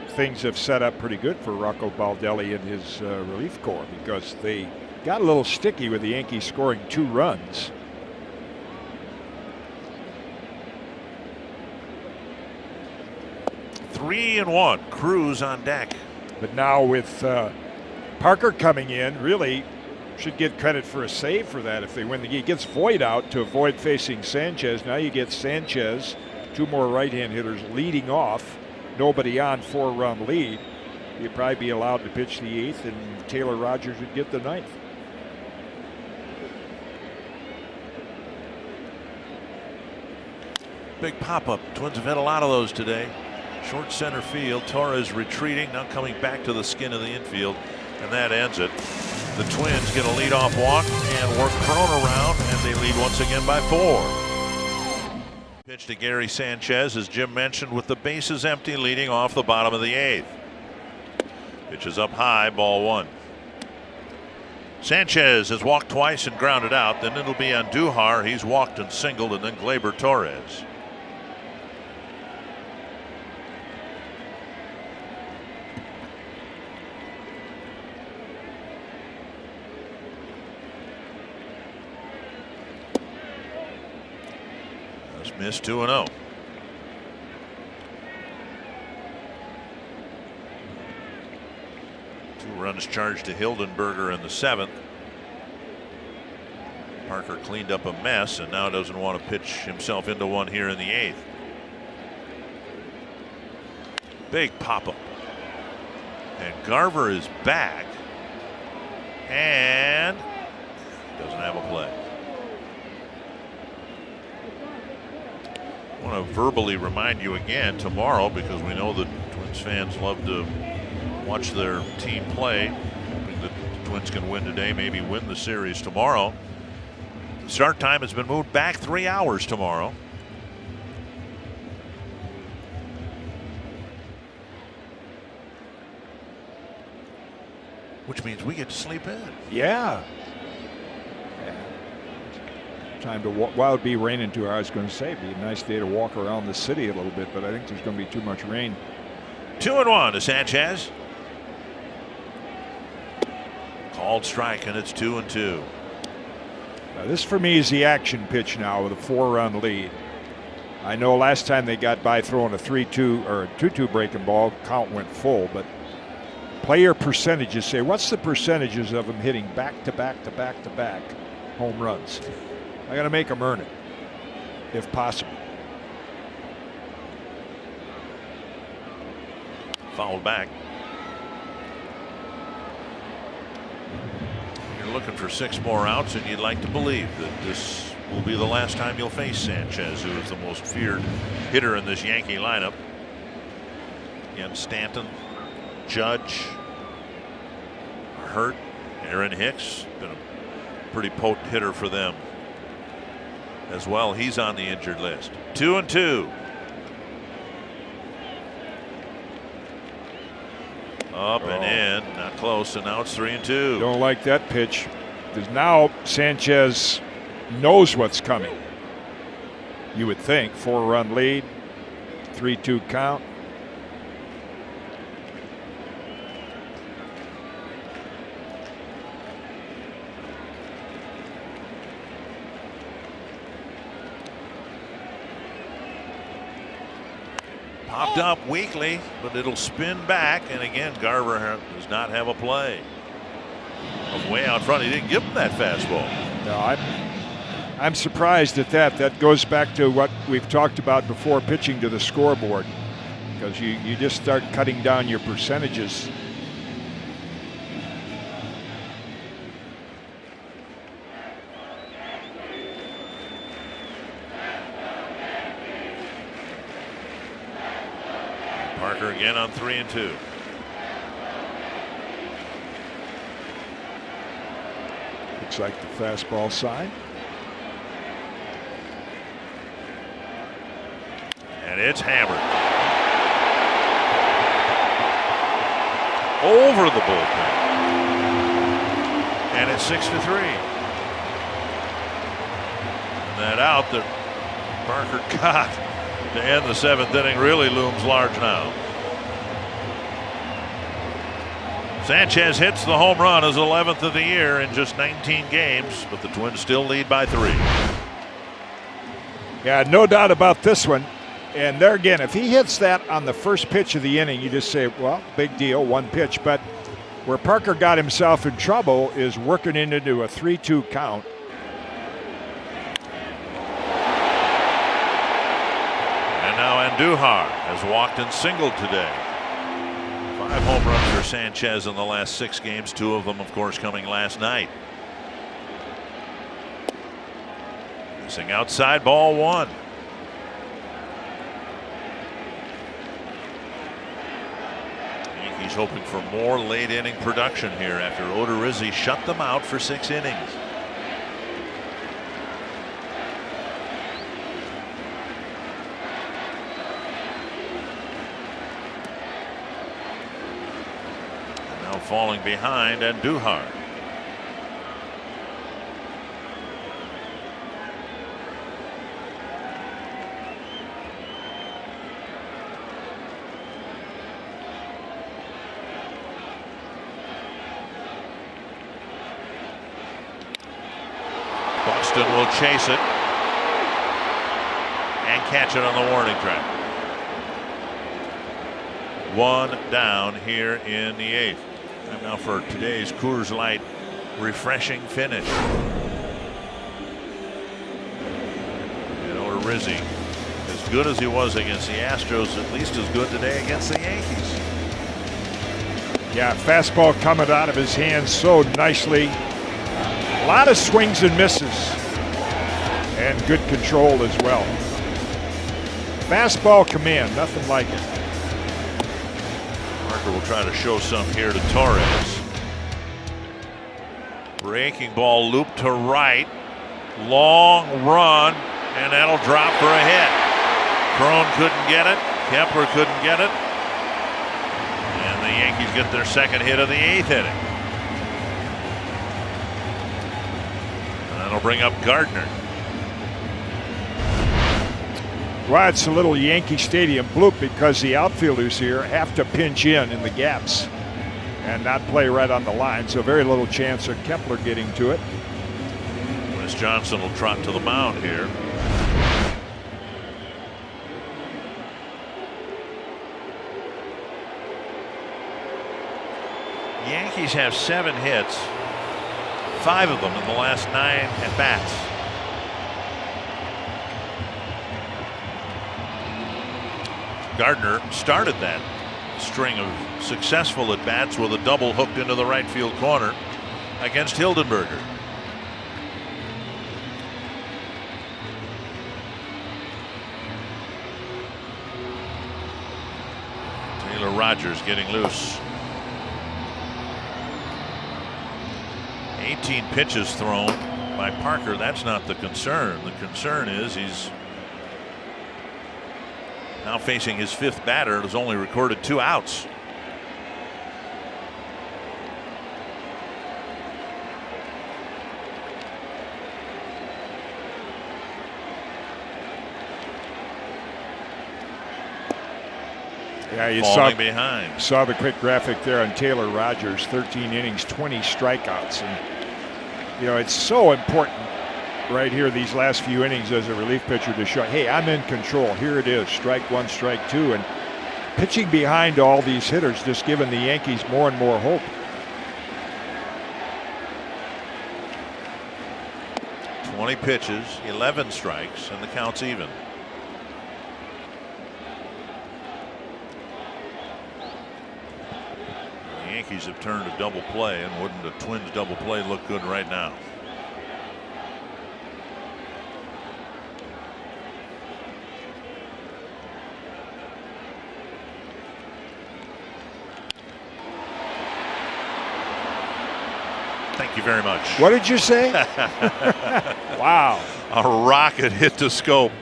things have set up pretty good for Rocco Baldelli and his relief corps, because they got a little sticky with the Yankees scoring 2 runs. Three and one. Cruz on deck. But now with Parker coming in, really should get credit for a save for that if they win the game. He gets Voit out to avoid facing Sanchez. Now you get Sanchez, 2 more right-hand hitters leading off. Nobody on, 4-run lead. You'd probably be allowed to pitch the 8th, and Taylor Rogers would get the 9th. Big pop-up. Twins have had a lot of those today. Short center field. Torres retreating, now coming back to the skin of the infield, and that ends it. The Twins get a leadoff walk and work Cron around, and they lead once again by 4. Pitch to Gary Sanchez, as Jim mentioned, with the bases empty, leading off the bottom of the 8th. Pitch is up high, ball 1. Sanchez has walked twice and grounded out. Then it'll be on Duhar. He's walked and singled, and then Gleyber Torres. Missed 2-0. Two runs charged to Hildenberger in the 7th. Parker cleaned up a mess and now doesn't want to pitch himself into one here in the 8th. Big pop-up. And Garver is back and doesn't have a play. I want to verbally remind you again tomorrow, because we know that Twins fans love to watch their team play, hoping that the Twins can win today, maybe win the series tomorrow. The start time has been moved back 3 hours tomorrow. Which means we get to sleep in. Yeah. Time to walk. Well, it'd be raining 2 hours. I was going to say it'd be a nice day to walk around the city a little bit, but I think there's going to be too much rain. 2-1 to Sanchez. Called strike, and it's 2-2. Now this for me is the action pitch now with a 4-run lead. I know last time they got by throwing a 3-2 or a 2-2 breaking ball, count went full, but player percentages say, what's the percentages of them hitting back to back to back to back home runs? I got to make them earn it, if possible. Fouled back. You're looking for 6 more outs, and you'd like to believe that this will be the last time you'll face Sanchez, who is the most feared hitter in this Yankee lineup. Again, Stanton, Judge, hurt. Aaron Hicks, been a pretty potent hitter for them as well. He's on the injured list. 2-2. Up and in, not close, and now it's 3-2. Don't like that pitch, because now Sanchez knows what's coming. You would think 4-run lead, 3-2 count. Popped up weakly, but it'll spin back, and again Garver does not have a play. Way out front, he didn't give him that fastball. No, I'm surprised at that. That goes back to what we've talked about before, pitching to the scoreboard, because you just start cutting down your percentages. Parker again on 3-2. Looks like the fastball sign. And it's hammered. Over the bullpen. And it's 6-3. that out that Parker got to end the 7th inning really looms large now. Sanchez hits the home run, his 11th of the year in just 19 games, but the Twins still lead by 3. Yeah, no doubt about this one. And there again, if he hits that on the first pitch of the inning, you just say, well, big deal, one pitch. But where Parker got himself in trouble is working it into a 3-2 count. And now Andujar has walked and singled today. 5 home runs for Sanchez in the last 6 games, 2 of them, of course, coming last night. Missing outside, ball 1. Yankees hoping for more late inning production here after Odorizzi shut them out for 6 innings. Falling behind Andujar. Boston will chase it and catch it on the warning track. 1 down here in the 8th. Time now for today's Coors Light refreshing finish. And Odorizzi, as good as he was against the Astros, at least as good today against the Yankees. Yeah, fastball coming out of his hands so nicely. A lot of swings and misses. And good control as well. Fastball command, nothing like it. Parker will try to show some here to Torres. Breaking ball loop to right. Long run, and that'll drop for a hit. Cron couldn't get it. Kepler couldn't get it. And the Yankees get their second hit of the 8th inning. And that'll bring up Gardner. Well, it's a little Yankee Stadium bloop because the outfielders here have to pinch in the gaps and not play right on the line, so very little chance of Kepler getting to it. Wes Johnson will trot to the mound here. Yankees have 7 hits, 5 of them in the last 9 at-bats. Gardner started that string of successful at-bats with a double hooked into the right field corner against Hildenberger. Taylor Rogers getting loose. 18 pitches thrown by Parker. That's not the concern. The concern is he's now facing his 5th batter and has only recorded 2 outs. Yeah, you saw the quick graphic there on Taylor Rogers. 13 innings, 20 strikeouts, and you know it's so important right here these last few innings as a relief pitcher to show, hey, I'm in control. Here it is, strike 1, strike 2, and pitching behind all these hitters just giving the Yankees more and more hope. Twenty pitches, 11 strikes, and the count's even. The Yankees have turned a double play, and wouldn't a Twins double play look good right now? Thank you very much. What did you say? Wow. A rocket hit to scope,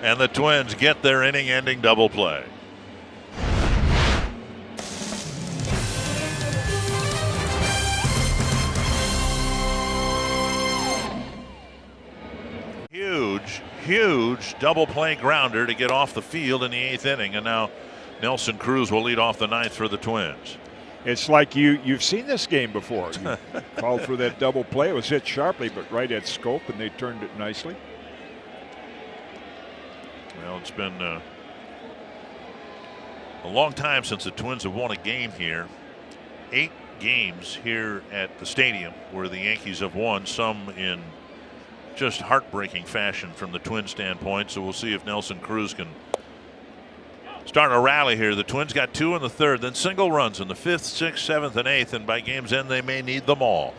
and the Twins get their inning-ending double play. Huge huge double play grounder to get off the field in the 8th inning, and now Nelson Cruz will lead off the 9th for the Twins. It's like you've seen this game before. You called for that double play. It was hit sharply, but right at scope, and they turned it nicely. Well, it's been a long time since the Twins have won a game here. 8 games here at the stadium where the Yankees have won, some in just heartbreaking fashion from the Twin standpoint. So we'll see if Nelson Cruz can start a rally here. The Twins got 2 in the 3rd, then single runs in the 5th, 6th, 7th, and 8th, and by game's end they may need them all.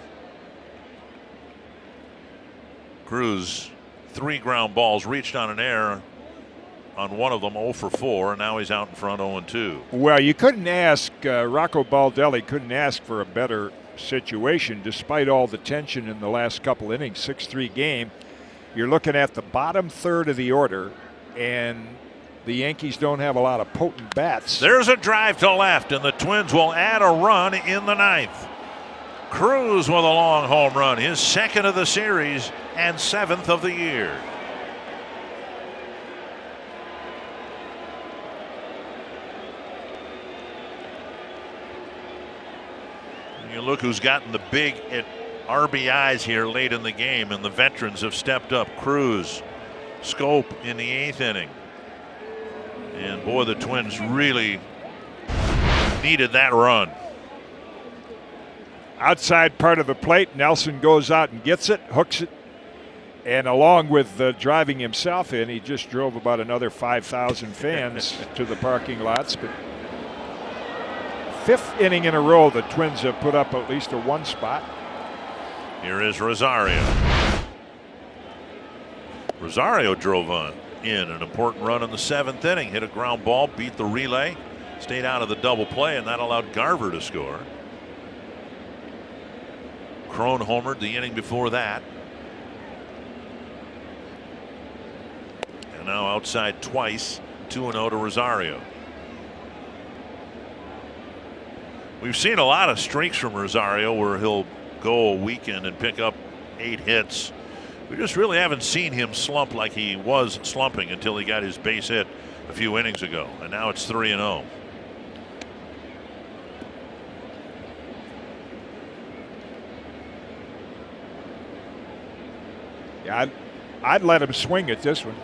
Cruz, 3 ground balls, reached on an error on one of them, 0 for 4, and now he's out in front 0-2. Well, you couldn't ask, Rocco Baldelli couldn't ask for a better situation despite all the tension in the last couple innings. 6-3 game. You're looking at the bottom third of the order, and the Yankees don't have a lot of potent bats. There's a drive to left, and the Twins will add a run in the 9th. Cruz with a long home run, his 2nd of the series and 7th of the year. You look who's gotten the big RBIs here late in the game, and the veterans have stepped up. Cruz, Scope in the 8th inning. And boy, the Twins really needed that run. Outside part of the plate, Nelson goes out and gets it, hooks it, and along with driving himself in, he just drove about another 5,000 fans to the parking lots. But 5th inning in a row, the Twins have put up at least a 1 spot. Here is Rosario. Rosario drove in an important run in the 7th inning, hit a ground ball, beat the relay, stayed out of the double play, and that allowed Garver to score. Crone homered the inning before that. And now outside twice, 2-0 to Rosario. We've seen a lot of streaks from Rosario where he'll go a weekend and pick up 8 hits. We just really haven't seen him slump like he was slumping until he got his base hit a few innings ago. And now it's 3-0. Yeah, I'd let him swing at this one.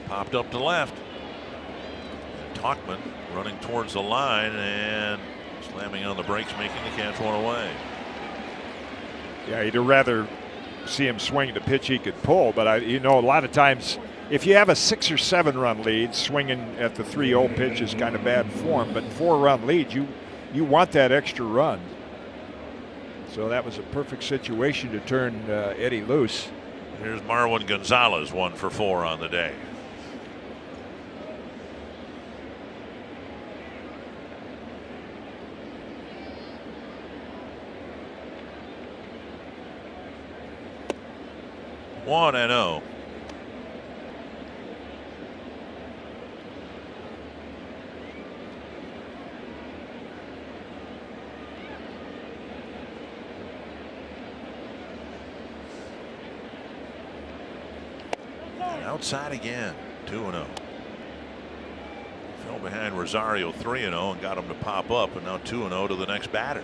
Popped up to left. Talkman running towards the line and slamming on the brakes, making the catch, 1 away. Yeah, you'd rather see him swing the pitch he could pull, but a lot of times if you have a 6 or 7 run lead, swinging at the 3-0 pitch is kind of bad form, but 4-run lead, you want that extra run. So that was a perfect situation to turn Eddie loose. Here's Marwin Gonzalez, 1 for 4 on the day. One and 0. Outside again, 2-0. Fell behind Rosario 3-0 and got him to pop up, and now 2-0 to the next batter.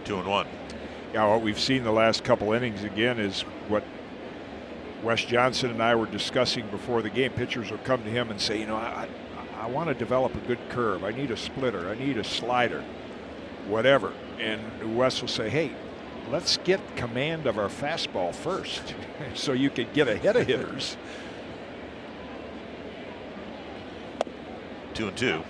Two and 1. Yeah, what we've seen the last couple innings again is what Wes Johnson and I were discussing before the game. Pitchers will come to him and say, I want to develop a good curve. I need a splitter. I need a slider, whatever. And Wes will say, hey, let's get command of our fastball first so you can get ahead of hitters. 2-2.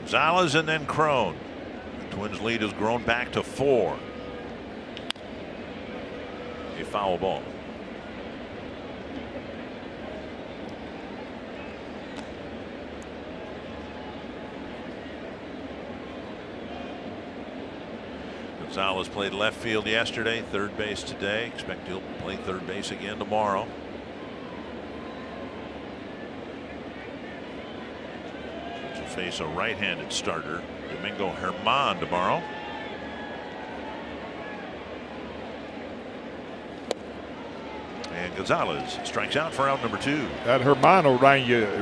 Gonzalez and then Crone. The Twins lead has grown back to 4. A foul ball. Gonzalez played left field yesterday, third base today. Expect he'll play third base again tomorrow. To face a right-handed starter, Domingo Germán, tomorrow. And Gonzalez strikes out for out number 2. That Germán will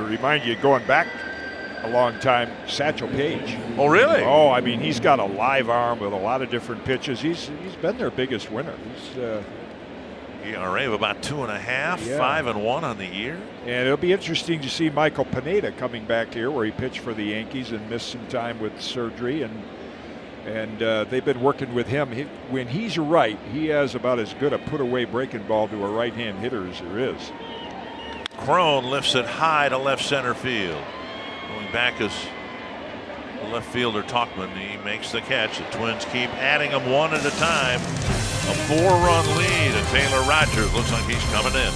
remind you going back a long time, Satchel Paige. Oh, really? Oh, I mean, he's got a live arm with a lot of different pitches. He's been their biggest winner. He's ERA of about 2.5, 5-1 on the year. And it'll be interesting to see Michael Pineda coming back here, where he pitched for the Yankees and missed some time with surgery, and they've been working with him. When he's right, he has about as good a put-away breaking ball to a right-hand hitter as there is. Crone lifts it high to left center field. Going back is the left fielder Tauchman. He makes the catch. The Twins keep adding them one at a time. A 4-run lead, and Taylor Rogers looks like he's coming in.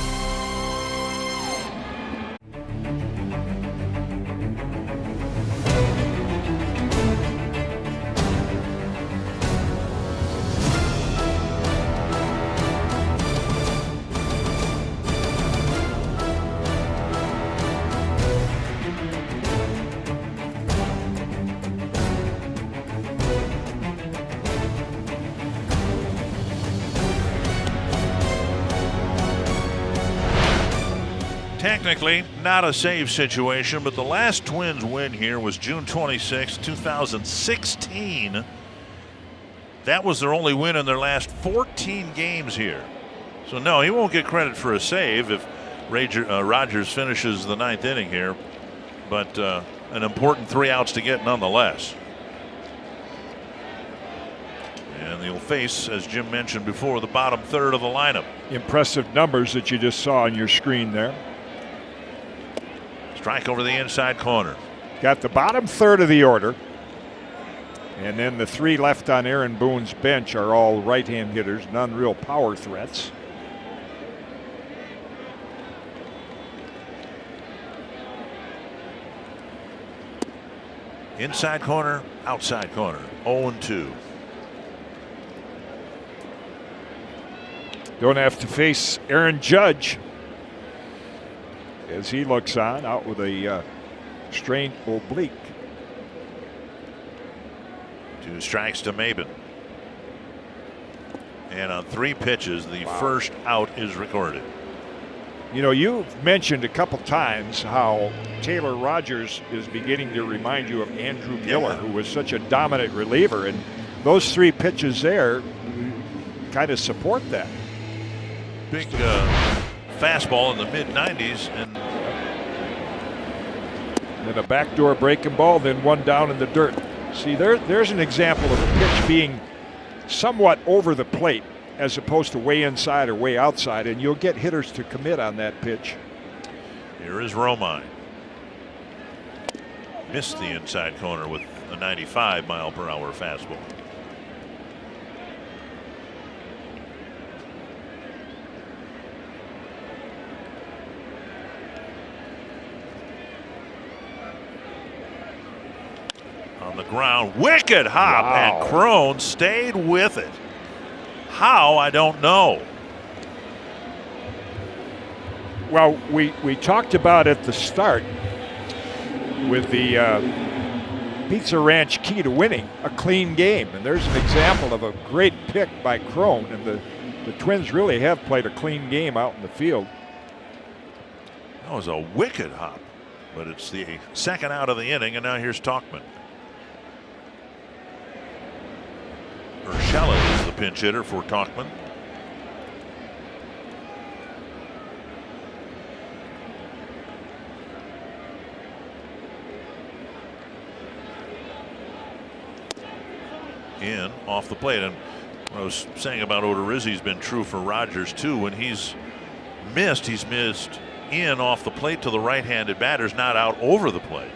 Technically not a save situation, but the last Twins win here was June 26, 2016. That was their only win in their last 14 games here. So no, he won't get credit for a save if Rogers finishes the 9th inning here, but an important 3 outs to get nonetheless. And they'll face, as Jim mentioned before, the bottom third of the lineup. Impressive numbers that you just saw on your screen there. Strike over the inside corner. Got the bottom third of the order. And then the 3 left on Aaron Boone's bench are all right-hand hitters, none real power threats. Inside corner, outside corner, 0-2. Don't have to face Aaron Judge as he looks on, out with a strained oblique. 2 strikes to Maben. And on 3 pitches, the first out is recorded. You know, you've mentioned a couple times how Taylor Rogers is beginning to remind you of Andrew Miller, who was such a dominant reliever, and those 3 pitches there kind of support that. Big fastball in the mid-90s, and then a backdoor breaking ball, then one down in the dirt. See, there's an example of a pitch being somewhat over the plate as opposed to way inside or way outside, and you'll get hitters to commit on that pitch. Here is Romine. Missed the inside corner with a 95-mile-per-hour fastball. On the ground, wicked hop, and Crone stayed with it. How, I don't know. Well, we talked about at the start with the Pizza Ranch key to winning, a clean game, and there's an example of a great pick by Crone, and the Twins really have played a clean game out in the field. That was a wicked hop, but it's the second out of the inning, and now here's Tauchman. Urshela is the pinch hitter for Tauchman. In off the plate, and what I was saying about Odorizzi's been true for Rogers too. When he's missed in off the plate to the right-handed batters, not out over the plate.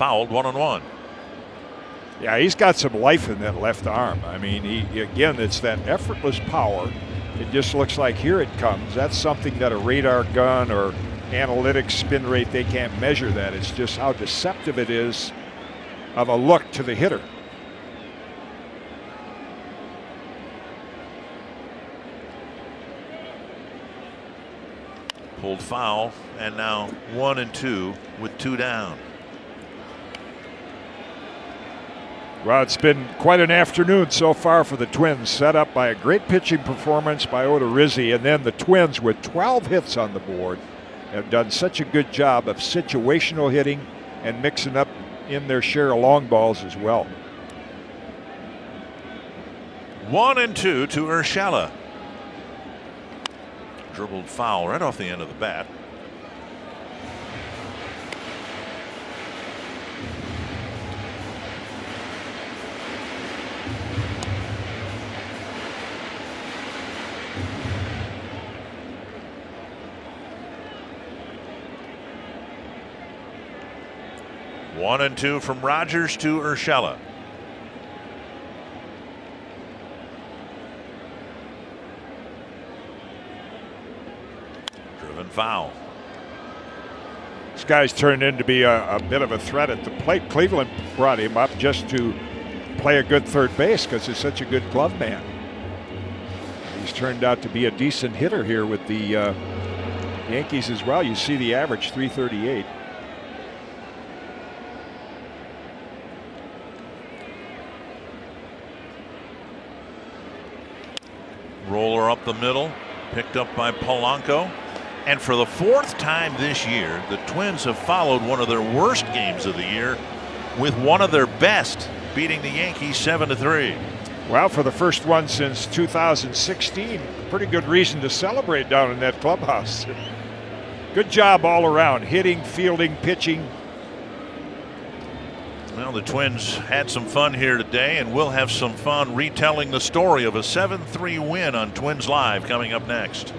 fouled, 1-1. Yeah, he's got some life in that left arm. I mean, again, it's that effortless power. It just looks like here it comes. That's something that a radar gun or analytics spin rate, they can't measure that. It's just how deceptive it is of a look to the hitter. Pulled foul, and now 1-2 with 2 down. Well, it's been quite an afternoon so far for the Twins, set up by a great pitching performance by Odorizzi, and then the Twins with 12 hits on the board have done such a good job of situational hitting and mixing up in their share of long balls as well. 1-2 to Urshela. Dribbled foul right off the end of the bat. One and two from Rogers to Urshela. Driven foul. This guy's turned in to be a bit of a threat at the plate. Cleveland brought him up just to play a good third base because he's such a good glove man. He's turned out to be a decent hitter here with the Yankees as well. You see the average, 338. Roller up the middle, picked up by Polanco. And for the 4th time this year, the Twins have followed one of their worst games of the year with one of their best, beating the Yankees 7-3. Well, for the first one since 2016, pretty good reason to celebrate down in that clubhouse. Good job all around, hitting, fielding, pitching. Well, the Twins had some fun here today, and we'll have some fun retelling the story of a 7-3 win on Twins Live coming up next.